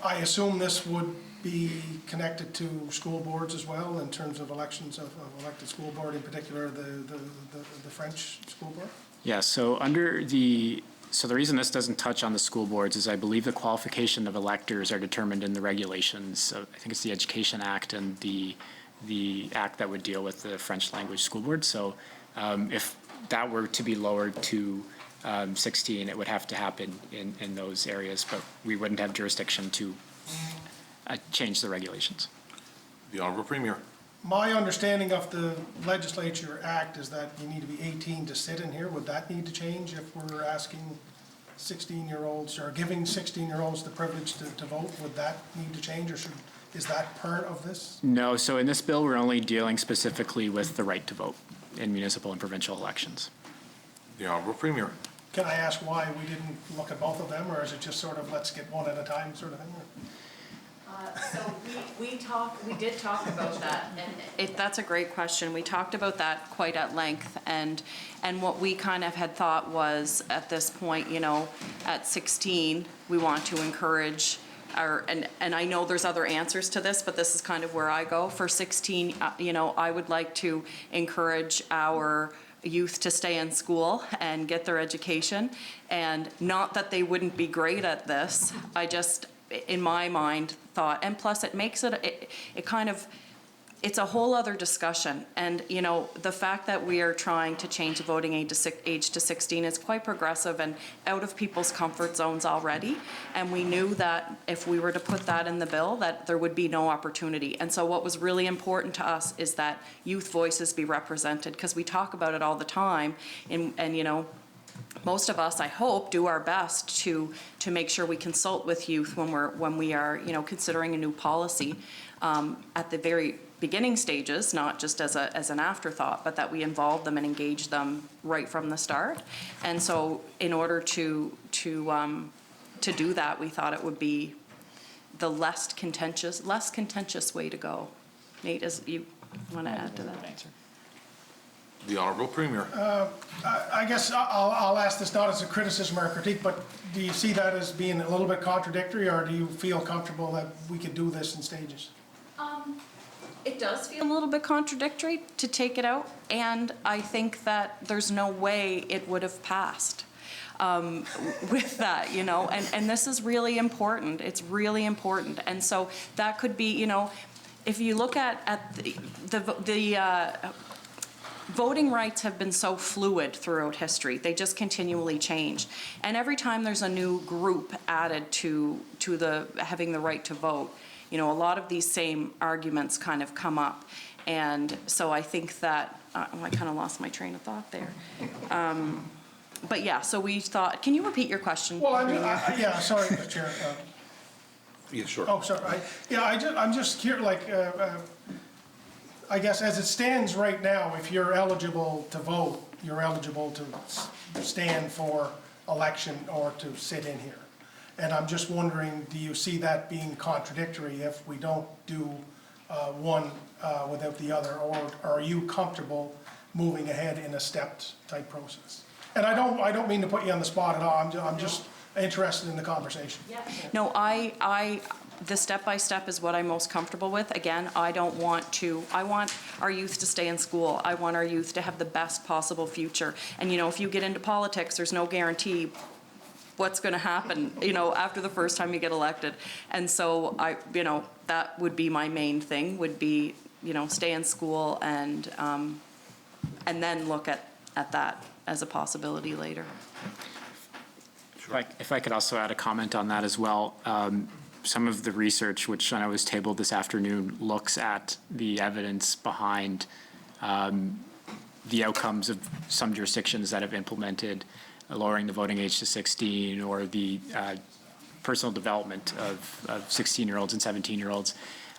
I assume this would be connected to school boards as well in terms of elections of elected school board, in particular the French school board? Yeah, so so the reason this doesn't touch on the school boards is I believe the qualification of electors are determined in the regulations. So I think it's the Education Act and the act that would deal with the French language school board. So if that were to be lowered to 16, it would have to happen in those areas, but we wouldn't have jurisdiction to change the regulations. The Honourable Premier. My understanding of the Legislature Act is that you need to be 18 to sit in here. Would that need to change if we're asking 16-year-olds or giving 16-year-olds the privilege to vote? Would that need to change, or is that part of this? No, so in this bill, we're only dealing specifically with the right to vote in municipal and provincial elections. The Honourable Premier. Can I ask why we didn't look at both of them, or is it just sort of let's get one at a time sort of thing? So we did talk about that, and that's a great question. We talked about that quite at length, and what we kind of had thought was at this point, at 16, we want to encourage and I know there's other answers to this, but this is kind of where I go. For 16, I would like to encourage our youth to stay in school and get their education, and not that they wouldn't be great at this. I just, in my mind, thought, and plus it makes it kind of, it's a whole other discussion. And, the fact that we are trying to change the voting age to 16 is quite progressive and out of people's comfort zones already. And we knew that if we were to put that in the bill, that there would be no opportunity. And so what was really important to us is that youth voices be represented, because we talk about it all the time. And most of us, I hope, do our best to make sure we consult with youth when we are considering a new policy at the very beginning stages, not just as an afterthought, but that we involve them and engage them right from the start. And so, in order to do that, we thought it would be the less contentious way to go. Nate, you want to add to that? The Honourable Premier. I guess I'll ask this not as a criticism or a critique, but do you see that as being a little bit contradictory, or do you feel comfortable that we could do this in stages? It does feel a little bit contradictory to take it out, and I think that there's no way it would have passed. with that, you know, and this is really important. It's really important. And so that could be, you know, if you look at the voting rights have been so fluid throughout history. They just continually change. And every time there's a new group added to the having the right to vote, you know, a lot of these same arguments kind of come up. And so I think that, I kind of lost my train of thought there. But yeah, so we thought, can you repeat your question? Well, yeah, sorry, Mr. Chair. Yeah, sure. Oh, sorry. I'm just curious, like, I guess as it stands right now, if you're eligible to vote, you're eligible to stand for election or to sit in here. And I'm just wondering, do you see that being contradictory if we don't do one without the other, or are you comfortable moving ahead in a stepped type process? And I don't mean to put you on the spot at all. I'm just interested in the conversation. No, the step-by-step is what I'm most comfortable with. Again, I want our youth to stay in school. I want our youth to have the best possible future. And, you know, if you get into politics, there's no guarantee what's going to happen, you know, after the first time you get elected. And so you know, that would be my main thing, would be, you know, stay in school and then look at that as a possibility later. If I could also add a comment on that as well. Some of the research, which I know was tabled this afternoon, looks at the evidence behind the outcomes of some jurisdictions that have implemented lowering the voting age to 16, or the personal development of 16-year-olds and 17-year-olds.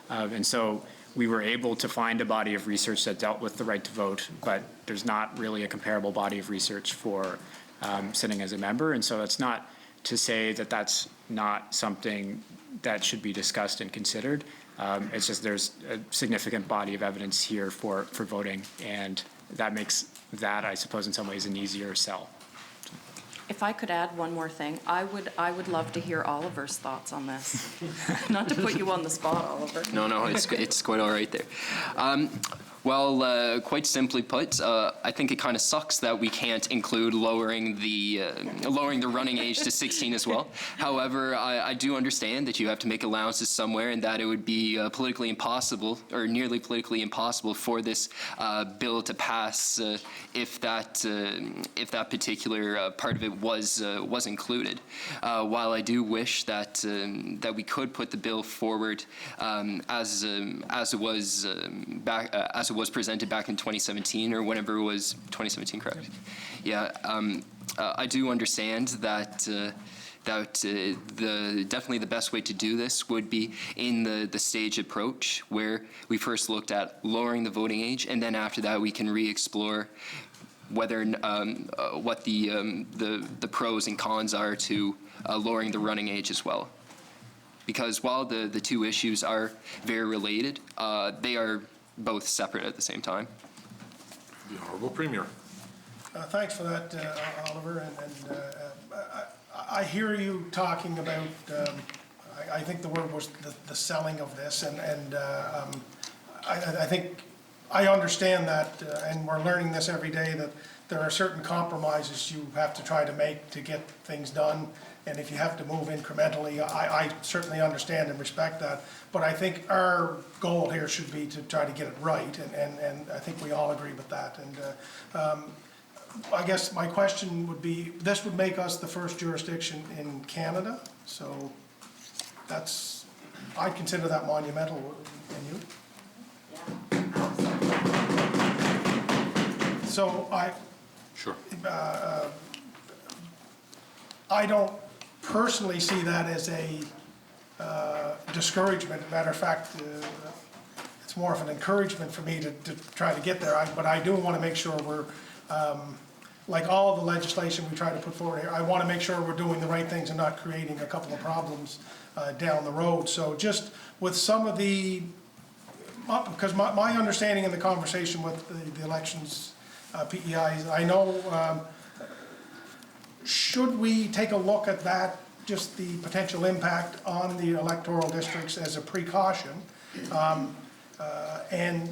And so we were able to find a body of research that dealt with the right to vote, but there's not really a comparable body of research for sitting as a member. And so it's not to say that that's not something that should be discussed and considered. It's just there's a significant body of evidence here for voting, and that makes that, I suppose, in some ways an easier sell. If I could add one more thing, I would love to hear Oliver's thoughts on this. Not to put you on the spot, Oliver. No, it's quite all right there. Well, quite simply put, I think it kind of sucks that we can't include lowering the running age to 16 as well. However, I do understand that you have to make allowances somewhere, and that it would be politically impossible, or nearly politically impossible, for this bill to pass if that particular part of it was included. While I do wish that we could put the bill forward as it was presented back in 2017, or whenever it was 2017, correct? Yeah, I do understand that definitely the best way to do this would be in the stage approach, where we first looked at lowering the voting age, and then after that we can re-explore whether what the pros and cons are to lowering the running age as well. Because while the two issues are very related, they are both separate at the same time. The Honourable Premier. Thanks for that, Oliver. And I hear you talking about, I think the word was the selling of this, and I think I understand that, and we're learning this every day, that there are certain compromises you have to try to make to get things done. And if you have to move incrementally, I certainly understand and respect that. But I think our goal here should be to try to get it right, and I think we all agree with that. And I guess my question would be, this would make us the first jurisdiction in Canada, so I consider that monumental. And you? So Sure. I don't personally see that as a discouragement. As a matter of fact, it's more of an encouragement for me to try to get there. But I do want to make sure we're, like all of the legislation we try to put forward here, I want to make sure we're doing the right things and not creating a couple of problems down the road. So just with some of the, because my understanding in the conversation with the elections PEI is, I know, should we take a look at that, just the potential impact on the electoral districts as a precaution? And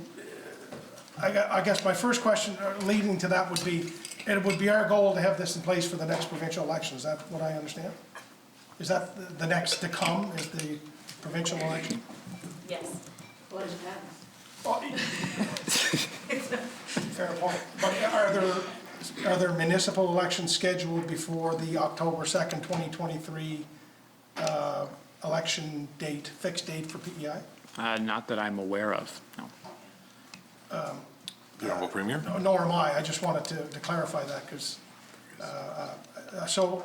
I guess my first question leading to that would be, And it would be our goal to have this in place for the next provincial election, is that what I understand? Is that the next to come, is the provincial election? Yes. Fair point. But are there municipal elections scheduled before the October 2nd, 2023 election date, fixed date for PEI? Not that I'm aware of, no. The Honourable Premier? Nor am I. I just wanted to clarify that because, so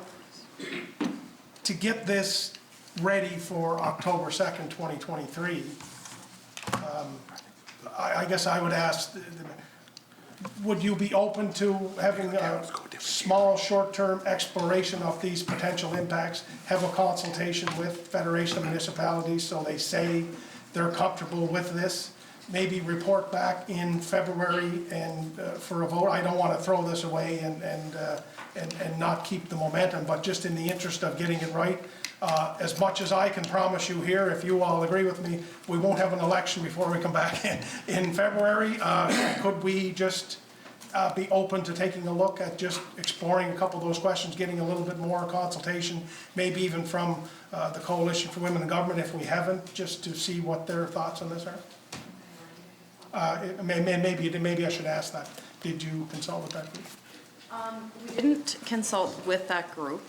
to get this ready for October 2nd, 2023, I guess I would ask, would you be open to having a small, short-term exploration of these potential impacts, have a consultation with Federation of Municipalities so they say they're comfortable with this, maybe report back in February and for a vote? I don't want to throw this away and not keep the momentum, but just in the interest of getting it right, as much as I can promise you here, if you all agree with me, we won't have an election before we come back in February. Could we just be open to taking a look at just exploring a couple of those questions, getting a little bit more consultation, maybe even from the Coalition for Women in Government if we haven't, just to see what their thoughts on this are? Maybe I should ask that. Did you consult with that group? We didn't consult with that group.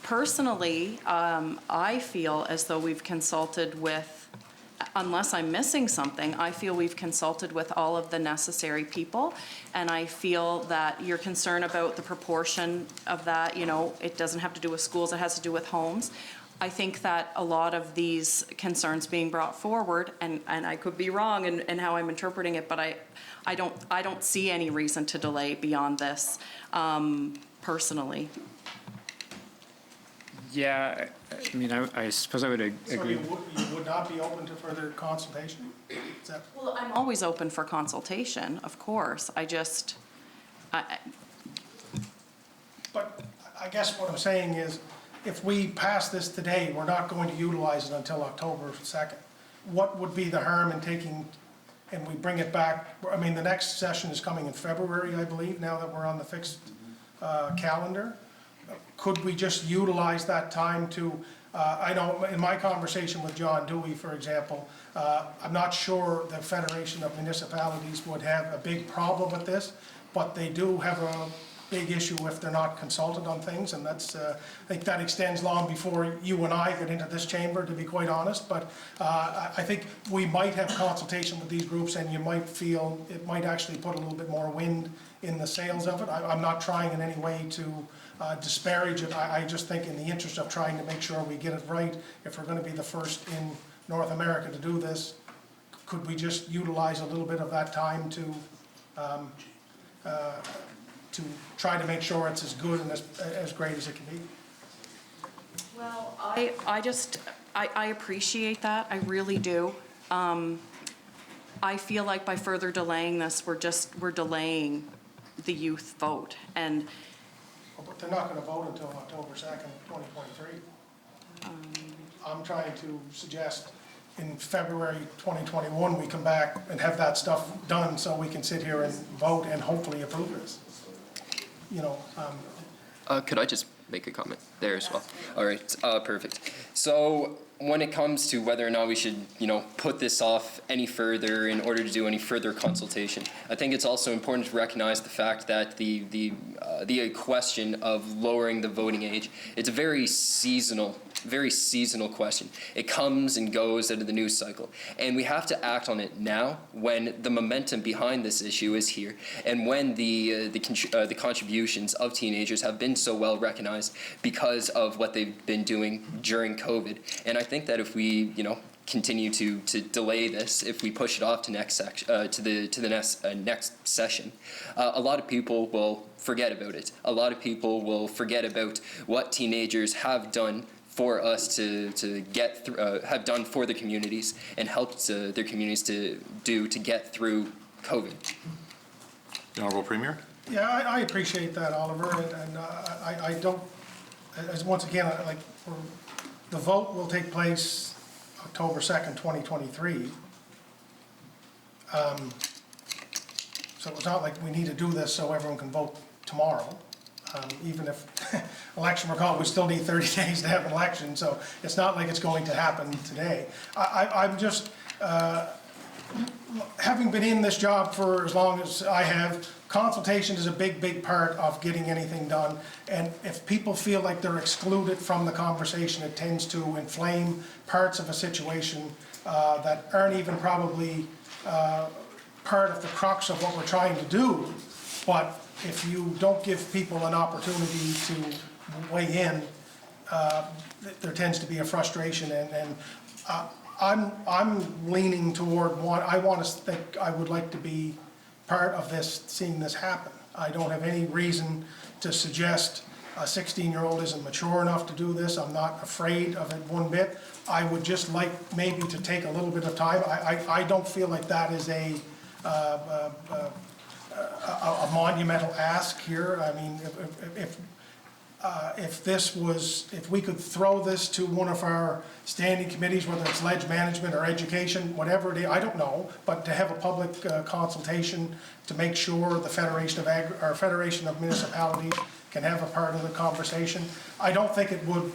Personally, I feel as though we've consulted with, unless I'm missing something, I feel we've consulted with all of the necessary people. And I feel that your concern about the proportion of that, you know, it doesn't have to do with schools, it has to do with homes. I think that a lot of these concerns being brought forward, and I could be wrong in how I'm interpreting it, but I don't see any reason to delay beyond this, personally. Yeah, I mean, I suppose I would agree. So you would not be open to further consultation? Is that... Well, I'm always open for consultation, of course. But I guess what I'm saying is, if we pass this today, we're not going to utilize it until October 2nd. What would be the harm in taking, and we bring it back? I mean, the next session is coming in February, I believe, now that we're on the fixed calendar. Could we just utilize that time to, I know in my conversation with John Dewey, for example, I'm not sure the Federation of Municipalities would have a big problem with this, but they do have a big issue if they're not consulted on things, and that's, I think that extends long before you and I get into this chamber, to be quite honest, but I think we might have consultation with these groups, and you might feel it might actually put a little bit more wind in the sails of it. I'm not trying in any way to disparage it. I just think in the interest of trying to make sure we get it right, if we're going to be the first in North America to do this, could we just utilize a little bit of that time to try to make sure it's as good and as great as it can be? Well, I appreciate that, I really do. I feel like by further delaying this, we're delaying the youth vote, and But they're not going to vote until October 2nd, 2023. I'm trying to suggest in February 2021, we come back and have that stuff done so we can sit here and vote and hopefully approve this. You know. Could I just make a comment there as well? All right, perfect. So when it comes to whether or not we should, put this off any further in order to do any further consultation, I think it's also important to recognize the fact that the question of lowering the voting age, it's a very seasonal question. It comes and goes out of the news cycle, and we have to act on it now when the momentum behind this issue is here, and when the contributions of teenagers have been so well recognized because of what they've been doing during COVID. And I think that if we, continue to delay this, if we push it off to next session, a lot of people will forget about it. A lot of people will forget about what teenagers have done for us to get through, have done for the communities and helped their communities to get through COVID. The Honourable Premier? Yeah, I appreciate that, Oliver, and I don't, as once again, the vote will take place October 2nd, 2023. So it's not like we need to do this so everyone can vote tomorrow. Even if election were called, we still need 30 days to have an election, so it's not like it's going to happen today. I'm just, having been in this job for as long as I have, consultation is a big, big part of getting anything done. And if people feel like they're excluded from the conversation, it tends to inflame parts of a situation that aren't even probably part of the crux of what we're trying to do. But if you don't give people an opportunity to weigh in, there tends to be a frustration, and I'm leaning toward I would like to be part of this, seeing this happen. I don't have any reason to suggest a 16-year-old isn't mature enough to do this. I'm not afraid of it one bit. I would just like maybe to take a little bit of time. I don't feel like that is a monumental ask here. I mean, if we could throw this to one of our standing committees, whether it's ledge management or education, whatever it is, I don't know, but to have a public consultation to make sure the Federation of Municipalities can have a part of the conversation, I don't think it would.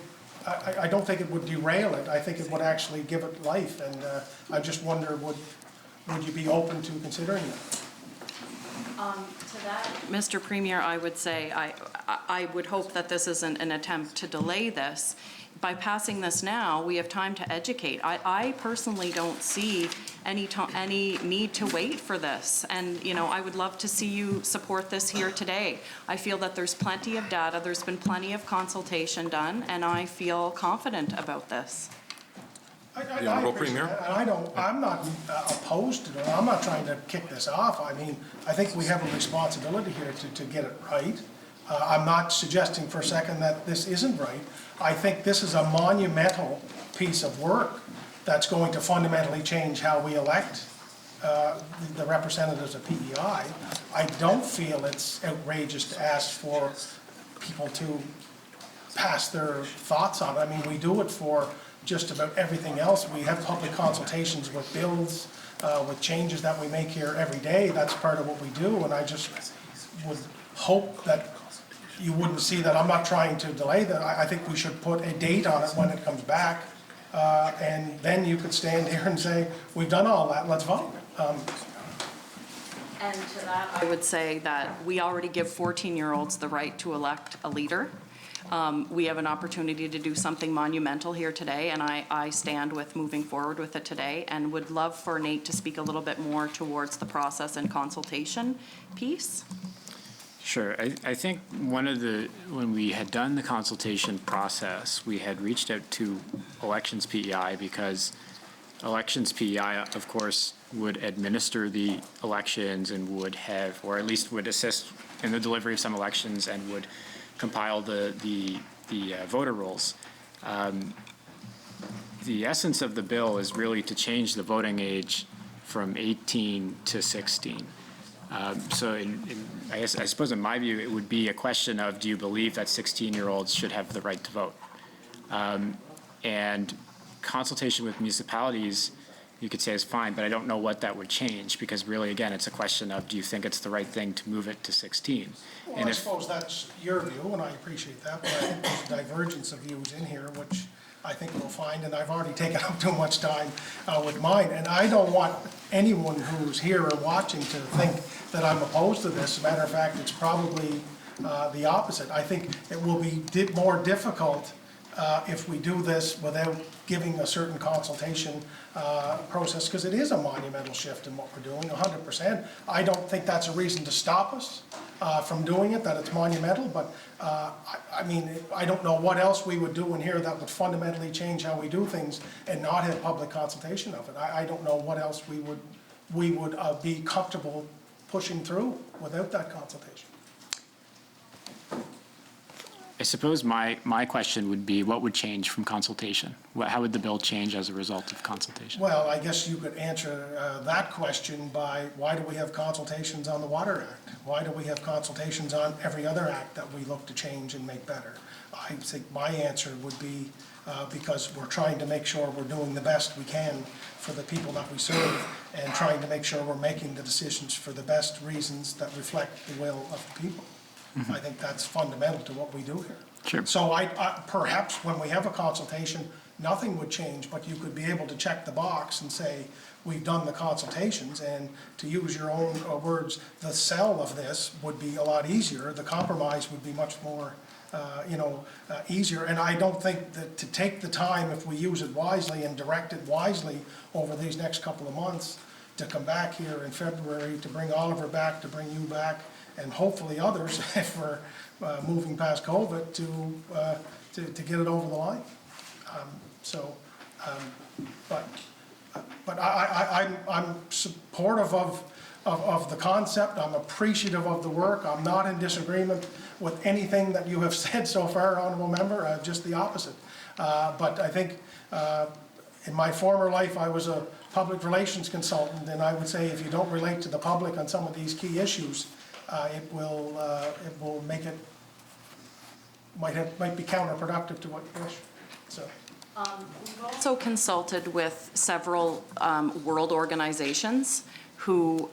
I don't think it would derail it. I think it would actually give it life, and I just wonder, would you be open to considering that? To that, Mr. Premier, I would say I would hope that this isn't an attempt to delay this. By passing this now, we have time to educate. I personally don't see any need to wait for this. And, you know, I would love to see you support this here today. I feel that there's plenty of data, there's been plenty of consultation done, and I feel confident about this. The Honourable Premier? I'm not opposed to it. I'm not trying to kick this off. I mean, I think we have a responsibility here to get it right. I'm not suggesting for a second that this isn't right. I think this is a monumental piece of work that's going to fundamentally change how we elect the representatives of PEI. I don't feel it's outrageous to ask for people to pass their thoughts on it. I mean, we do it for just about everything else. We have public consultations with bills, with changes that we make here every day. That's part of what we do, and I just would hope that you wouldn't see that I'm not trying to delay that. I think we should put a date on it when it comes back, and then you could stand here and say, we've done all that, let's vote. And to that, I would say that we already give 14-year-olds the right to elect a leader. We have an opportunity to do something monumental here today, and I stand with moving forward with it today, and would love for Nate to speak a little bit more towards the process and consultation piece. Sure. I think when we had done the consultation process, we had reached out to Elections PEI because Elections PEI, of course, would administer the elections and would have, or at least would assist in the delivery of some elections and would compile the voter rolls. The essence of the bill is really to change the voting age from 18 to 16. So I suppose in my view, it would be a question of, do you believe that 16-year-olds should have the right to vote? And consultation with municipalities, you could say is fine, but I don't know what that would change, because really, again, it's a question of, do you think it's the right thing to move it to 16? Well, and I suppose that's your view, and I appreciate that, but I think there's a divergence of views in here, which I think we'll find, and I've already taken up too much time with mine, and I don't want anyone who's here or watching to think that I'm opposed to this. As a matter of fact, it's probably the opposite. I think it will be more difficult if we do this without giving a certain consultation process, because it is a monumental shift in what we're doing, 100%. I don't think that's a reason to stop us from doing it, that it's monumental, but I mean, I don't know what else we would do in here that would fundamentally change how we do things and not have public consultation of it. I don't know what else we would be comfortable pushing through without that consultation. I suppose my question would be, what would change from consultation? How would the bill change as a result of consultation? Well, I guess you could answer that question by, why do we have consultations on the Water Act? Why do we have consultations on every other act that we look to change and make better? I think my answer would be because we're trying to make sure we're doing the best we can for the people that we serve and trying to make sure we're making the decisions for the best reasons that reflect the will of the people. I think that's fundamental to what we do here. Sure. So I perhaps when we have a consultation, nothing would change, but you could be able to check the box and say, we've done the consultations, and to use your own words, the sell of this would be a lot easier. The compromise would be much more, easier. And I don't think that to take the time, if we use it wisely and direct it wisely over these next couple of months, to come back here in February, to bring Oliver back, to bring you back, and hopefully others, if we're moving past COVID, to get it over the line. But I'm supportive of the concept. I'm appreciative of the work. I'm not in disagreement with anything that you have said so far, Honourable Member, just the opposite. But I think in my former life, I was a public relations consultant, and I would say if you don't relate to the public on some of these key issues, it will make it, might be counterproductive to what you wish. So. We've also consulted with several world organizations who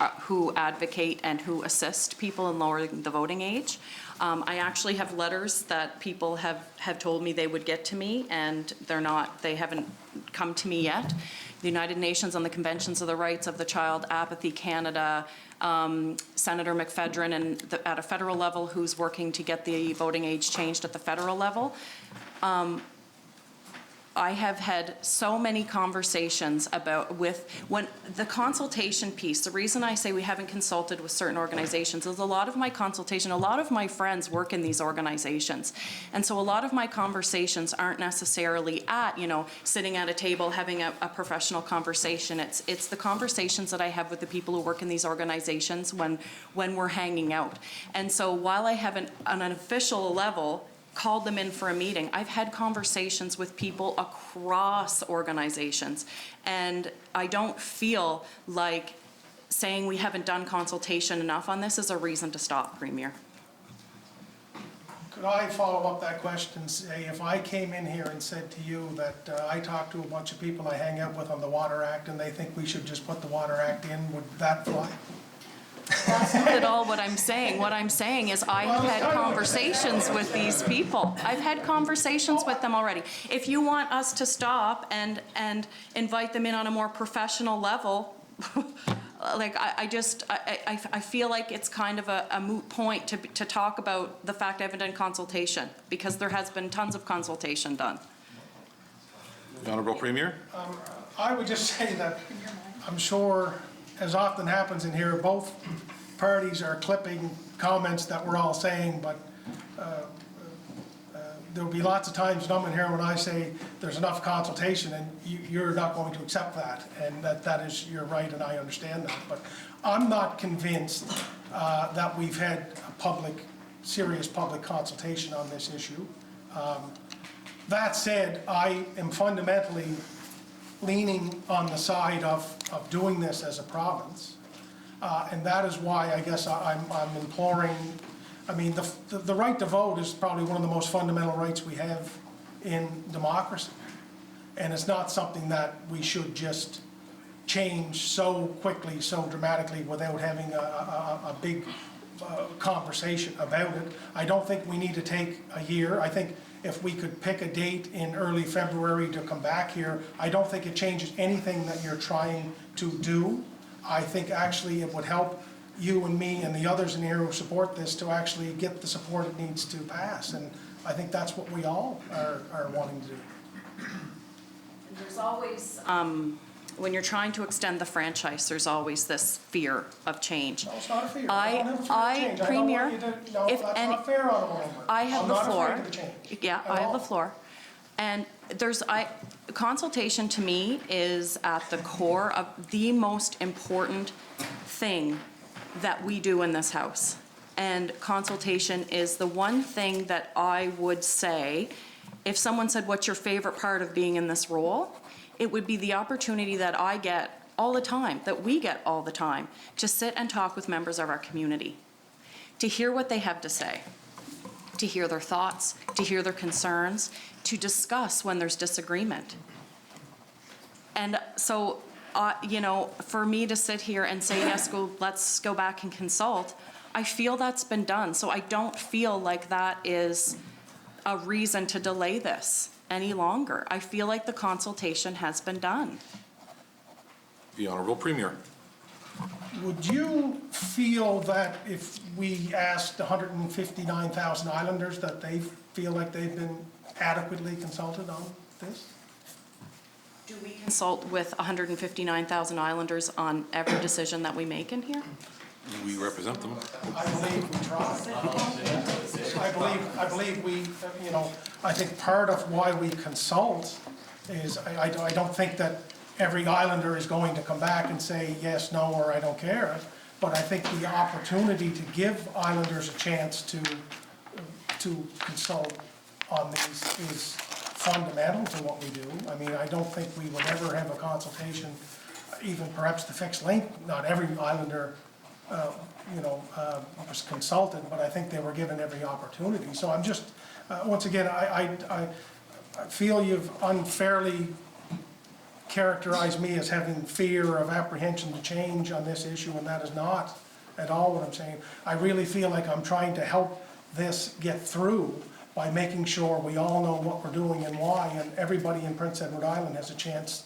advocate and who assist people in lowering the voting age. I actually have letters that people have told me they would get to me, and they haven't come to me yet. The United Nations on the Conventions of the Rights of the Child, Apathy Canada, Senator McPhedran, and at a federal level, who's working to get the voting age changed at the federal level. I have had so many conversations when the consultation piece. The reason I say we haven't consulted with certain organizations is a lot of my consultation, a lot of my friends work in these organizations. And so a lot of my conversations aren't necessarily sitting at a table having a professional conversation. It's the conversations that I have with the people who work in these organizations when we're hanging out. And so while I haven't on an official level called them in for a meeting, I've had conversations with people across organizations, and I don't feel like saying we haven't done consultation enough on this is a reason to stop, Premier. Could I follow up that question and say, if I came in here and said to you that I talked to a bunch of people I hang out with on the Water Act and they think we should just put the Water Act in, would that fly? That's not at all what I'm saying. What I'm saying is I have had conversations with these people. I've had conversations with them already. If you want us to stop and invite them in on a more professional level, I feel like it's kind of a moot point to talk about the fact I haven't done consultation, because there has been tons of consultation done. The Honourable Premier. I would just say that I'm sure, as often happens in here, both parties are clipping comments that we're all saying, but there'll be lots of times I'm in here when I say there's enough consultation, and you're not going to accept that, and that is, you're right, and I understand that. But I'm not convinced that we've had a serious public consultation on this issue. That said, I am fundamentally leaning on the side of doing this as a province. And that is why I guess I'm imploring, the right to vote is probably one of the most fundamental rights we have in democracy. And it's not something that we should just change so quickly, so dramatically, without having a big conversation about it. I don't think we need to take a year. I think if we could pick a date in early February to come back here, I don't think it changes anything that you're trying to do. I think actually it would help you and me and the others in here who support this to actually get the support it needs to pass. And I think that's what we all are wanting to do. There's always, when you're trying to extend the franchise, there's always this fear of change. No, it's not a fear. I don't have a fear of change. Premier, I don't want you to, no, that's not fair, Honourable Member. I have the floor. I'm not afraid of the change. Yeah, I have the floor. And consultation to me is at the core of the most important thing that we do in this House. And consultation is the one thing that I would say, if someone said, what's your favorite part of being in this role? It would be the opportunity that I get all the time, that we get all the time, to sit and talk with members of our community, to hear what they have to say. to hear their thoughts, to hear their concerns, to discuss when there's disagreement. And so, you know, for me to sit here and say, yes, let's go back and consult, I feel that's been done. So I don't feel like that is a reason to delay this any longer. I feel like the consultation has been done. The Honourable Premier. Would you feel that if we asked 159,000 Islanders that they feel like they've been adequately consulted on this? Do we consult with 159,000 Islanders on every decision that we make in here? We represent them. I believe we try. I believe we, you know, I think part of why we consult is I don't think that every Islander is going to come back and say yes, no, or I don't care. But I think the opportunity to give Islanders a chance to consult on these is fundamental to what we do. I mean, I don't think we would ever have a consultation, even perhaps the fixed link. Not every Islander was consulted, but I think they were given every opportunity. So I'm just, once again, I feel you've unfairly characterized me as having fear of apprehension to change on this issue, and that is not at all what I'm saying. I really feel like I'm trying to help this get through by making sure we all know what we're doing and why, and everybody in Prince Edward Island has a chance,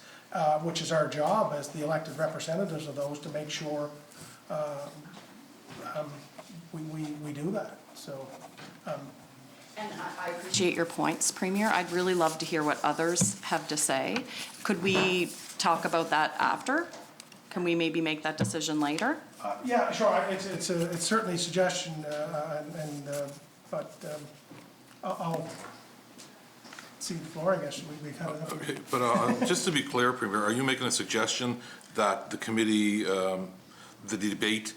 which is our job as the elected representatives of those, to make sure we do that. So. And I appreciate your points, Premier. I'd really love to hear what others have to say. Could we talk about that after? Can we maybe make that decision later? Yeah, sure. It's certainly a suggestion, but I'll see the floor. I guess we've had enough. Okay, but just to be clear, Premier, are you making a suggestion that the committee, the debate,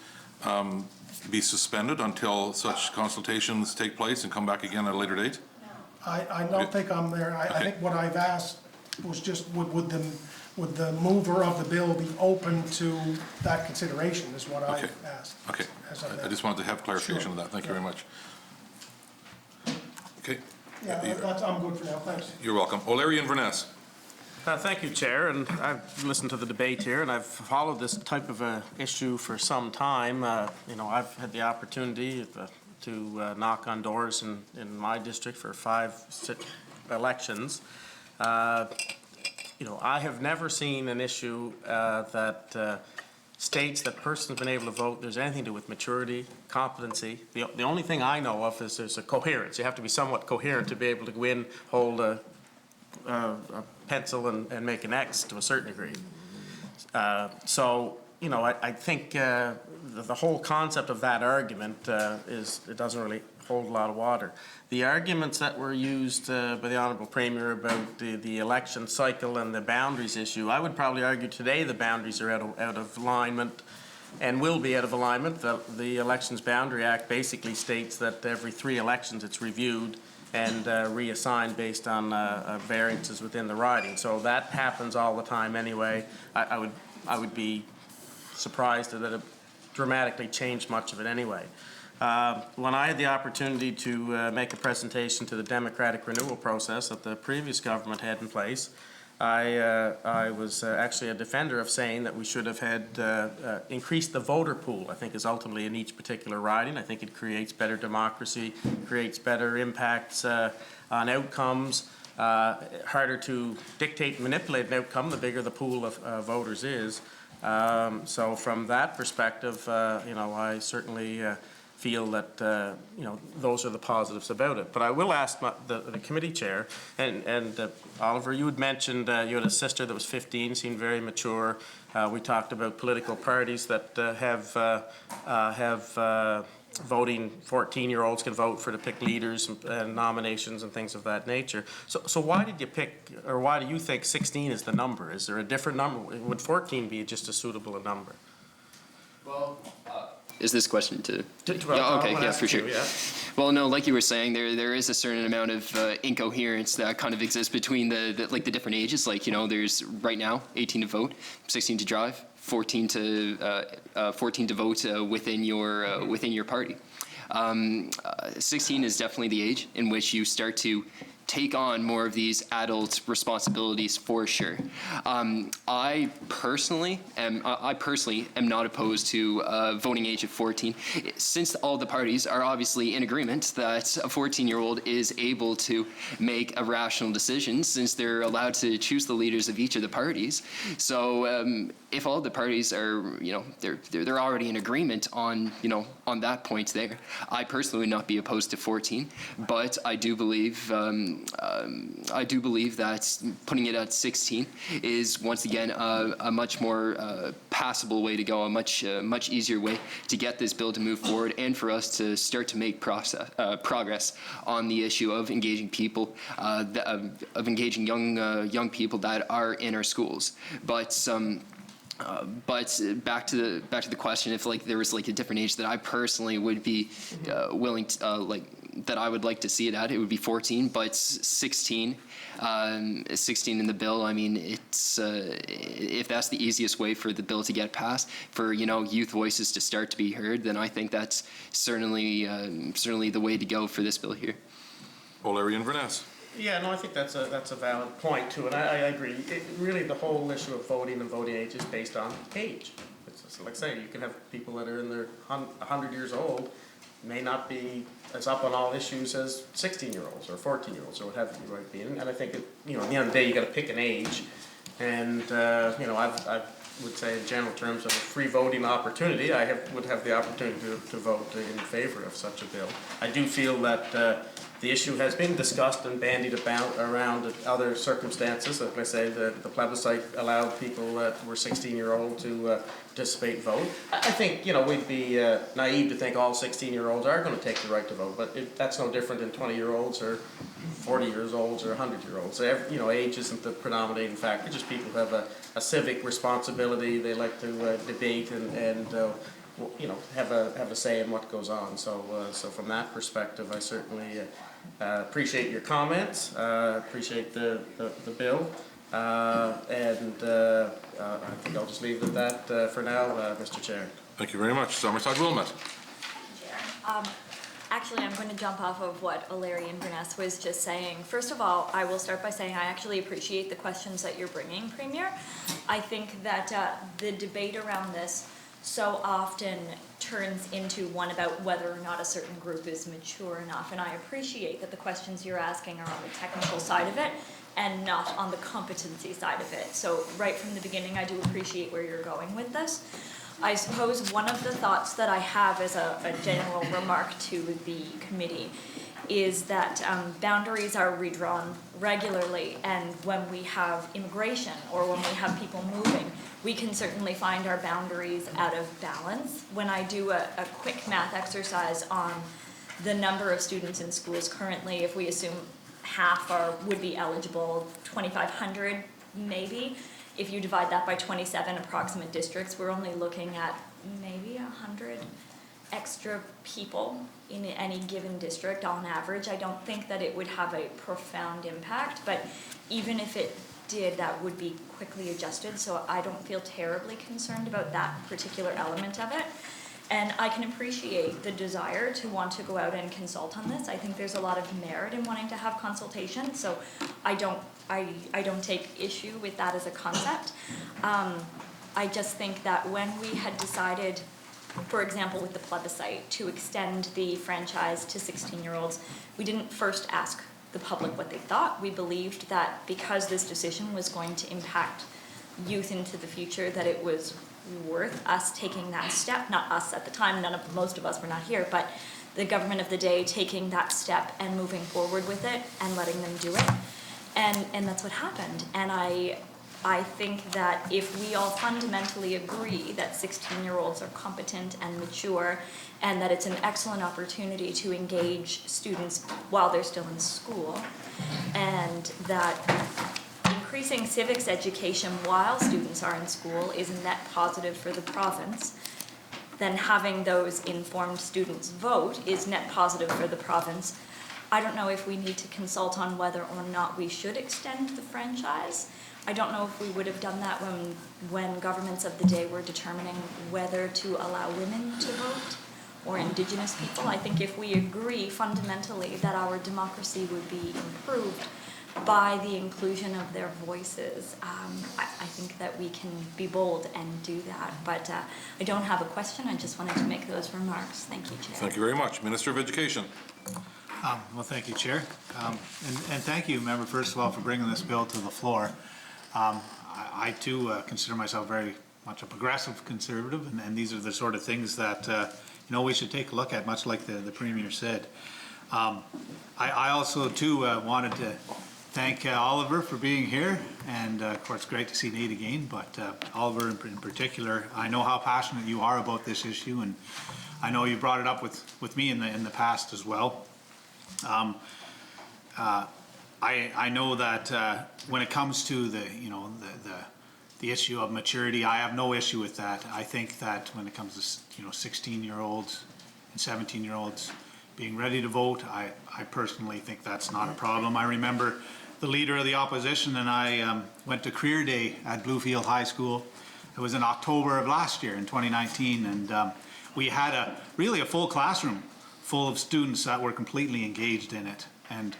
be suspended until such consultations take place and come back again at a later date? I don't think I'm there. I think what I've asked was just would the mover of the bill be open to that consideration is what I've asked. Okay, I just wanted to have clarification of that. Thank you very much. Okay. Yeah, I'm good for now. Thanks. You're welcome. O'Leary Inverness. Thank you, Chair, and I've listened to the debate here, and I've followed this type of issue for some time. You know, I've had the opportunity to knock on doors in my district for 5 elections. You know, I have never seen an issue that states that person's been able to vote. There's anything to do with maturity, competency. The only thing I know of is there's a coherence. You have to be somewhat coherent to be able to go in, hold a pencil and make an X to a certain degree. So, you know, I think the whole concept of that argument it doesn't really hold a lot of water. The arguments that were used by the Honourable Premier about the election cycle and the boundaries issue, I would probably argue today the boundaries are out of alignment and will be out of alignment. The Elections Boundary Act basically states that every 3 elections it's reviewed and reassigned based on variances within the riding. So that happens all the time anyway. I would be surprised that it dramatically changed much of it anyway. When I had the opportunity to make a presentation to the democratic renewal process that the previous government had in place, I was actually a defender of saying that we should have had increased the voter pool. I think is ultimately in each particular riding. I think it creates better democracy, creates better impacts on outcomes. Harder to dictate and manipulate an outcome the bigger the pool of voters is. So from that perspective, you know, I certainly feel that you know, those are the positives about it. But I will ask the committee chair, and Oliver, you had mentioned you had a sister that was 15, seemed very mature. We talked about political parties that have voting 14-year-olds can vote to pick leaders and nominations and things of that nature. So why did you pick, or why do you think 16 is the number? Is there a different number? Would 14 be just as suitable a number? Well, is this question to well, okay, yeah, for sure. You, yeah. Well, no, like you were saying, there is a certain amount of incoherence that kind of exists between the different ages. Like, you know, there's right now 18 to vote, 16 to drive, 14 to vote within your party. 16 is definitely the age in which you start to take on more of these adult responsibilities for sure. I personally am not opposed to voting age of 14, since all the parties are obviously in agreement that a 14-year-old is able to make a rational decision, since they're allowed to choose the leaders of each of the parties. So if all the parties are, they're already in agreement on, on that point there, I personally would not be opposed to 14, but I do believe that putting it at 16 is once again a much more passable way to go, a much easier way to get this bill to move forward, and for us to start to make progress on the issue of engaging people, of engaging young people that are in our schools. But back to the question, if there was a different age that I personally would be willing to that I would like to see it at, it would be 14, but 16 in the bill. I mean, it's if that's the easiest way for the bill to get passed, for youth voices to start to be heard, then I think that's certainly the way to go for this bill here. O'Leary and Verness. Yeah, no, I think that's a valid point too, and I agree. Really, the whole issue of voting and voting age is based on age. It's like I say, you can have people that are in their 100 years old, may not be as up on all issues as 16-year-olds or 14-year-olds or what have you might be. And I think, at the end of the day, you got to pick an age. And, I would say in general terms of a free voting opportunity, I would have the opportunity to vote in favor of such a bill. I do feel that the issue has been discussed and bandied about around other circumstances. Like I say, the plebiscite allowed people that were 16-year-old to participate and vote. I think, we'd be naive to think all 16-year-olds are going to take the right to vote, but that's no different than 20-year-olds or 40-year-olds or 100-year-olds. So age isn't the predominating factor, just people who have a civic responsibility. They like to debate and have a say in what goes on. So from that perspective, I certainly appreciate your comments, appreciate the bill, and I think I'll just leave it at that for now, Mr. Chair. Thank you very much. Summerside Wilmot. Actually, I'm going to jump off of what O'Leary and Verness was just saying. First of all, I will start by saying I actually appreciate the questions that you're bringing, Premier. I think that the debate around this so often turns into one about whether or not a certain group is mature enough, and I appreciate that the questions you're asking are on the technical side of it and not on the competency side of it. So right from the beginning, I do appreciate where you're going with this. I suppose one of the thoughts that I have as a general remark to the committee is that boundaries are redrawn regularly, and when we have immigration or when we have people moving, we can certainly find our boundaries out of balance. When I do a quick math exercise on the number of students in schools currently, if we assume half would be eligible, 2,500 maybe. If you divide that by 27 approximate districts, we're only looking at maybe 100 extra people in any given district on average. I don't think that it would have a profound impact, but even if it did, that would be quickly adjusted, so I don't feel terribly concerned about that particular element of it. And I can appreciate the desire to want to go out and consult on this. I think there's a lot of merit in wanting to have consultation, so I don't take issue with that as a concept. I just think that when we had decided, for example, with the plebiscite, to extend the franchise to 16-year-olds, we didn't first ask the public what they thought. We believed that because this decision was going to impact youth into the future, that it was worth us taking that step. Not us at the time, most of us were not here, but the government of the day taking that step and moving forward with it and letting them do it. And that's what happened. And I think that if we all fundamentally agree that 16-year-olds are competent and mature, and that it's an excellent opportunity to engage students while they're still in school, and that increasing civics education while students are in school is a net positive for the province, then having those informed students vote is net positive for the province. I don't know if we need to consult on whether or not we should extend the franchise. I don't know if we would have done that when governments of the day were determining whether to allow women to vote or Indigenous people. I think if we agree fundamentally that our democracy would be improved by the inclusion of their voices, I think that we can be bold and do that. But I don't have a question. I just wanted to make those remarks. Thank you, Chair. Thank you very much. Minister of Education. Well, thank you, Chair. And thank you, Member, first of all, for bringing this bill to the floor. I too consider myself very much a progressive conservative, and these are the sort of things that we should take a look at, much like the Premier said. I also too wanted to thank Oliver for being here, and of course, great to see Nate again. But Oliver, in particular, I know how passionate you are about this issue, and I know you brought it up with me in the past as well. I know that when it comes to the issue of maturity, I have no issue with that. I think that when it comes to 16-year-olds and 17-year-olds being ready to vote, I personally think that's not a problem. I remember the Leader of the Opposition and I went to Career Day at Bluefield High School. It was in October of last year, in 2019, and we had really a full classroom full of students that were completely engaged in it. And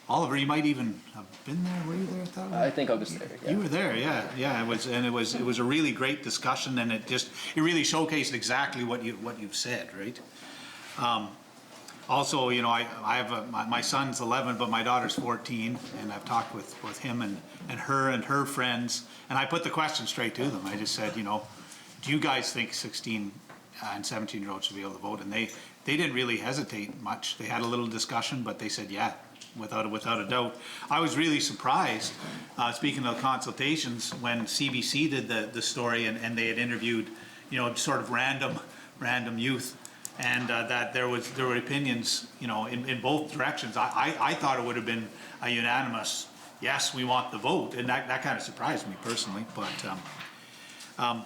Oliver, you might even have been there. Were you there at that one? I think I was there. Yeah. You were there, yeah. It was a really great discussion, and it really showcased exactly what you've said, right? Also, I have my son's 11, but my daughter's 14, and I've talked with him and her friends, and I put the question straight to them. I just said, do you guys think 16 and 17-year-olds should be able to vote? And they didn't really hesitate much. They had a little discussion, but they said, yeah, without a doubt. I was really surprised, speaking of consultations, when CBC did the story and they had interviewed, sort of random youth, and that there were opinions, in both directions. I thought it would have been a unanimous, yes, we want the vote, and that kind of surprised me personally. But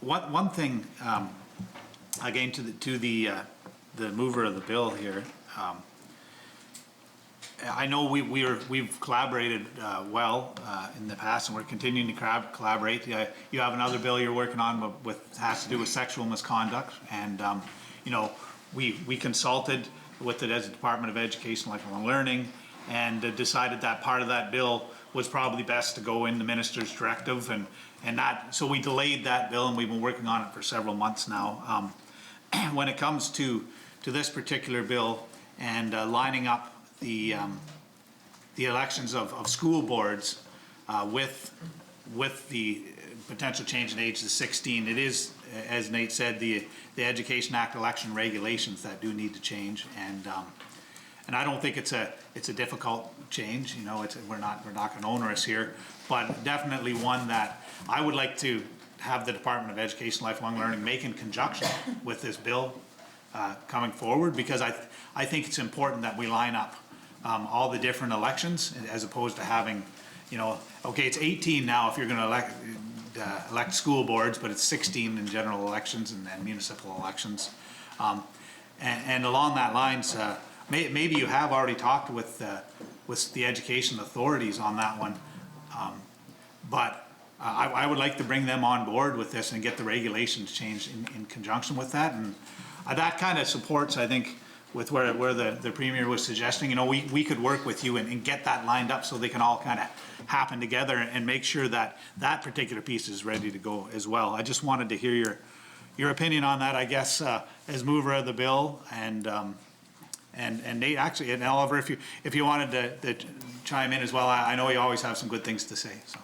one thing, again, to the mover of the bill here. I know we've collaborated well in the past, and we're continuing to collaborate. You have another bill you're working on has to do with sexual misconduct, and we consulted with it as a Department of Education, Lifelong Learning, and decided that part of that bill was probably best to go in the minister's directive, and that, so we delayed that bill, and we've been working on it for several months now. When it comes to this particular bill and lining up the elections of school boards with the potential change in age to 16, it is, as Nate said, the Education Act election regulations that do need to change, and I don't think it's a difficult change. We're not going onerous here, but definitely one that I would like to have the Department of Education, Lifelong Learning make in conjunction with this bill coming forward, because I think it's important that we line up all the different elections, as opposed to having, okay, it's 18 now if you're going to elect school boards, but it's 16 in general elections and municipal elections. And along that lines, maybe you have already talked with the education authorities on that one, but I would like to bring them on board with this and get the regulations changed in conjunction with that. And that kind of supports, I think, with where the Premier was suggesting. We could work with you and get that lined up so they can all kind of happen together and make sure that that particular piece is ready to go as well. I just wanted to hear your opinion on that, I guess, as mover of the bill, and Nate, actually, and Oliver, if you wanted to chime in as well. I know you always have some good things to say. So.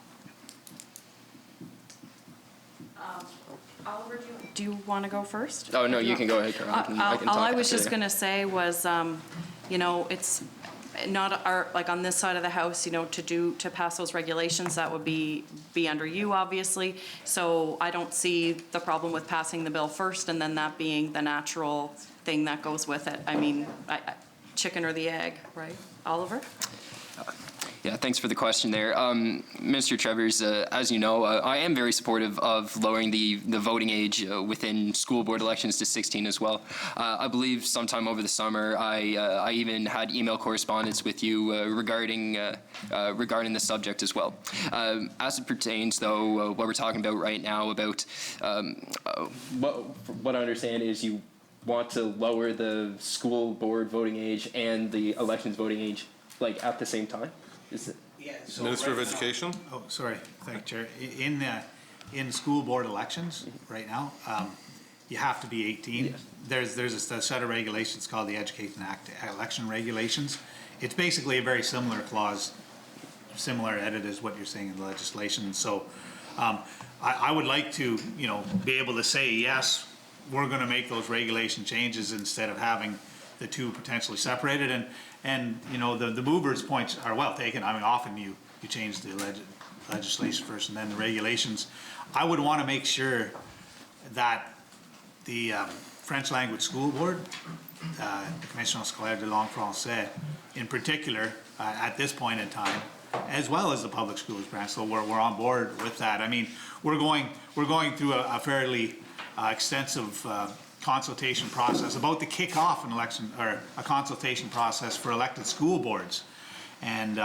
Oliver, do you want to go first? Oh, no, you can go ahead, Carol. I can talk all I was after just that. going to say was, it's not our, like on this side of the house, to pass those regulations, that would be under you, obviously. So I don't see the problem with passing the bill first and then that being the natural thing that goes with it. I mean, chicken or the egg, right? Oliver? Yeah, thanks for the question there. Minister Trevors, as you know, I am very supportive of lowering the voting age within school board elections to 16 as well. I believe sometime over the summer, I even had email correspondence with you regarding the subject as well. As it pertains, though, what we're talking about right now about what I understand is you want to lower the school board voting age and the elections voting age like at the same time? Is it? Minister of Education? Oh, sorry, thank you, Chair. In school board elections right now, you have to be 18. Yes. There's a set of regulations called the Education Act election regulations. It's basically a very similar clause, similar edit as what you're saying in the legislation. So I would like to, be able to say, yes, we're going to make those regulation changes instead of having the two potentially separated. And the movers' points are well taken. I mean, often you change the legislation first and then the regulations. I would want to make sure that the French language school board, the Commission scolaire de langue française in particular, at this point in time, as well as the public schools branch, so we're on board with that. I mean, we're going through a fairly extensive consultation process about to kick off an election or a consultation process for elected school boards, and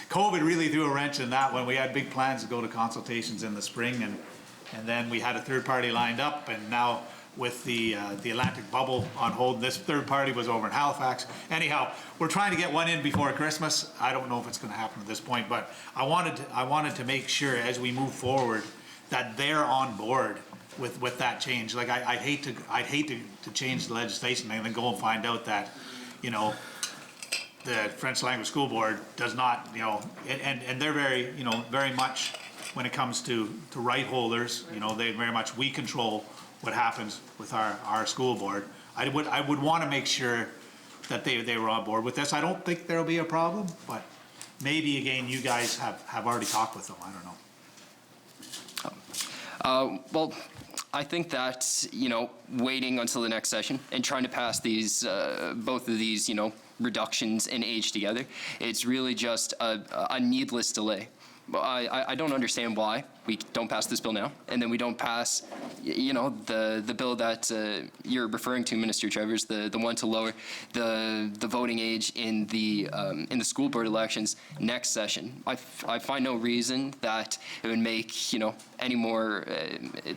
COVID really threw a wrench in that when we had big plans to go to consultations in the spring, and then we had a third party lined up, and now with the Atlantic bubble on hold, this third party was over in Halifax. Anyhow, we're trying to get one in before Christmas. I don't know if it's going to happen at this point, but I wanted to make sure as we move forward that they're on board with that change. Like I'd hate to change the legislation and then go and find out that, the French language school board does not, and they're very, very much when it comes to right holders, they very much, we control what happens with our school board. I would want to make sure that they were on board with this. I don't think there'll be a problem, but maybe again, you guys have already talked with them. I don't know. Well, I think that, waiting until the next session and trying to pass these, both of these, reductions in age together, it's really just a needless delay. I don't understand why we don't pass this bill now, and then we don't pass, the bill that you're referring to, Minister Travers, the one to lower the voting age in the school board elections next session. I find no reason that it would make any more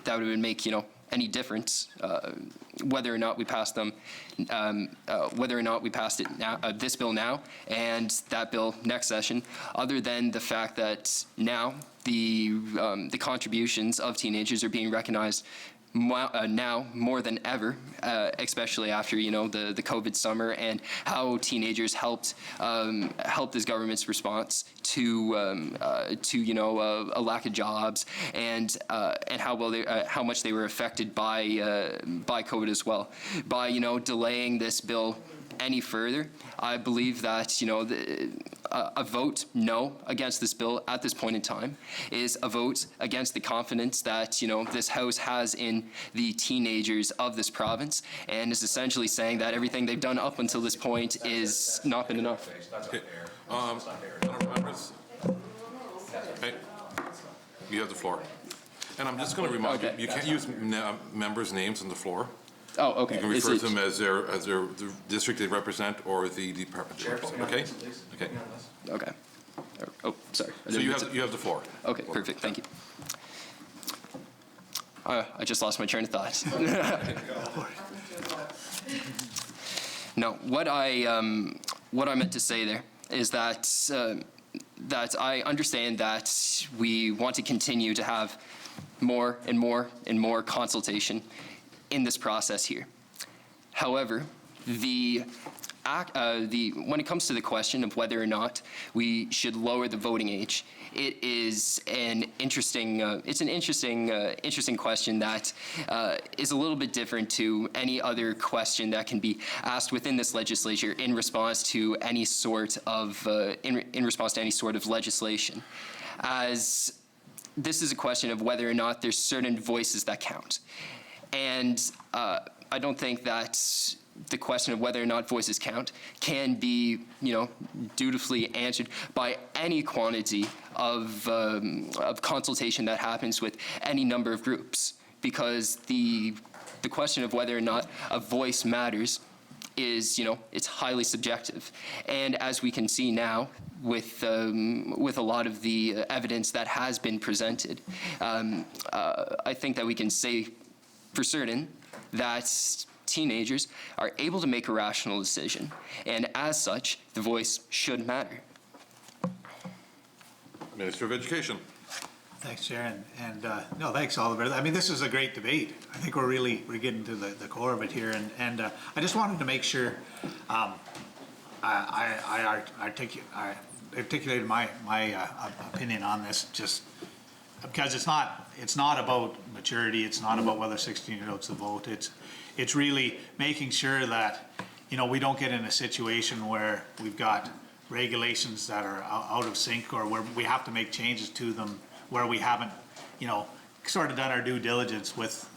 that would make any difference whether or not we pass them, whether or not we passed it now, this bill now and that bill next session, other than the fact that now the contributions of teenagers are being recognized now more than ever, especially after the COVID summer and how teenagers helped this government's response to a lack of jobs and how much they were affected by COVID as well. By delaying this bill any further, I believe that a vote no against this bill at this point in time is a vote against the confidence that this House has in the teenagers of this province, and is essentially saying that everything they've done up until this point is not been enough. Okay. Hey, you have the floor. And I'm just going to remind you, you can't use members' names on the floor. Oh, okay. You can refer to them as the district they represent or the department they represent. Okay? Okay. Okay. Oh, sorry. So you have the floor. Okay, perfect. Thank you. I just lost my train of thought. No, what I meant to say there is that that I understand that we want to continue to have more and more and more consultation in this process here. However, when it comes to the question of whether or not we should lower the voting age, it is an interesting question that is a little bit different to any other question that can be asked within this legislature in response to any sort of legislation, as this is a question of whether or not there's certain voices that count. And I don't think that the question of whether or not voices count can be, dutifully answered by any quantity of consultation that happens with any number of groups, because the question of whether or not a voice matters is, it's highly subjective. And as we can see now, with a lot of the evidence that has been presented, I think that we can say for certain that teenagers are able to make a rational decision, and as such, the voice should matter. Minister of Education. Thanks, Chair, and no, thanks, Oliver. I mean, this is a great debate. I think we're getting to the core of it here, and I just wanted to make sure I articulated my opinion on this, just because it's not about maturity. It's not about whether 16-year-olds will vote. It's really making sure that, you know, we don't get in a situation where we've got regulations that are out of sync, or where we have to make changes to them where we haven't, you know, sort of done our due diligence with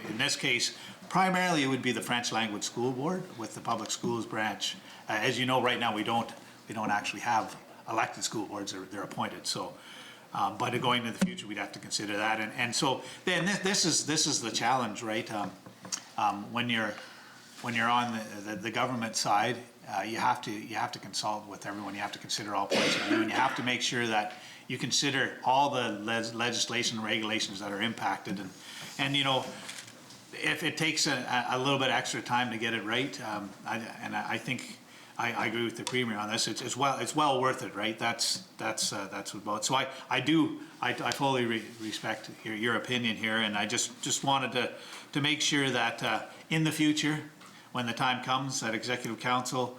in this case, primarily it would be the French language school board with the public schools branch. As you know, right now we don't actually have elected school boards; they're appointed. So, but going into the future, we'd have to consider that. And so then this is the challenge, right? When you're on the government side, you have to consult with everyone. You have to consider all points of view, and you have to make sure that you consider all the legislation and regulations that are impacted. And you know, if it takes a little bit extra time to get it right, I think I agree with the Premier on this. It's well worth it, right? That's about. So I fully respect your opinion here, and I just wanted to make sure that in the future, when the time comes at Executive Council,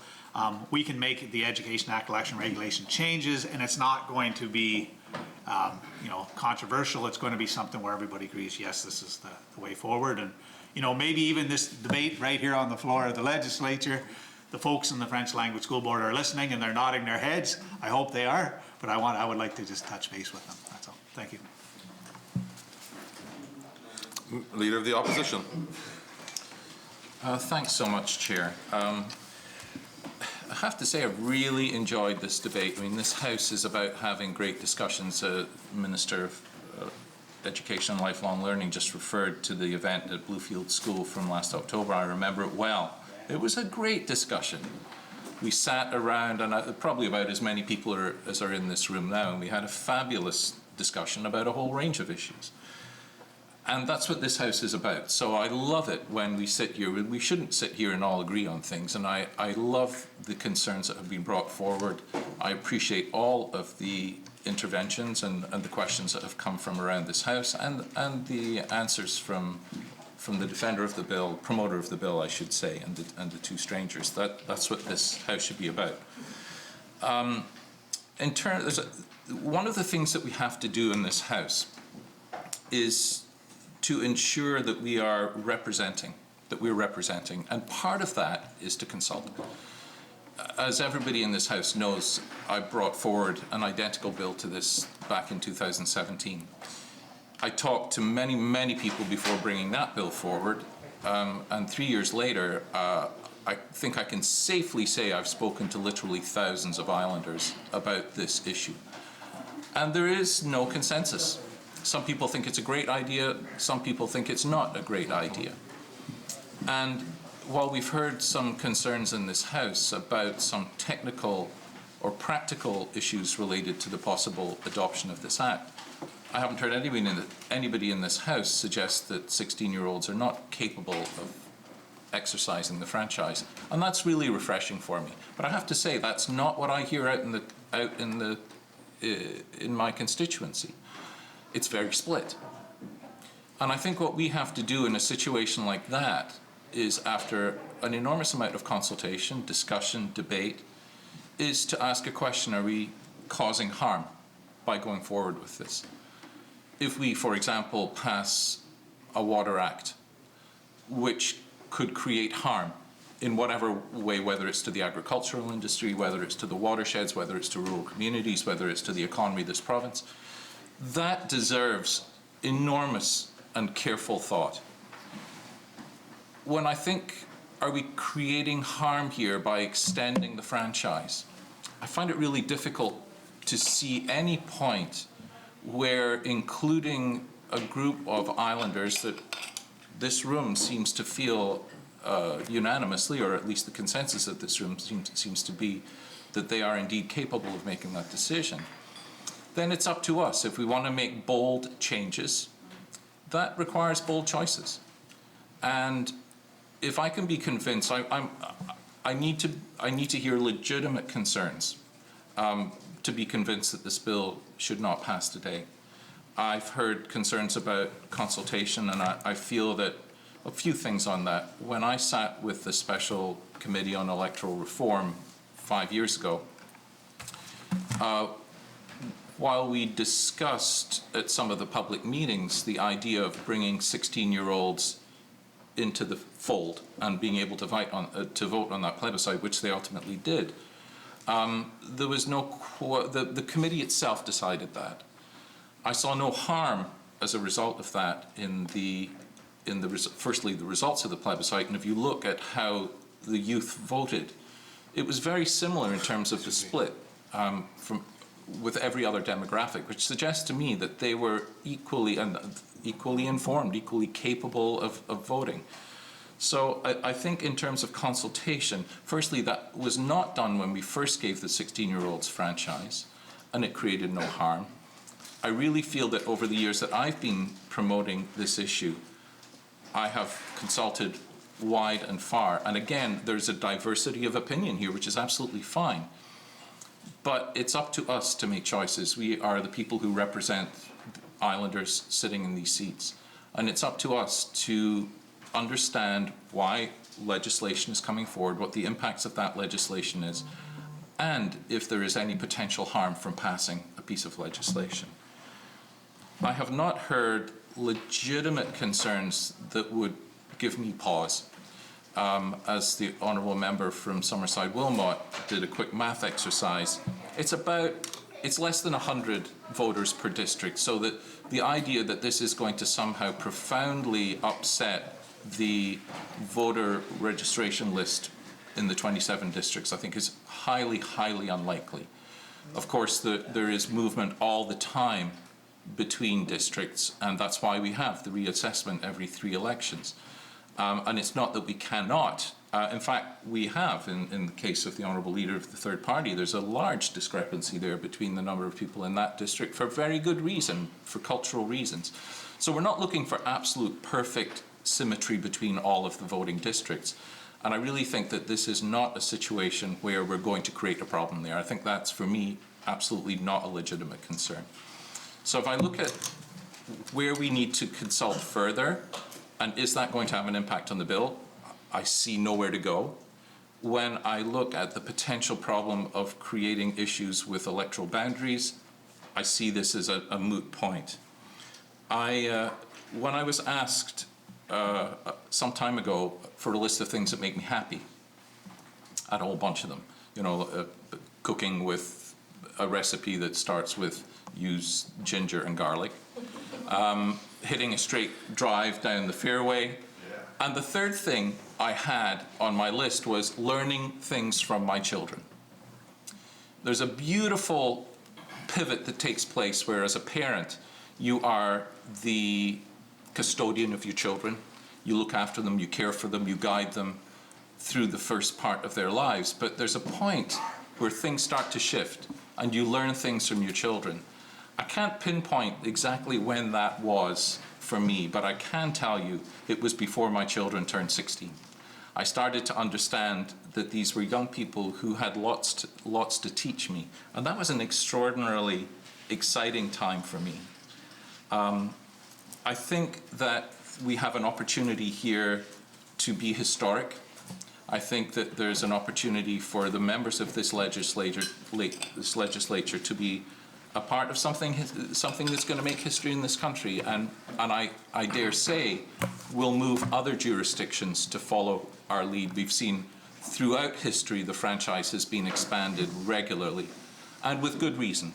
we can make the Education Act election regulation changes, and it's not going to be, you know, controversial. It's going to be something where everybody agrees, yes, this is the way forward. And, you know, maybe even this debate right here on the floor of the legislature, the folks in the French language school board are listening and they're nodding their heads. I hope they are, but I would like to just touch base with them. That's all. Thank you. Leader of the Opposition. Thanks so much, Chair. I have to say I've really enjoyed this debate. I mean, this House is about having great discussions. Minister of Education and Lifelong Learning just referred to the event at Bluefield School from last October. I remember it well. It was a great discussion. We sat around, and probably about as many people as are in this room now, and we had a fabulous discussion about a whole range of issues. And that's what this House is about. So I love it when we sit here. We shouldn't sit here and all agree on things. And I love the concerns that have been brought forward. I appreciate all of the interventions and the questions that have come from around this House, and the answers from the defender of the bill, promoter of the bill, I should say, and the two strangers. That's what this House should be about. One of the things that we have to do in this House is to ensure that we're representing, and part of that is to consult. As everybody in this House knows, I brought forward an identical bill to this back in 2017. I talked to many, many people before bringing that bill forward, and 3 years later, I think I can safely say I've spoken to literally thousands of Islanders about this issue. And there is no consensus. Some people think it's a great idea, some people think it's not a great idea. And while we've heard some concerns in this House about some technical or practical issues related to the possible adoption of this Act, I haven't heard anybody in this House suggest that 16-year-olds are not capable of exercising the franchise. And that's really refreshing for me. But I have to say, that's not what I hear in my constituency. It's very split. And I think what we have to do in a situation like that is, after an enormous amount of consultation, discussion, debate, is to ask a question: are we causing harm by going forward with this? If we, for example, pass a Water Act which could create harm in whatever way, whether it's to the agricultural industry, whether it's to the watersheds, whether it's to rural communities, whether it's to the economy of this province, that deserves enormous and careful thought. When I think, are we creating harm here by extending the franchise? I find it really difficult to see any point where including a group of Islanders that this room seems to feel unanimously, or at least the consensus of this room seems to be, that they are indeed capable of making that decision. Then it's up to us. If we want to make bold changes, that requires bold choices. And if I can be convinced, I need to hear legitimate concerns to be convinced that this bill should not pass today. I've heard concerns about consultation, and I feel that a few things on that. When I sat with the Special Committee on Electoral Reform 5 years ago, while we discussed at some of the public meetings the idea of bringing 16-year-olds into the fold and being able to vote on that plebiscite, which they ultimately did, there was no the committee itself decided that. I saw no harm as a result of that firstly the results of the plebiscite, and if you look at how the youth voted, it was very similar in terms of the split with every other demographic, which suggests to me that they were equally informed, equally capable of voting. So I think in terms of consultation, firstly, that was not done when we first gave the 16-year-olds franchise, and it created no harm. I really feel that over the years that I've been promoting this issue, I have consulted wide and far. And again, there's a diversity of opinion here, which is absolutely fine. But it's up to us to make choices. We are the people who represent Islanders sitting in these seats. And it's up to us to understand why legislation is coming forward, what the impacts of that legislation is, and if there is any potential harm from passing a piece of legislation. I have not heard legitimate concerns that would give me pause. As the honourable member from Summerside Wilmot did a quick math exercise, it's less than 100 voters per district, so that the idea that this is going to somehow profoundly upset the voter registration list in the 27 districts, I think is highly, highly unlikely. Of course, there is movement all the time between districts, and that's why we have the reassessment every 3 elections. And it's not that we cannot. In fact, we have, in the case of the Honourable Leader of the Third Party, there's a large discrepancy there between the number of people in that district for very good reason, for cultural reasons. So we're not looking for absolute perfect symmetry between all of the voting districts. And I really think that this is not a situation where we're going to create a problem there. I think that's, for me, absolutely not a legitimate concern. So if I look at where we need to consult further, and is that going to have an impact on the bill, I see nowhere to go. When I look at the potential problem of creating issues with electoral boundaries, I see this as a moot point. When I was asked some time ago for a list of things that make me happy, I had a whole bunch of them. You know, cooking with a recipe that starts with use ginger and garlic, hitting a straight drive down the fairway, and the third thing I had on my list was learning things from my children. There's a beautiful pivot that takes place where, as a parent, you are the custodian of your children. You look after them, you care for them, you guide them through the first part of their lives. But there's a point where things start to shift and you learn things from your children. I can't pinpoint exactly when that was for me, but I can tell you it was before my children turned 16. I started to understand that these were young people who had lots to teach me, and that was an extraordinarily exciting time for me. I think that we have an opportunity here to be historic. I think that there's an opportunity for the members of this legislature to be a part of something that's going to make history in this country, and I dare say will move other jurisdictions to follow our lead. We've seen throughout history the franchise has been expanded regularly, and with good reason.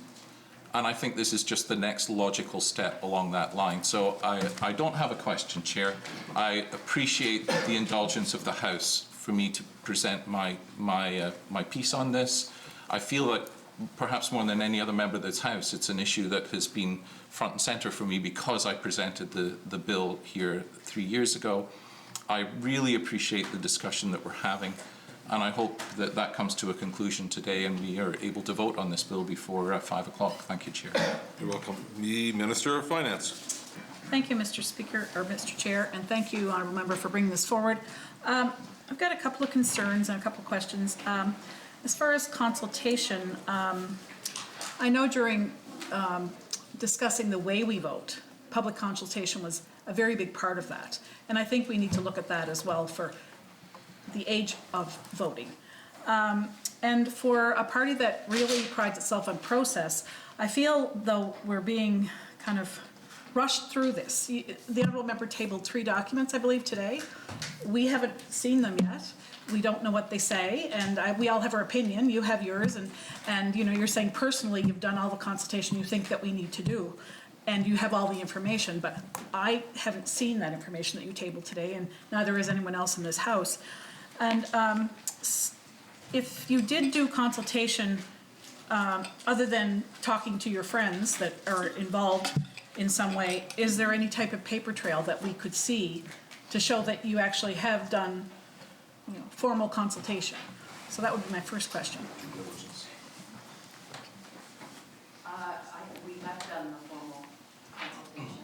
And I think this is just the next logical step along that line. So I don't have a question, Chair. I appreciate the indulgence of the House for me to present my piece on this. I feel that perhaps more than any other member of this House, it's an issue that has been front and centre for me because I presented the bill here 3 years ago. I really appreciate the discussion that we're having, and I hope that that comes to a conclusion today and we are able to vote on this bill before 5 o'clock. Thank you, Chair. You're welcome. The Minister of Finance. Thank you, Mr. Speaker, or Mr. Chair, and thank you, Honourable Member, for bringing this forward. I've got a couple of concerns and a couple of questions. As far as consultation, I know during discussing the way we vote, public consultation was a very big part of that. And I think we need to look at that as well for the age of voting. And for a party that really prides itself on process, I feel though we're being kind of rushed through this. The Honourable Member tabled 3 documents, I believe, today. We haven't seen them yet. We don't know what they say, and we all have our opinion. You have yours, and you know, you're saying personally you've done all the consultation you think that we need to do, and you have all the information, but I haven't seen that information that you tabled today, and neither has anyone else in this House. And if you did do consultation, other than talking to your friends that are involved in some way, is there any type of paper trail that we could see to show that you actually have done, you know, formal consultation? So that would be my first question. We have done the formal consultation.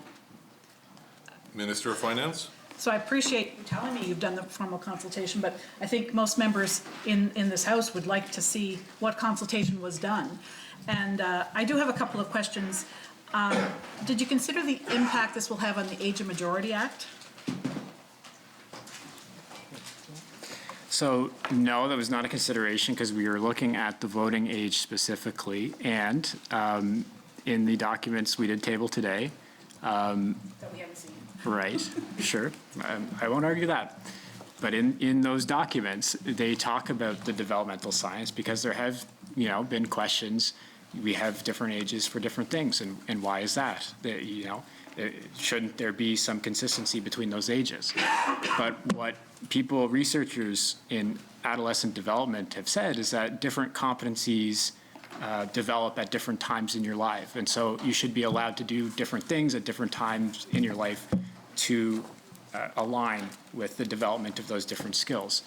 Minister of Finance? So I appreciate you telling me you've done the formal consultation, but I think most members in this House would like to see what consultation was done. And I do have a couple of questions. Did you consider the impact this will have on the Age of Majority Act? So no, that was not a consideration because we were looking at the voting age specifically. And in the documents we did table today. That we haven't seen. Right, sure. I won't argue that. But in those documents, they talk about the developmental science because there have, you know, been questions. We have different ages for different things, and why is that? You know, shouldn't there be some consistency between those ages? But what people, researchers in adolescent development have said is that different competencies develop at different times in your life. And so you should be allowed to do different things at different times in your life to align with the development of those different skills.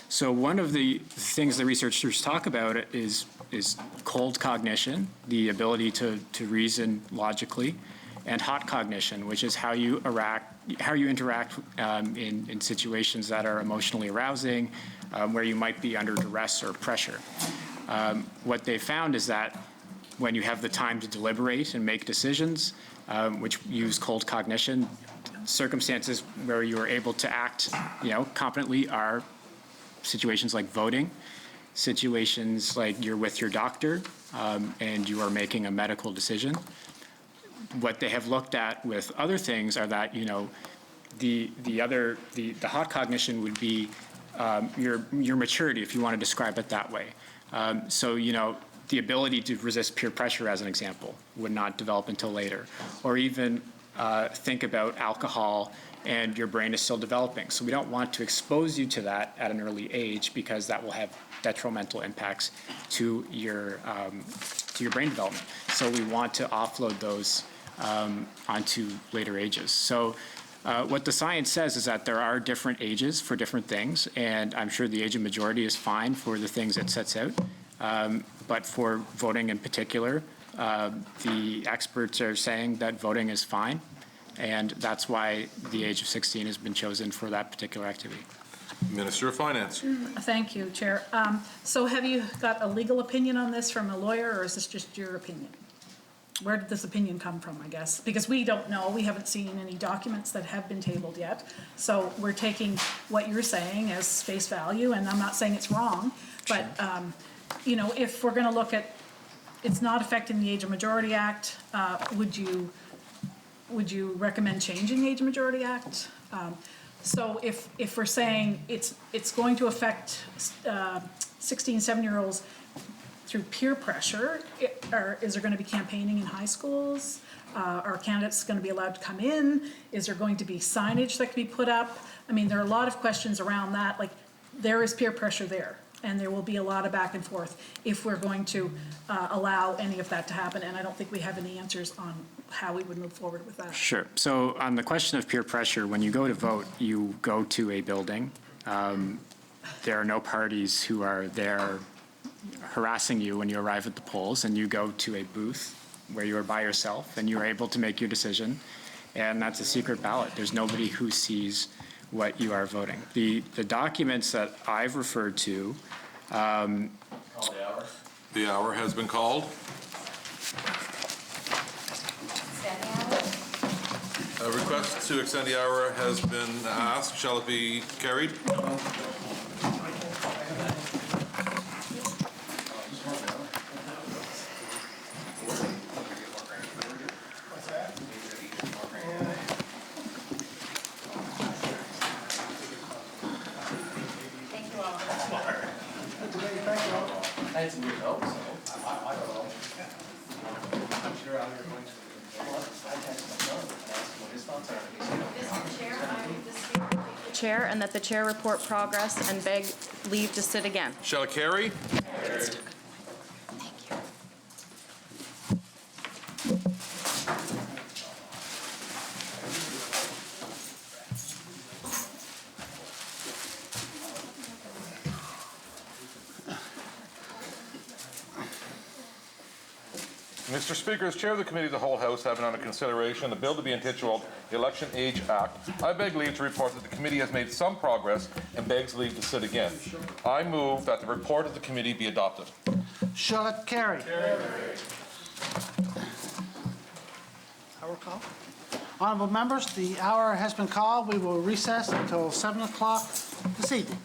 So one of the things the researchers talk about is cold cognition, the ability to reason logically, and hot cognition, which is how you interact in situations that are emotionally arousing, where you might be under duress or pressure. What they found is that when you have the time to deliberate and make decisions, which use cold cognition, circumstances where you are able to act, you know, competently are situations like voting, situations like you're with your doctor and you are making a medical decision. What they have looked at with other things are that, you know, the hot cognition would be your maturity, if you want to describe it that way. So, you know, the ability to resist peer pressure, as an example, would not develop until later. Or even think about alcohol and your brain is still developing. So we don't want to expose you to that at an early age because that will have detrimental impacts to your brain development. So we want to offload those onto later ages. So what the science says is that there are different ages for different things, and I'm sure the age of majority is fine for the things it sets out. But for voting in particular, the experts are saying that voting is fine, and that's why the age of 16 has been chosen for that particular activity. Minister of Finance. Thank you, Chair. So have you got a legal opinion on this from a lawyer, or is this just your opinion? Where did this opinion come from, I guess? Because we don't know. We haven't seen any documents that have been tabled yet. So we're taking what you're saying as face value, and I'm not saying it's wrong. But, you know, if we're going to look at it's not affecting the Age of Majority Act, would you recommend changing the Age of Majority Act? So if we're saying it's going to affect 16, 17-year-olds through peer pressure, or is there going to be campaigning in high schools? Are candidates going to be allowed to come in? Is there going to be signage that can be put up? I mean, there are a lot of questions around that. Like, there is peer pressure there, and there will be a lot of back and forth if we're going to allow any of that to happen. And I don't think we have any answers on how we would move forward with that. Sure. So on the question of peer pressure, when you go to vote, you go to a building. There are no parties who are there harassing you when you arrive at the polls, and you go to a booth where you are by yourself and you are able to make your decision. and that's a secret ballot. There's nobody who sees what you are voting. The documents that I've referred to. The hour has been called. A request to extend the hour has been asked. Shall it be carried? That's a good help, so. I don't know. I'm sure I'm going to. I texted my son and asked him what his thoughts are. Mr. Chair, I move the Speaker leave the chair and that the chair report progress and beg leave to sit again. Shall it carry? Mr. Speaker, as Chair of the Committee of the Whole House having under consideration the bill to be entitled the Election Age Act, I beg leave to report that the committee has made some progress and begs leave to sit again. I move that the report of the committee be adopted. Shall it carry? Hour call? Honorable members, the hour has been called. We will recess until 7 o'clock this evening.